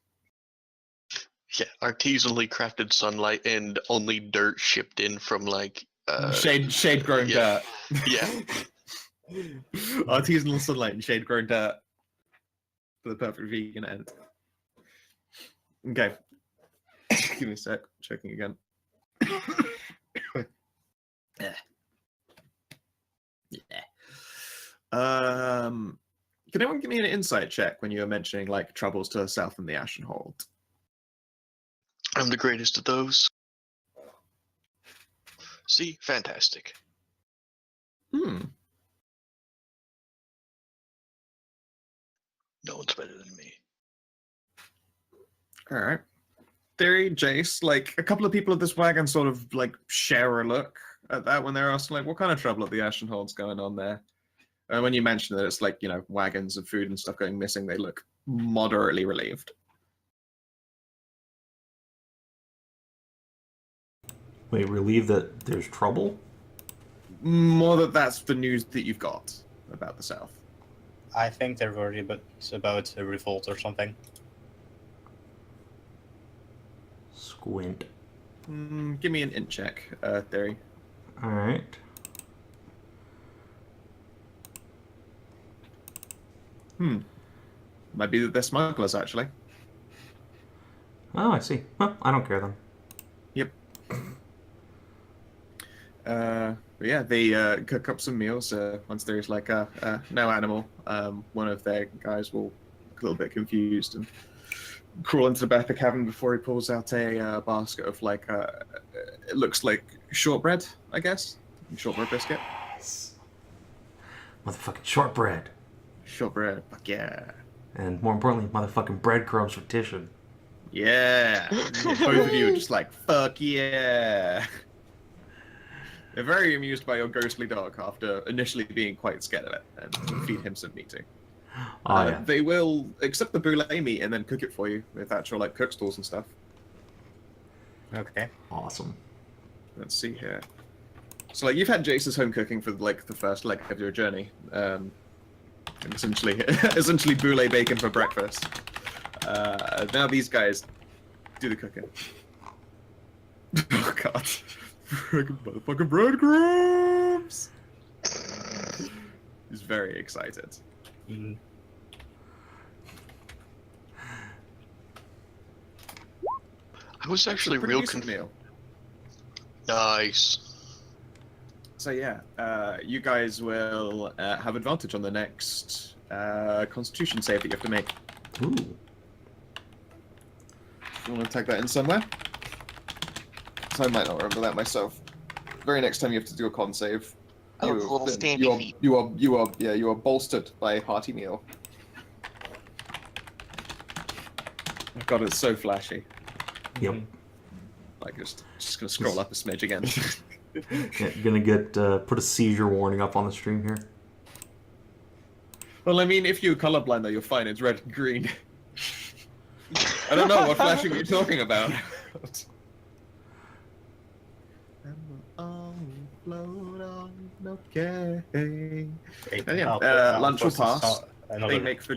Yeah, artisanally crafted sunlight and only dirt shipped in from like shade grown yeah. dirt. Yeah. Artisanal sunlight and shade grown dirt. For the perfect vegan ant. Okay. Give me a sec. Checking again. Can anyone give me an insight check when you were mentioning like troubles to the south in the Ashen Hold? I'm the greatest of those. See, fantastic. Hmm. No one's better than me. All right. Thyri, Jace, like a couple of people at this wagon sort of like share a look at that when they're asking like what kind of trouble at the Ashen Hold's going on there. And when you mention that it's like, you know, wagons of food and stuff going missing, they look moderately relieved. Wait, relieved that there's trouble? More that that's the news that you've got about the south. I think they're worried about a revolt or something. Squint. Give me an int check, Thyri. Alright. Might be that they're smugglers, actually. Oh, I see. Well, I don't care then. Yep. But yeah, they cook up some meals. Once there's like no animal, one of their guys will look a little bit confused and crawl into the back of the cabin before he pulls out a basket of like it looks like shortbread, I guess, shortbread biscuit. Yes. Motherfucking shortbread. Shortbread, fuck yeah. And more importantly, motherfucking breadcrumbs for Titian. Yeah. Both of you are just like, fuck yeah. They're very amused by your ghostly dog after initially being quite scared of it and feed him some meat too. Oh, yeah. They will accept the boulet meat and then cook it for you with actual like cook stools and stuff. Okay. Awesome. Let's see here. So like you've had Jace's home cooking for like the first leg of your journey. And essentially boulet bacon for breakfast. Now these guys do the cooking. Oh god. Freaking motherfucking breadcrumbs! He's very excited. I was actually pretty real decent meal. Nice. So yeah, you guys will have advantage on the next Constitution save that you have to make. Ooh. You want to tag that in somewhere? So I might not remember that myself. Very next time you have to do a con save, Oh, the little stampy feet. you are bolstered by a hearty meal. God, it's so flashy. Yep. Like just gonna scroll up a smidge again. Yeah, you're gonna get put a seizure warning up on the stream here. Well, I mean, if you're colorblind though, you're fine. It's red and green. I don't know what flashing you're talking about. Okay. And yeah, lunch will pass. They make for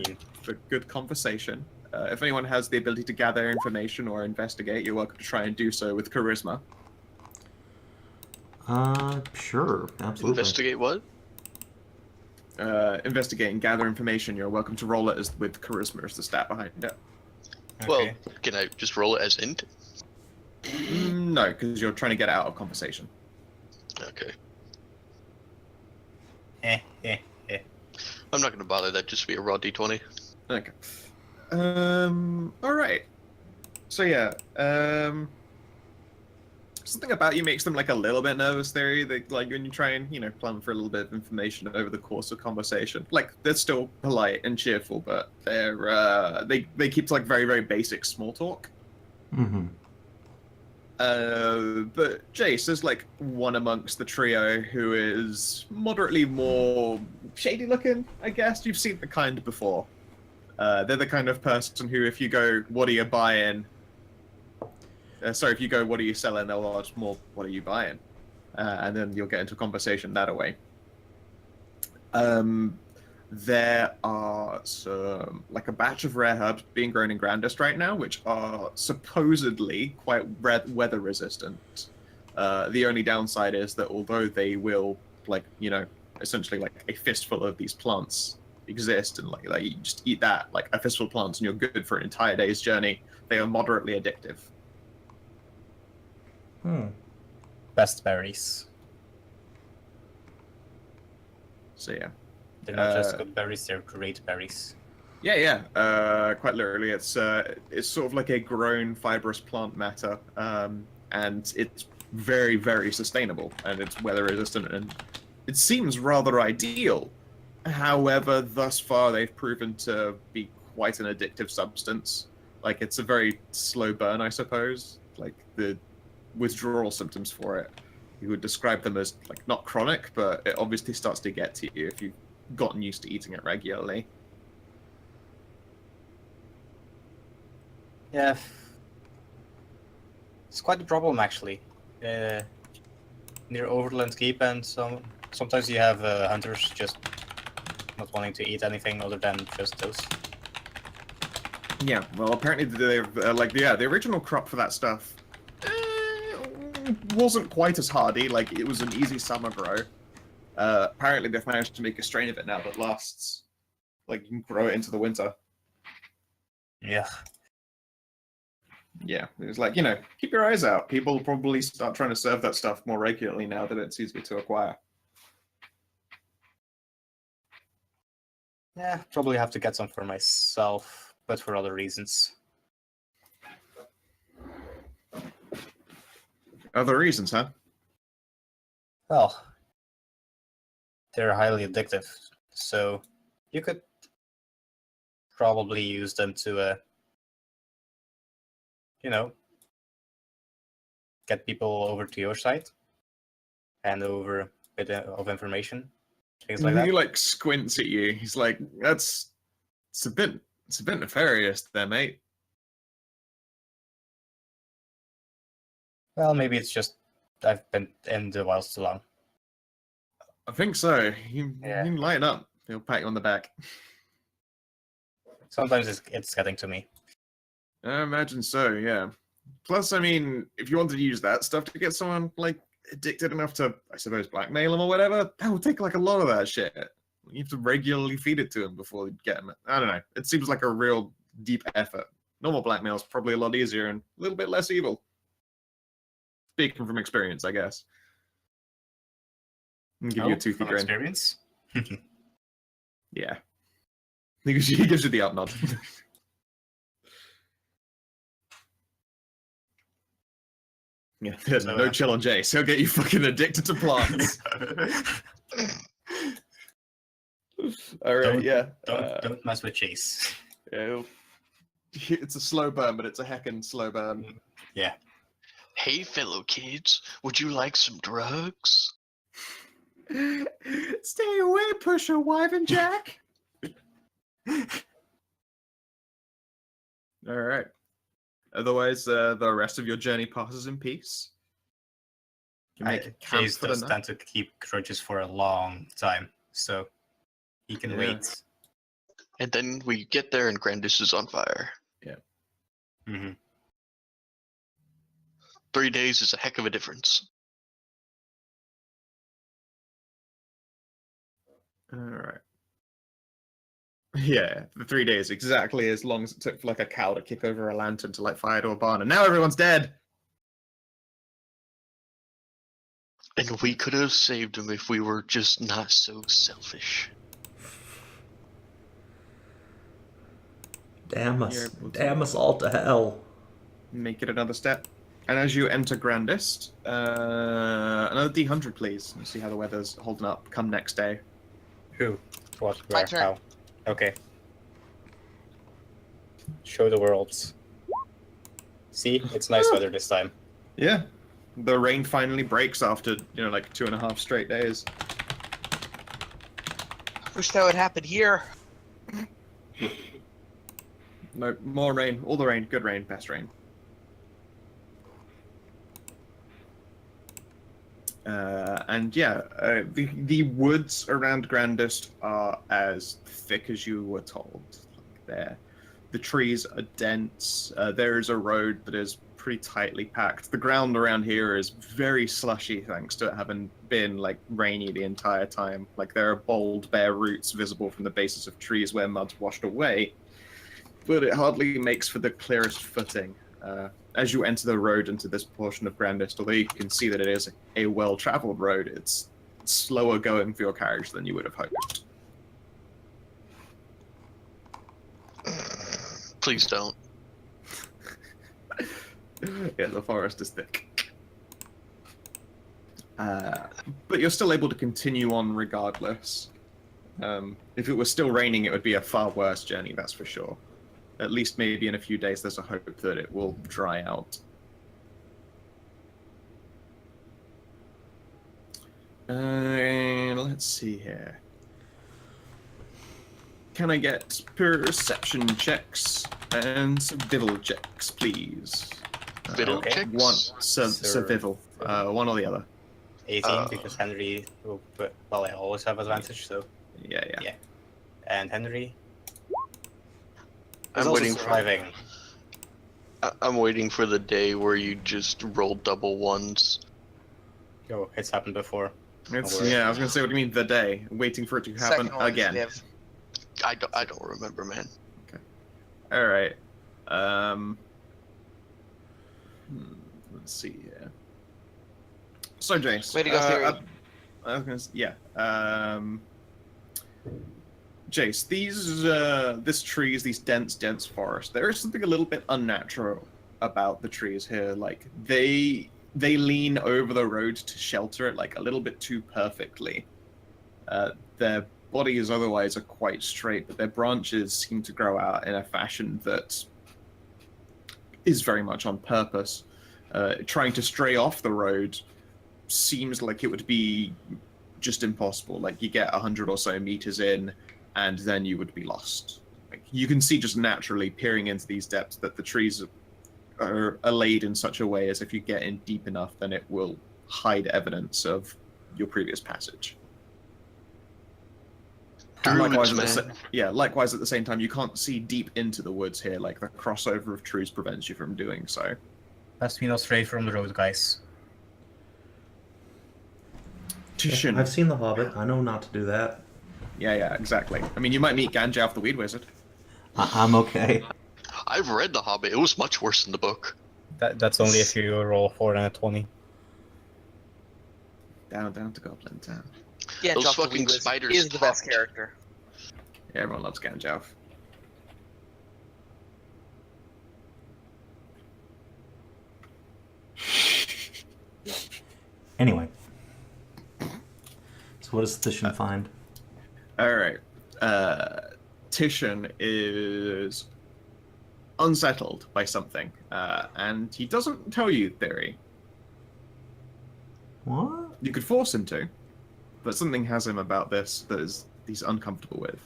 good conversation. If anyone has the ability to gather information or investigate, you're welcome to try and do so with charisma. Sure, absolutely. Investigate what? Investigate and gather information. You're welcome to roll it as with charisma as the stat behind it. Well, can I just roll it as int? No, because you're trying to get out of conversation. Okay. I'm not going to bother. That just be a raw d20. Okay. All right. So yeah. Something about you makes them like a little bit nervous. They like when you try and plan for a little bit of information over the course of conversation. Like they're still polite and cheerful, but they keep like very very basic small talk. Mm-hmm. But Jace is like one amongst the trio who is moderately more shady looking, I guess. You've seen the kind before. They're the kind of person who, if you go, what are you buying? If you go, what are you selling? They'll ask more, what are you buying? And then you'll get into a conversation that way. There are some, like a batch of rare herbs being grown in Grandest right now, which are supposedly quite weather resistant. The only downside is that although they will, essentially like a fistful of these plants exist, and like you just eat that, like a fistful of plants, and you're good for an entire day's journey, they are moderately addictive. Best berries. So yeah. They're not just good berries, they're great berries. Yeah. Quite literally, it's sort of like a grown fibrous plant matter, and it's very, very sustainable, and it's weather resistant, and it seems rather ideal. However, thus far they've proven to be quite an addictive substance. Like it's a very slow burn, I suppose. Like the withdrawal symptoms for it, you would describe them as like not chronic, but it obviously starts to get to you if you've gotten used to eating it regularly. Yeah. It's quite a problem, actually. Near Overland Keep, and sometimes you have hunters just not wanting to eat anything other than just those. Yeah, well, apparently the original crop for that stuff wasn't quite as hardy. Like, it was an easy summer grow. Apparently they've managed to make a strain of it now that lasts, like, you can grow it into the winter. Yeah. Yeah, it's like, keep your eyes out. People will probably start trying to serve that stuff more regularly now that it's easier to acquire. Yeah, probably have to get some for myself, but for other reasons. Other reasons, huh? Well, they're highly addictive, so you could probably use them to, get people over to your site, hand over a bit of information, things like that. He like squints at you. He's like, it's a bit nefarious there, mate. Well, maybe it's just I've been in the wilds too long. I think so. You Yeah. can lighten up. He'll pat you on the back. Sometimes it's getting to me. I imagine so, yeah. Plus, I mean, if you wanted to use that stuff to get someone, like, addicted enough to, I suppose, blackmail them or whatever, that would take, like, a lot of that shit. You have to regularly feed it to them before you get them. I don't know. It seems like a real deep effort Normal blackmail's probably a lot easier and a little bit less evil. Speaking from experience, I guess. I'll give you a toothy from grin. experience. Yeah. He gives you the up nod. Yeah, there's So, no chill on Jace. He'll get you fucking addicted to plants. Alright, yeah. Don't mess with Jace. Yeah, it's a slow burn, but it's a heckin' slow burn. Yeah. Hey, fellow kids, would you like some drugs? Stay away, pusher, Wyvernjack. Alright. Otherwise, the rest of your journey passes in peace. You make a camp Jace for the does night. tend to keep grudges for a long time, so he can Yeah. wait. And then we get there and Grandest is on fire. Hmm 3 days is a heck of a difference. Alright. Yeah, the 3 days, exactly as long as it took for like a cow to kick over a lantern to light fire to a barn, and now everyone's dead! And we could have saved him if we were just not so selfish. Damn You're us. able to- Damn us all to hell. Make it another step. And as you enter Grandest, another D100, please. Let's see how the weather's holding up come next day. Who? What? My Where? turn. How? Okay. Show the worlds. See, it's nice weather this time. Yeah. The rain finally breaks after, like 2.5 straight days. Wish that would happen here. No, more rain. All the rain. Good rain. Best rain. The woods around Grandest are as thick as you were told. The trees are dense. There is a road that is pretty tightly packed. The ground around here is very slushy thanks to it having been rainy the entire time. There are bold, bare roots visible from the bases of trees where mud's washed away, but it hardly makes for the clearest footing. As you enter the road into this portion of Grandest, although you can see that it is a well-traveled road, it's slower going for your carriage than you would have hoped. Please don't. Yeah, the forest is thick. But you're still able to continue on regardless. If it was still raining, it would be a far worse journey, that's for sure. At least maybe in a few days there's a hope that it will dry out. Let's see here. Can I get perception checks and survival checks, please? Fiddle okay. checks? One survival. One or the other. 18 because Henry. Well, I always have advantage, so. Yeah. Yeah. And Henry. I'm is also waiting surviving. I'm waiting for the day where you just roll double ones. Oh, it's happened before. It's, worry. yeah, I was gonna say, what do you mean the day? Waiting for it to happen Second one is again. Viv. I don't remember, man. All right. Let's see here. So, Jace. Way to go, Thyri. I was gonna say, yeah. Jace, this trees, these dense forests. There is something a little bit unnatural about the trees here. They lean over the road to shelter it a little bit too perfectly. Their bodies otherwise are quite straight, but their branches seem to grow out in a fashion that is very much on purpose. Trying to stray off the road seems like it would be just impossible. You get 100 or so meters in, and then you would be lost. You can see just naturally peering into these depths that the trees are laid in such a way as if you get in deep enough, then it will hide evidence of your previous passage. And likewise, likewise at the same time, you can't see deep into the woods here. The crossover of trees prevents you from doing so. Best we not stray from the road, guys. Tishin. I've seen The Hobbit. I know not to do that. Yeah, exactly. I mean, you might meet Gandalf the Weed Wizard. I'm okay. I've read The Hobbit. It was much worse in the book. That's only if you roll 4 and a 20. Down to Goblin Town. Yeah, Those Joff the fucking Wee Wizard spiders is the best talked. character. Yeah, everyone loves Ganjaf. Anyway. So what does Thishan find? Alright. Titian is unsettled by something, and he doesn't tell you, Thyri. What? You could force him to, but something has him about this that he's uncomfortable with.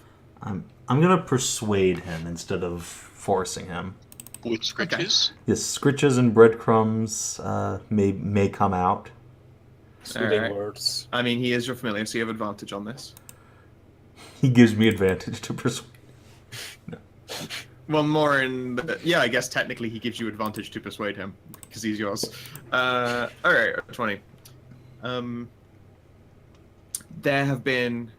I'm gonna persuade him instead of forcing him. With scritches? Yes, scritches and breadcrumbs may come out. Soothing Alright. words. I mean, he is your familiar, so you have advantage on this. He gives me advantage to persuade. Well, more in yeah, I guess technically he gives you advantage to persuade him because he's yours. Alright, 20. There have been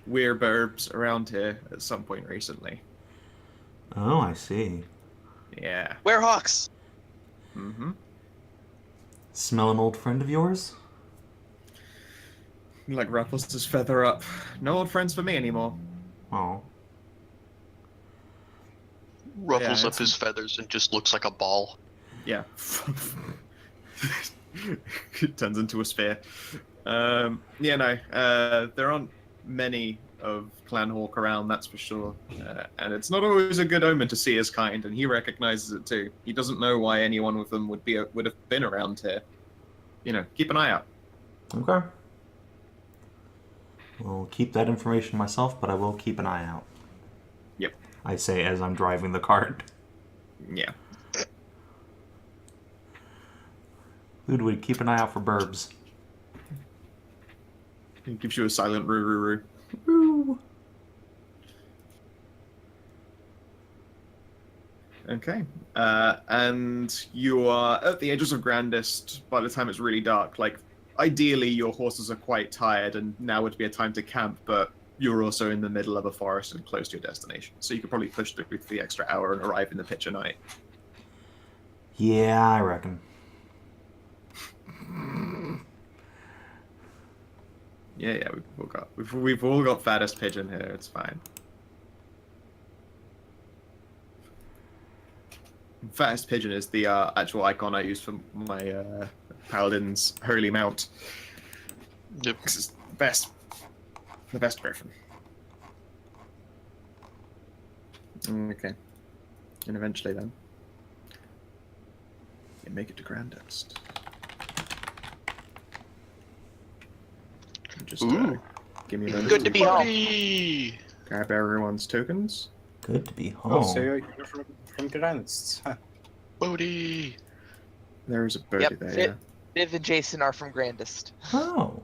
weird burbs around here at some point recently. Oh, I see. Yeah. Werehawks! Mm-hmm. Smell an old friend of yours? He, like, ruffles his feather up. No old friends for me anymore. Oh. Ruffles Yeah, up his feathers and just looks like a ball. Yeah. It turns into a spear. Yeah, no. There aren't many of Clan Hawk around, that's for sure. And it's not always a good omen to see his kind, and he recognizes it too. He doesn't know why anyone with them would have been around here. You know, keep an eye out. Okay. I'll keep that information myself, but I will keep an eye out. Yep. I say as I'm driving the cart. Yeah. Ludwig, keep an eye out for burbs. He gives you a silent roo roo roo. Woo. Okay. And you are at the edges of Grandest by the time it's really dark. Like, ideally, your horses are quite tired, and now would be a time to camp, but you're also in the middle of a forest and close to your destination. So you could probably push through for the extra hour and arrive in the pitch of night. Yeah, I reckon. Yeah, we've all got fattest pigeon here. It's fine. Fattest pigeon is the actual icon I use for my paladin's holy mount. Yep. This is the best griffin. Okay, and eventually then, you make it to Grandest. Just Ooh. give me those. Good to be home. Party! Grab everyone's tokens. Good to be home. Oh, so you're from Grandest. Huh. Bodhi! There is a birdie Yep, there. Yeah. Viv and Jason are from Grandest. Oh.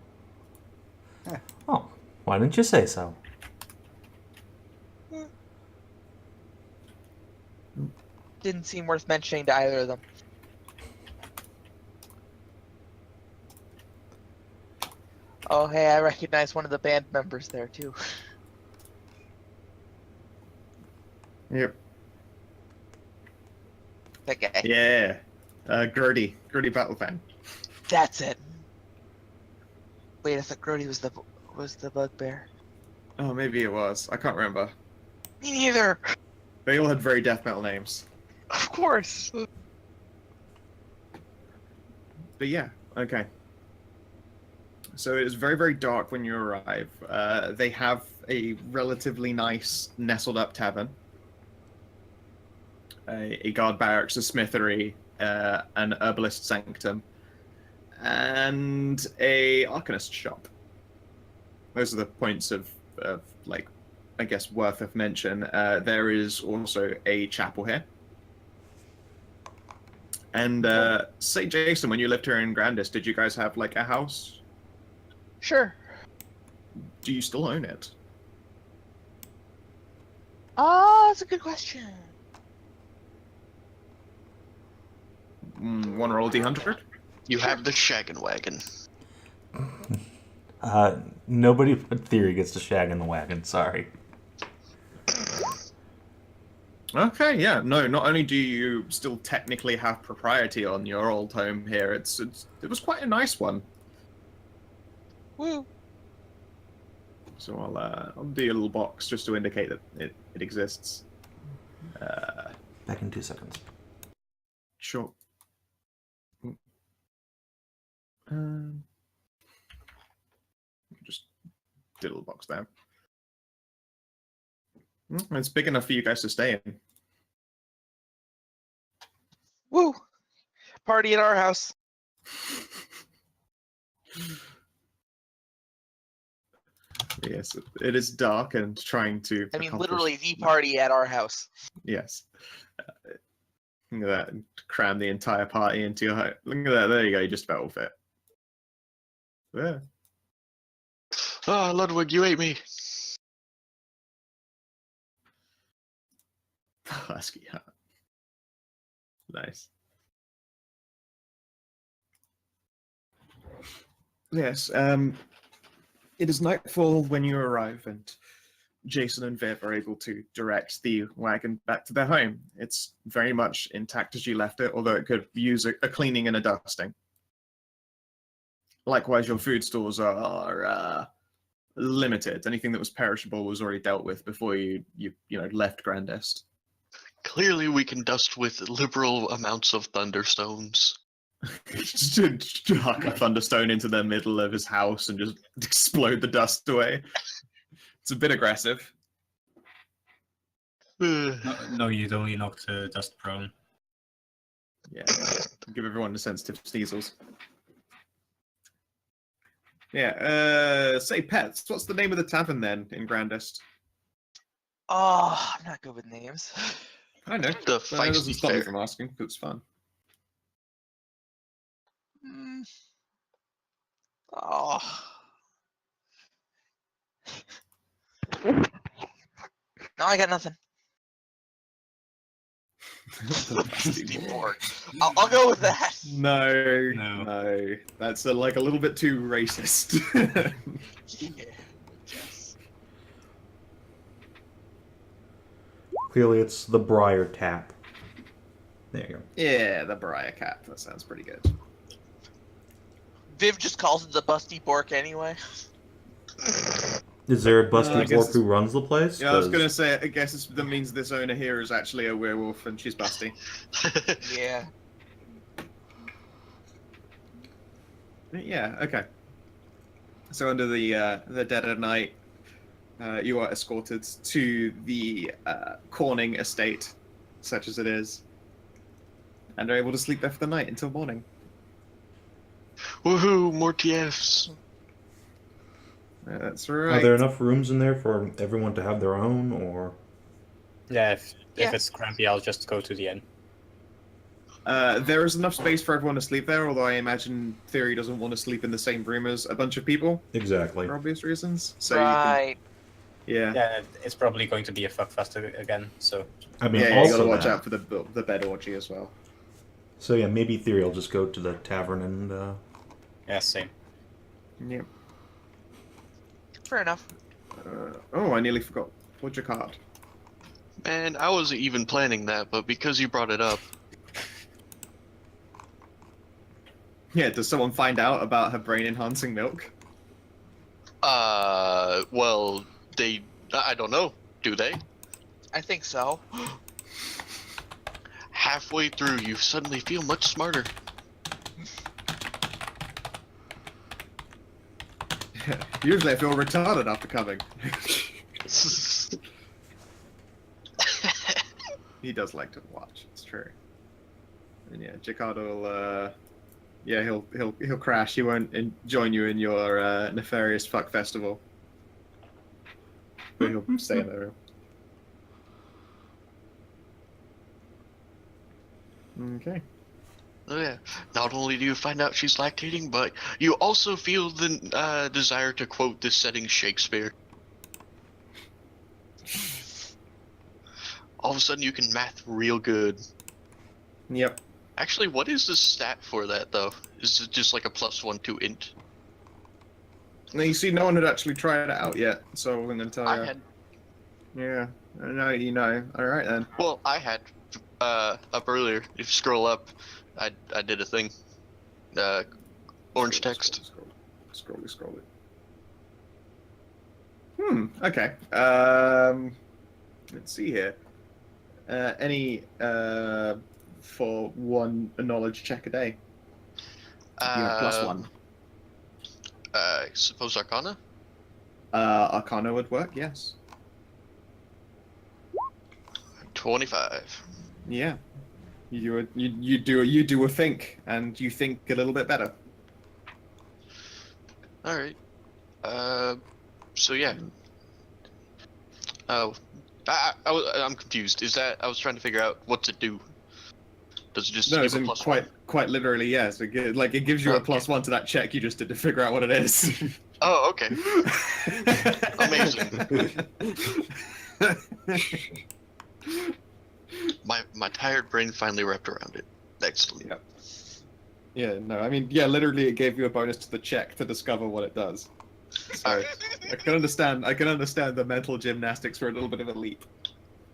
Yeah. Oh. Why didn't you say so? Didn't seem worth mentioning to either of them. Oh, hey, I recognize one of the band members there, too. Yep. That guy. Yeah. Gertie Battlefan. That's it. Wait, I thought Grody was the bugbear. Oh, maybe it was. I can't remember. Me neither. They all had very death metal names. Of course. But yeah, okay. So it is very, very dark when you arrive. They have a relatively nice nestled up tavern. A guard barracks, a smithery, an herbalist sanctum, and a arcanist shop. Those are the points of like, I guess, worth of mention. There is also a chapel here. And say, Jason, when you lived here in Grandest, did you guys have like a house? Sure. Do you still own it? That's a good question. Want to roll D100? You have the shaggin' wagon. Nobody but Thyri gets to shag in the wagon, sorry. Okay, yeah. No, not only do you still technically have propriety on your old home here, it was quite a nice one. Woo! So I'll do a little box just to indicate that it exists. Back in 2 seconds. Sure. Just do a little box there. It's big enough for you guys to stay in. Woo! Party at our house. Yes, it is dark and trying to. I mean, accomplish- literally the party at our house. Yes. Look at that. Cram the entire party into your home. Look at that. There you go. You just about all fit. Yeah. Ah, Ludwig, you ate me. Husky hat. Nice. Yes. It is nightfall when you arrive, and Jason and Viv are able to direct the wagon back to their home. It's very much intact as you left it, although it could use a cleaning and a dusting. Likewise, your food stores are limited. Anything that was perishable was already dealt with before you left Grandest. Clearly, we can dust with liberal amounts of thunderstones. Just huck a thunderstone into the middle of his house and just explode the dust away. It's a bit aggressive. No, you'd only knock the dust prone. Yeah, give everyone the sensitive sneezels. Yeah, say pets. What's the name of the tavern then in Grandest? Oh, I'm not good with names. I know. The But that doesn't feisty stop me fair. from asking, 'cause it's fun. Oh. No, I got nothing. I'll go with that. No, No. no. That's like a little bit too racist. Yeah. Yes. Clearly, it's the Briar Tap. There you go. Yeah, the Briar Cap. That sounds pretty good. Viv just calls it the Busty Bork anyway. Is there a I Busty guess Bork who runs the place? Yeah, I was 'Cause- gonna say. I guess that means this owner here is actually a werewolf, and she's busty. Yeah. Yeah. Okay. So under the dead of night, you are escorted to the Corning estate, such as it is, and are able to sleep there for the night until morning. Woohoo, more TFs. That's Are right. there enough rooms in there for everyone to have their own, or? Yeah, if Yeah. it's crampy, I'll just go to the inn. There is enough space for everyone to sleep there, although I imagine Thyri doesn't want to sleep in the same room as a bunch of people Exactly. for obvious reasons. So Right. yeah. Yeah, it's probably going to be a fuckfest again, so... I mean, Yeah, you also gotta watch that. out for the bed orgy as well. So yeah, maybe Theory will just go to the tavern and Yeah, same. Yep. Fair enough. Oh, I nearly forgot. What's your card? Man, I wasn't even planning that, but because you brought it up, Yeah, does someone find out about her brain-enhancing milk? well, I don't know, do they? I think so. Halfway through, you suddenly feel much smarter. Usually I feel retarded after coming. He does like to watch, it's true. And yeah, Jakarta will, yeah, he'll crash. He won't join you in your nefarious fuck festival. But he'll stay in the room. Okay. Oh yeah. Not only do you find out she's lactating, but you also feel the desire to quote this setting Shakespeare. All of a sudden, you can math real good. Yep. Actually, what is the stat for that, though? Is it just like a +1 to int? Now you see, no one had actually tried it out yet, so I'm gonna tell I you. had. Yeah. I know you know. All right then. Well, I had up earlier. If you scroll up, I did a thing. Orange text. Scroll it. Okay. Let's see here. Any for one knowledge check a day. You have +1. I suppose Arcana. Arcana would work. Yes. 25. Yeah. You do a think, and you think a little bit better. All right. So yeah. Oh, I'm confused. Is that I was trying to figure out what's it do? Does it just No, give it's a in +1? quite literally, yes. It gives you a Okay. +1 to that check you just did to figure out what it is. Oh, okay. Amazing. My tired brain finally wrapped around it. Excellent. Yep. Yeah, no, I mean, yeah, literally it gave you a bonus to the check to discover what it does. So I can understand the mental gymnastics for a little bit of a leap.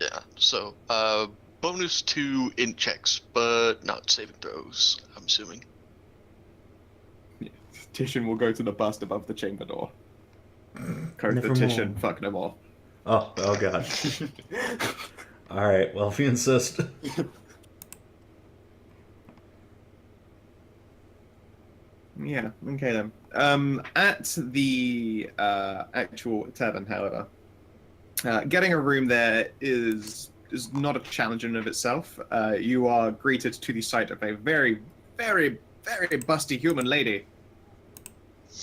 Yeah. So, bonus to int checks, but not saving throws. I'm assuming. Titian will go to the bust above the chamber door. Code the Nevermore. Titian, fuck no more. Oh god. Alright, well, if you insist. Yeah, okay then. At the actual tavern, however, getting a room there is not a challenge in and of itself. You are greeted to the sight of a very, very, very busty human lady.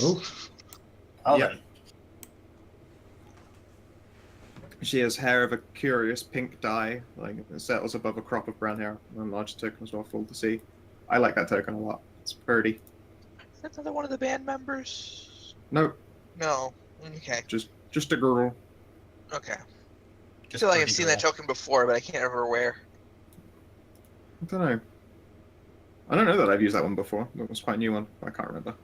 Oh, Oh, Yep. then. She has hair of a curious pink dye, like it settles above a crop of brown hair. A large token as well, full to see. I like that token a lot. It's pretty. Is that another one of the band members? No, No. Okay. just a girl. Okay. I Just feel like I've pretty seen that girl. token before, but I can't remember where. I don't know. I don't know that I've used that one before. That was quite a new one. I can't remember.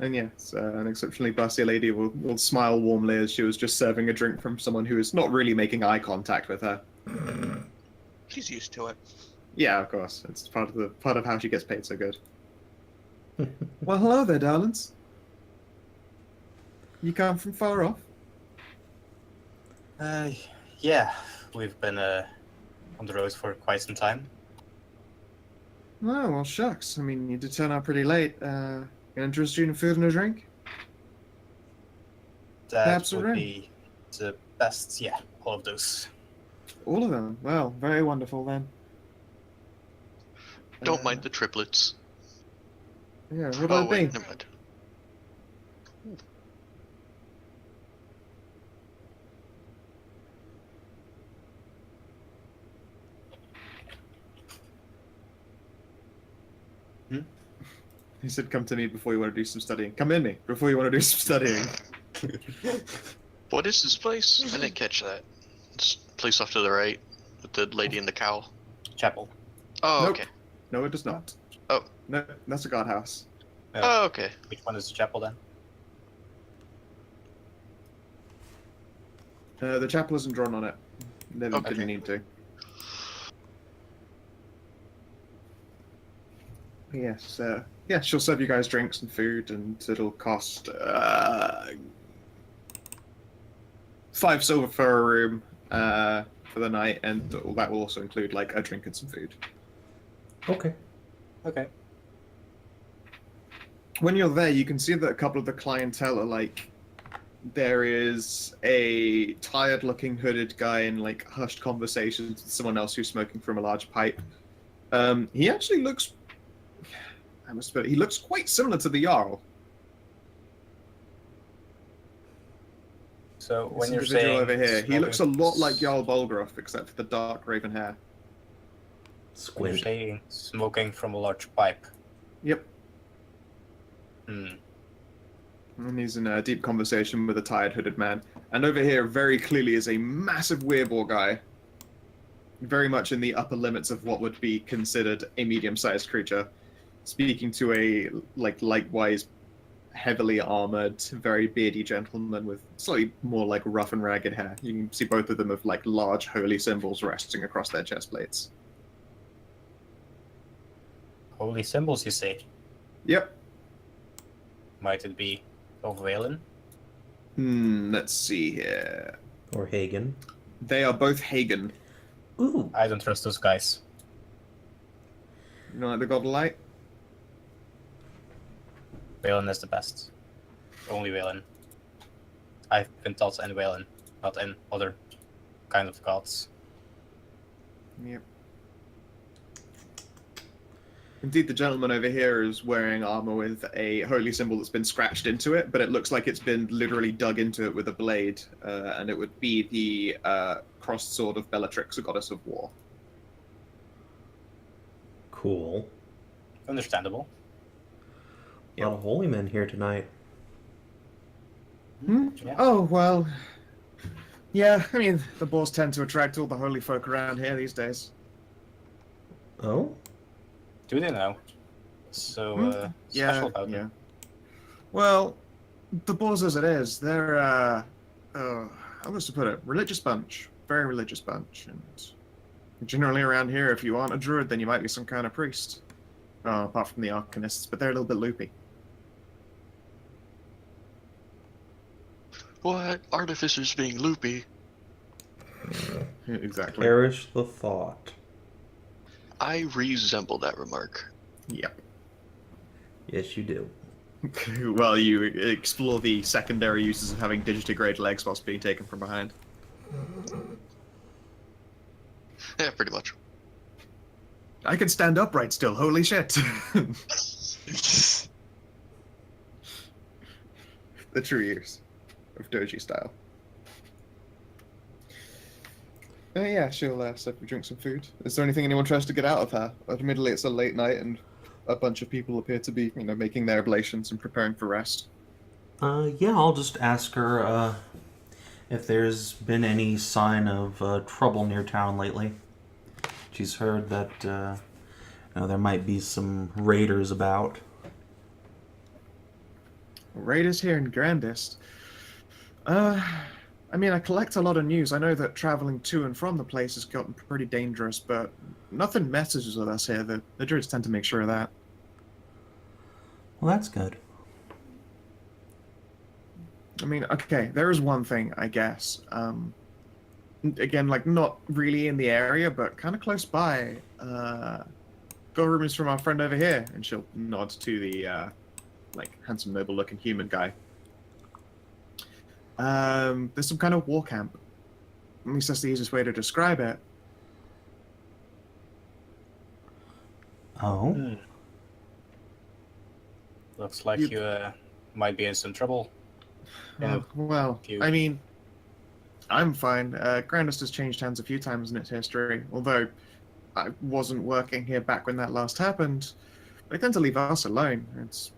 And yes, an exceptionally busty lady will smile warmly as she was just serving a drink from someone who is not really making eye contact with her. She's used to it. Yeah, of course. It's part of how she gets paid so good. Well, hello there, darlings. You come from far off? Yeah, we've been on the road for quite some time. Oh, well, shucks. I mean, you did turn out pretty late. Interested in food and a drink? That Perhaps a would room. be the best. Yeah, all of those. All of them. Well, very wonderful then. Don't mind the triplets. Yeah, what Oh would it wait, be? never mind. He said, come to me before you want to do some studying. Come in me before you want to do some studying. What is this place? I didn't catch that. It's a place off to the right with the lady in the cowl. Chapel. Oh, Nope. okay. No, it does not. Oh. No, that's a guardhouse. Oh, okay. Which one is the chapel then? The chapel isn't drawn on it. They Okay. didn't need to. Yes, yeah, she'll serve you guys drinks and food, and it'll cost 5 silver for a room for the night, and that will also include like a drink and some food. okay. Okay. When you're there, you can see that a couple of the clientele are like, there is a tired-looking hooded guy in like hushed conversations with someone else who's smoking from a large pipe. He actually looks, I must admit, he looks quite similar to the Jarl. So This when you're individual saying over here, he looks a smoking- lot like Jarl Bolgroth, except for the dark raven hair. When you're Squint. saying smoking from a large pipe. Yep. Hmm. And he's in a deep conversation with a tired hooded man. And over here, very clearly, is a massive weirboar guy. Very much in the upper limits of what would be considered a medium-sized creature. Speaking to a, like, likewise heavily armored, very beardy gentleman with slightly more like rough and ragged hair. You can see both of them have like large holy symbols resting across their chest plates. Holy symbols, you say? Yep. Might it be of Valen? Let's see here. Or Hagen. They are both Hagen. Ooh. I don't trust those guys. You know, like the God of Light? Valen is the best. Only Valen. I've been taught in Valen, not in other kind of gods. Yep. Indeed, the gentleman over here is wearing armor with a holy symbol that's been scratched into it, but it looks like it's been literally dug into it with a blade, and it would be the crossed sword of Bellatrix, a goddess of war. Cool. Understandable. A lot of holy men here tonight. Yeah. Oh, well. Yeah, I mean, the boars tend to attract all the holy folk around here these days. Oh? Do they know? So, special about yeah. them. Well, the boars as it is, they're, how was to put it, religious bunch. Very religious bunch. And generally around here, if you aren't a druid, then you might be some kind of priest. Apart from the arcanists, but they're a little bit loopy. What? Artificers being loopy? Exactly. Perish the thought. I resemble that remark. Yep. Yes, you do. Well, you explore the secondary uses of having digitigrade legs whilst being taken from behind. Yeah, pretty much. I can stand upright still, holy shit! The true years of Doji style. Yeah, she'll drink some food. Is there anything anyone tries to get out of her? Admittedly, it's a late night and a bunch of people appear to be, making their oblations and preparing for rest. Yeah, I'll just ask her if there's been any sign of trouble near town lately. She's heard that there might be some raiders about. Raiders here in Grandest. I mean, I collect a lot of news. I know that traveling to and from the place has gotten pretty dangerous, but nothing messages with us here. The druids tend to make sure of that. Well, that's good. I mean, okay, there is one thing, I guess. Again, like, not really in the area, but kind of close by. Got rumors from our friend over here, and she'll nod to the, handsome, noble-looking human guy. There's some kind of war camp. At least that's the easiest way to describe it. Oh? Looks like you might be in some trouble. Well, I mean, I'm fine. Grandest has changed hands a few times in its history, although I wasn't working here back when that last happened. They tend to leave us alone. It's,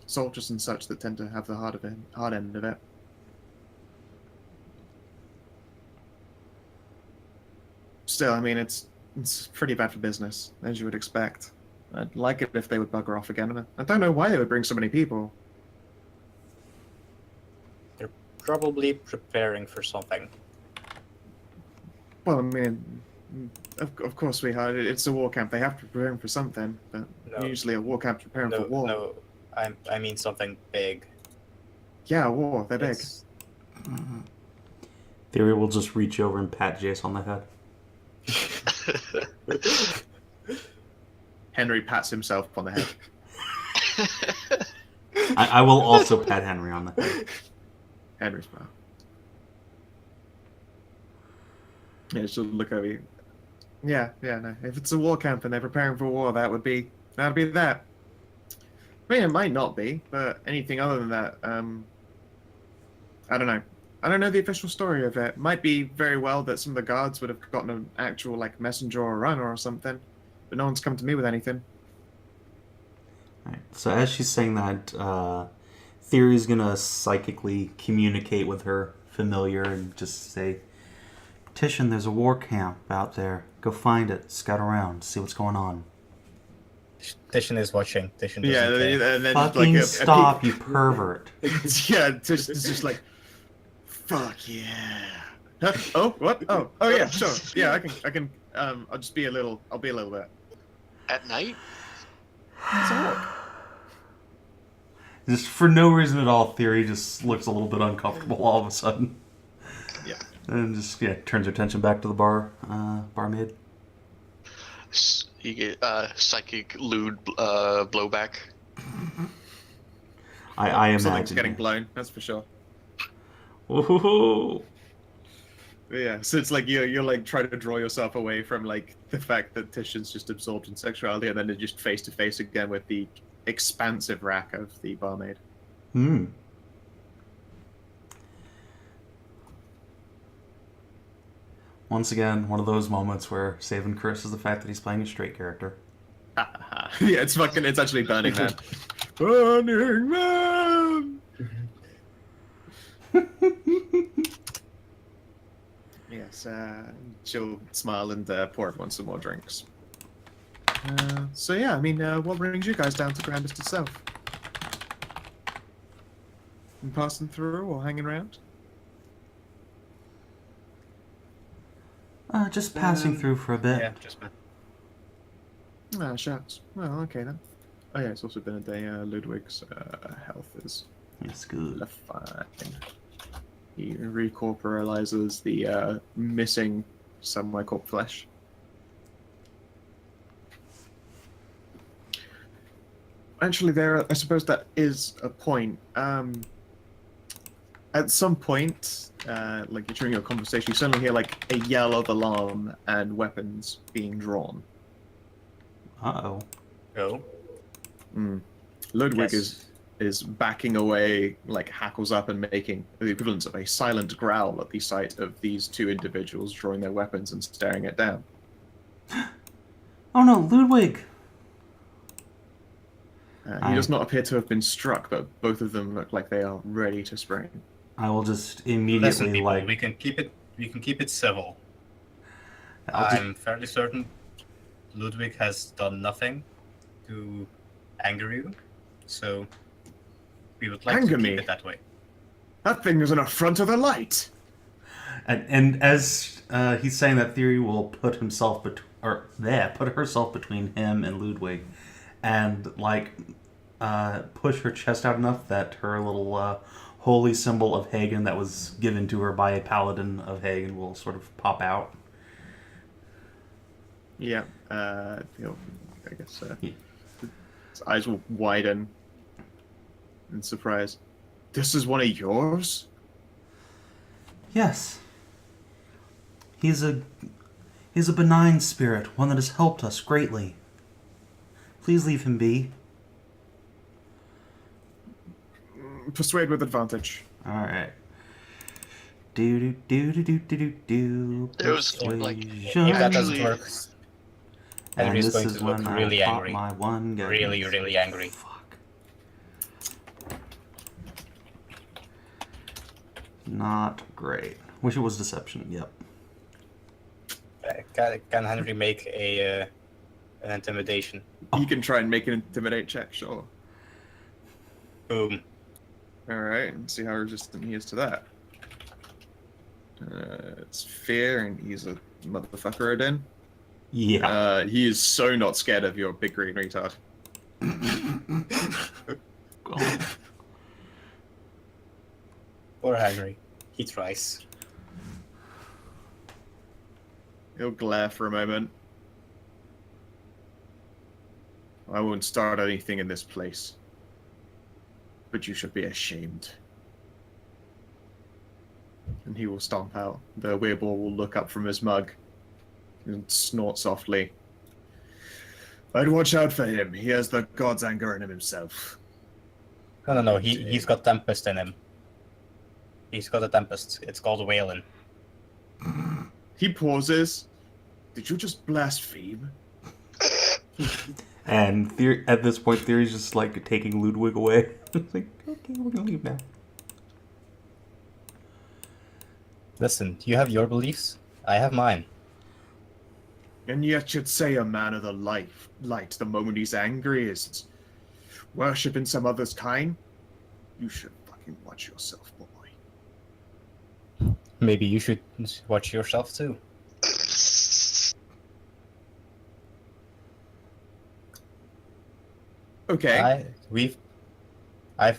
soldiers and such that tend to have the hard end of it. Still, I mean, it's pretty bad for business, as you would expect. I'd like it if they would bugger off again. And I don't know why they would bring so many people. They're probably preparing for something. Well, I mean, of course, sweetheart, it's a war camp. They have to prepare for something, but usually a war camp's preparing for war. No, I mean something big. Yeah, war. They're big. Thyri will just reach over and pat Jace on the head. Henry pats himself on the head. I will also pat Henry on the head. Henry's mouth. Yeah, she'll look over you. Yeah, no. If it's a war camp and they're preparing for war, that'd be that. I mean, it might not be, but anything other than that, I don't know. I don't know the official story of it. Might be very well that some of the guards would have gotten an actual, messenger or runner or something, but no one's come to me with anything. Alright, so as she's saying that, Thyri's gonna psychically communicate with her familiar and just say, Titian, there's a war camp out there. Go find it, scout around, see what's going on. Titian is watching. Titian doesn't Yeah, care. and then Fucking like stop, you pervert. yeah, it's just like, fuck yeah. Huh? Oh, what? Oh, yeah, sure. Yeah, I can. I'll just be a little. I'll be a little bit. At night? It's a walk. Just for no reason at all, Thyri just looks a little bit uncomfortable all of a sudden. Yeah. And just turns her attention back to the barmaid. You get psychic lewd blowback. I imagine. Something's getting blown. That's for sure. Woohoo! Yeah, so it's like you're like trying to draw yourself away from like the fact that Titian's just absorbed in sexuality, and then they're just face to face again with the expansive rack of the barmaid. Hmm. Once again, one of those moments where Savin curses the fact that he's playing a straight character. Yeah, it's actually Burning Man. Burning Man! Yes, she'll smile and pour everyone some more drinks. So yeah, I mean, what brings you guys down to Grandest itself? You passing through or hanging around? Just passing through for a bit. Yeah, just Ah, shucks. Well, okay then. Oh yeah, it's also been a day. Ludwig's health is It's good. fine. He recorporalizes the missing semi-corp flesh. Actually, I suppose that is a point. At some point, like during your conversation, you suddenly hear like a yell of alarm and weapons being drawn. Uh-oh. Oh. Ludwig Yes. is backing away, like hackles up and making the equivalent of a silent growl at the sight of these two individuals drawing their weapons and staring it down. Oh no, Ludwig! He does not appear to have been struck, but both of them look like they are ready to spring. I will just Listen, immediately people, like... we can keep it civil. I'll just- I'm fairly certain Ludwig has done nothing to anger you, so we would like Anger to me? keep it that way. That thing is an affront to the light! And as he's saying that, Thyri will put herself between him and Ludwig, and like push her chest out enough that her little holy symbol of Hagen that was given to her by a paladin of Hagen will sort of pop out. Yeah, I guess his eyes will widen in surprise. This is one of yours? Yes. He's a benign spirit, one that has helped us greatly. Please leave him be. Persuade with advantage. Alright. Do do do do do do do. It was, like, Persuasion. If that doesn't Actually- work, And Henry's this going is to look when really I pop angry. my one guy. Really, really angry. Fuck. Not great. Wish it was deception. Yep. Can Henry make an intimidation? You can try and make an intimidate check, sure. Boom. Alright, and see how resistant he is to that. It's fear, and he's a motherfucker again. Yeah. He is so not scared of your big green retard. God. Poor Henry. He tries. He'll glare for a moment. I won't start anything in this place. But you should be ashamed. And he will stomp out. The weirboar will look up from his mug and snort softly. I'd watch out for him. He has the god's anger in him himself. No. He's got Tempest in him. He's got a Tempest. It's called Whalen. He pauses. Did you just blaspheme? And at this point, Theory's just like taking Ludwig away. It's like, okay, we're gonna leave now. Listen, you have your beliefs. I have mine. And yet you'd say a man of the light the moment he's angry is worshipping some other's kind? You should fucking watch yourself, boy. Maybe you should watch yourself too. Okay. I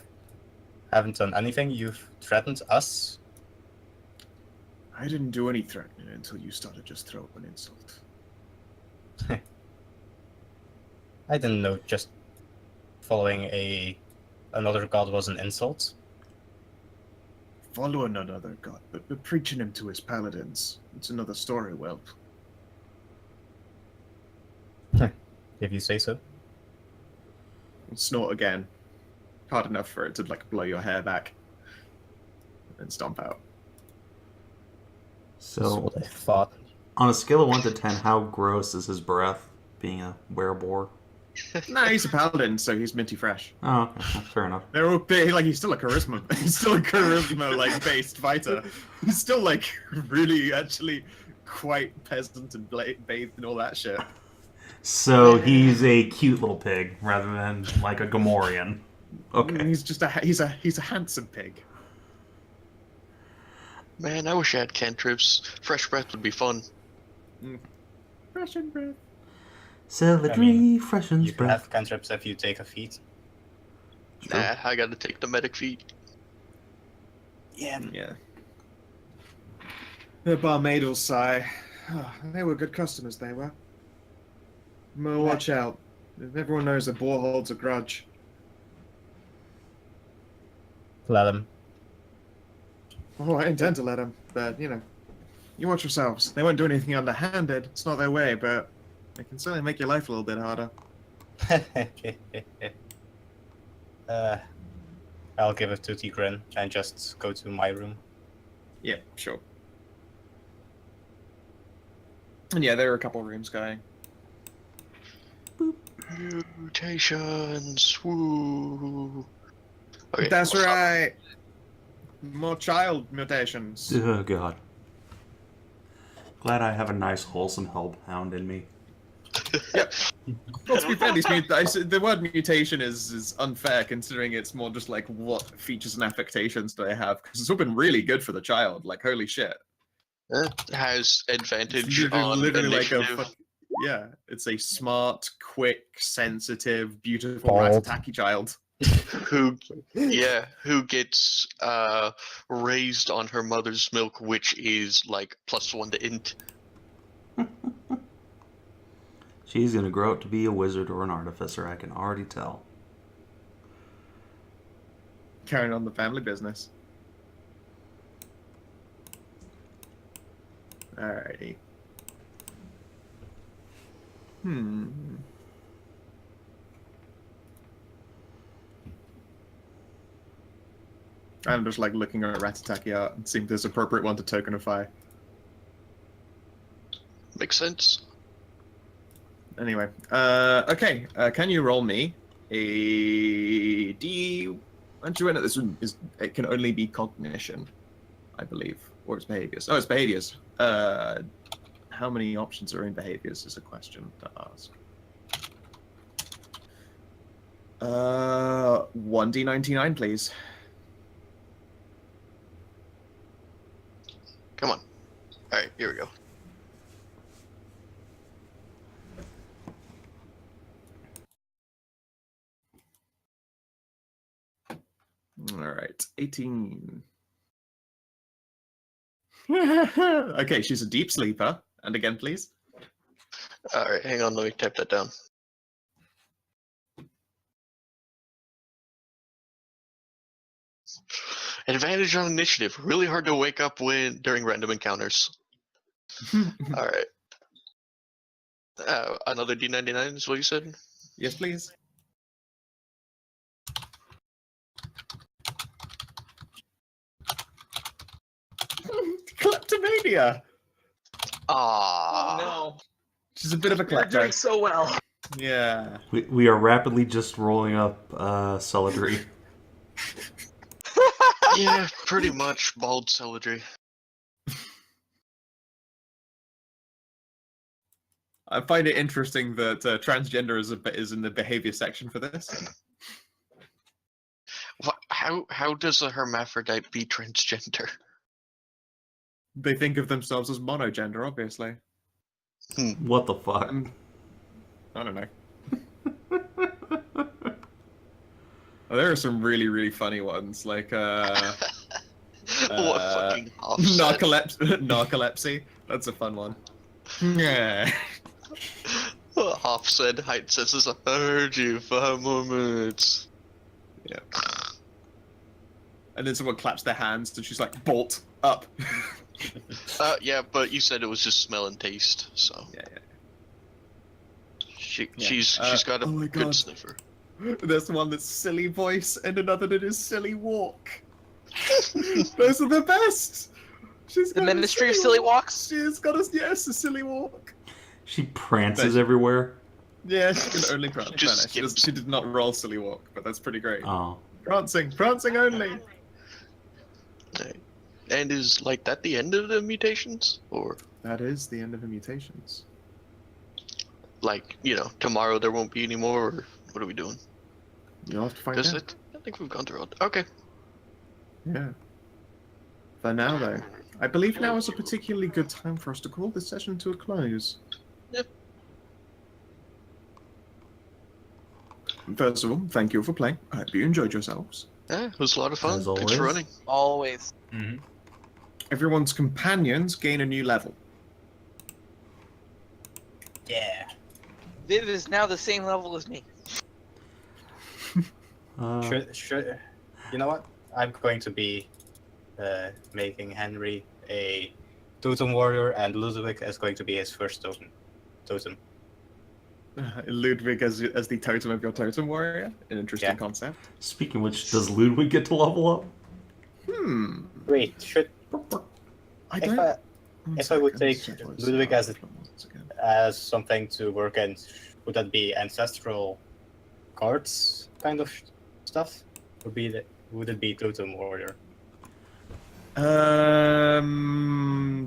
haven't done anything. You've threatened us. I didn't do any threatening until you started just throwing an insult. I didn't know just following another god was an insult. Following another god, but preaching him to his paladins. It's another story, Whelp. If you say so. Snort again. Hard enough for it to like blow your hair back. And stomp out. That's So, what I thought. on a scale of 1 to 10, how gross is his breath being a wereboar? Nah, he's a paladin, so he's minty fresh. Oh, okay. Well, fair enough. They're all big, like he's still a charisma like based fighter. He's still like really actually quite peasant and bathed and all that shit. So he's a cute little pig rather than like a Gamorrean. Okay. He's just he's a handsome pig. Man, I wish I had cantrips. Fresh breath would be fun. Fresh and breath. Celadry freshens You can breath. have cantrips if you take a feat. True. Nah, I gotta take the medic feat. Yeah. Yeah. The barmaids sigh. Oh, they were good customers, they were. Well, watch out. Everyone knows the boar holds a grudge. Let him. Oh, I intend to let them, but, you know, you watch yourselves. They won't do anything underhanded. It's not their way, but they can certainly make your life a little bit harder. I'll give a toothy grin and just go to my room. Yeah, sure. And yeah, there are a couple rooms going. Mutations. Woo. Okay, That's what's up? right. More child mutations. Oh, God. Glad I have a nice, wholesome hellhound in me. Well, to be fair, the word mutation is unfair considering it's more just like what features and affectations do they have? Because it's all been really good for the child. Like, holy shit. Has advantage It's on initiative. Yeah, it's a smart, quick, sensitive, beautiful, Bald. rat-attacky child. who gets raised on her mother's milk, which is like +1 to int. She's gonna grow up to be a wizard or an artificer, I can already tell. Carrying on the family business. Alrighty. I'm just like looking at Ratataki art and seeing if there's an appropriate one to tokenify. Makes sense. Anyway, okay. Can you roll me a D? Aren't you in it? This one is. It can only be cognition, I believe, or it's behaviors. Oh, it's behaviors. How many options are in behaviors is a question to ask. 1d99, please. Come on. All right, here we go. All right, 18. Okay, she's a deep sleeper. And again, please. All right, hang on. Let me type that down. Advantage on initiative. Really hard to wake up during random encounters. All right. Another D99 is what you said? Yes, please. Kleptomania. Ah. no. She's a bit of a You're doing klepto. so well. Yeah. We are rapidly just rolling up celadry. Yeah, pretty much bald celadry. I find it interesting that transgender is in the behavior section for this. How does a hermaphrodite be transgender? They think of themselves as monogender, obviously. What the fuck? I don't know. There are some really, really funny ones, like What fucking Hoff said. narcolepsy. That's a fun one. Yeah. Hoff said, height says, I heard you 5 more minutes. Yeah. And then someone claps their hands, and she's like, "Bolt up." Yeah, but you said it was just smell and taste, so. Yeah. She's got a oh my good God. sniffer. There's one that's silly voice, and another that is silly walk. Those are the best. She's The got a Ministry of Silly Walks? She's got a silly walk. She prances everywhere. Yeah, she can only prance. Just She did not roll silly walk, but that's pretty great. Oh. Prancing only. Right. And is like that the end of the mutations, or That is the end of the mutations. like tomorrow there won't be any more, or what are we doing? You'll have to find Does out. it? I think we've gone through it. Okay. Yeah. For now, though, I believe now is a particularly good time for us to call this session to a close. Yep. First of all, thank you for playing. I hope you enjoyed yourselves. Yeah, it was a lot of fun. As Thanks for always. running. Always. Mm-hmm. Everyone's companions gain a new level. Yeah. Viv is now the same level as me. Should you know what? I'm going to be making Henry a totem warrior, and Ludwig is going to be his first totem. Ludwig as the totem of your totem warrior. An interesting Yeah. concept. Speaking of which, does Ludwig get to level up? Wait, should I if don't. I One if I would second, take set voice Ludwig as up once again. something to work in, would that be ancestral cards kind of stuff? Would it be totem warrior?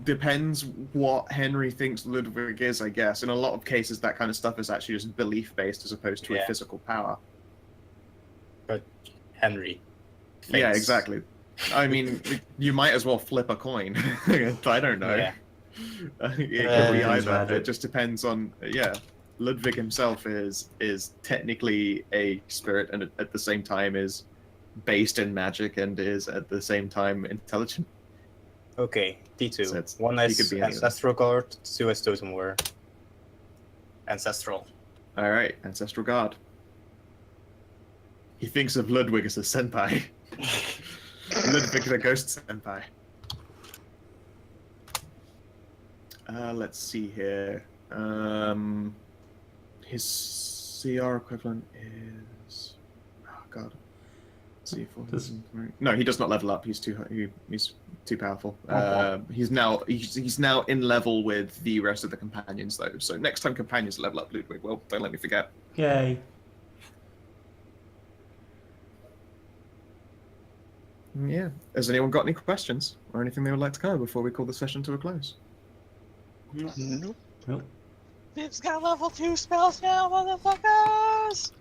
Depends what Henry thinks Ludwig is, I guess. In a lot of cases, that kind of stuff is actually just belief-based as opposed to a Yeah. physical power. But Henry. Yeah, thinks- exactly. I mean, you might as well flip a coin. I don't know. Yeah. It could be Everything's either. magic. It just depends on. Yeah, Ludwig himself is technically a spirit, and at the same time is based in magic, and is at the same time intelligent. Okay, T2. So it's- One he is could be any of them. ancestral guard, 2 is totem warrior. Ancestral. All right, ancestral guard. He thinks of Ludwig as a senpai. Ludwig the ghost senpai. Let's see here. His CR equivalent is. Oh God. C4. Does- No, he does not level up. He's too powerful. Okay. He's now in level with the rest of the companions though. So next time companions level up Ludwig, well, don't let me forget. Yay. Yeah. Has anyone got any questions or anything they would like to cover before we call the session to a close? Nope. Nope. Viv's got level 2 spells now, motherfuckers!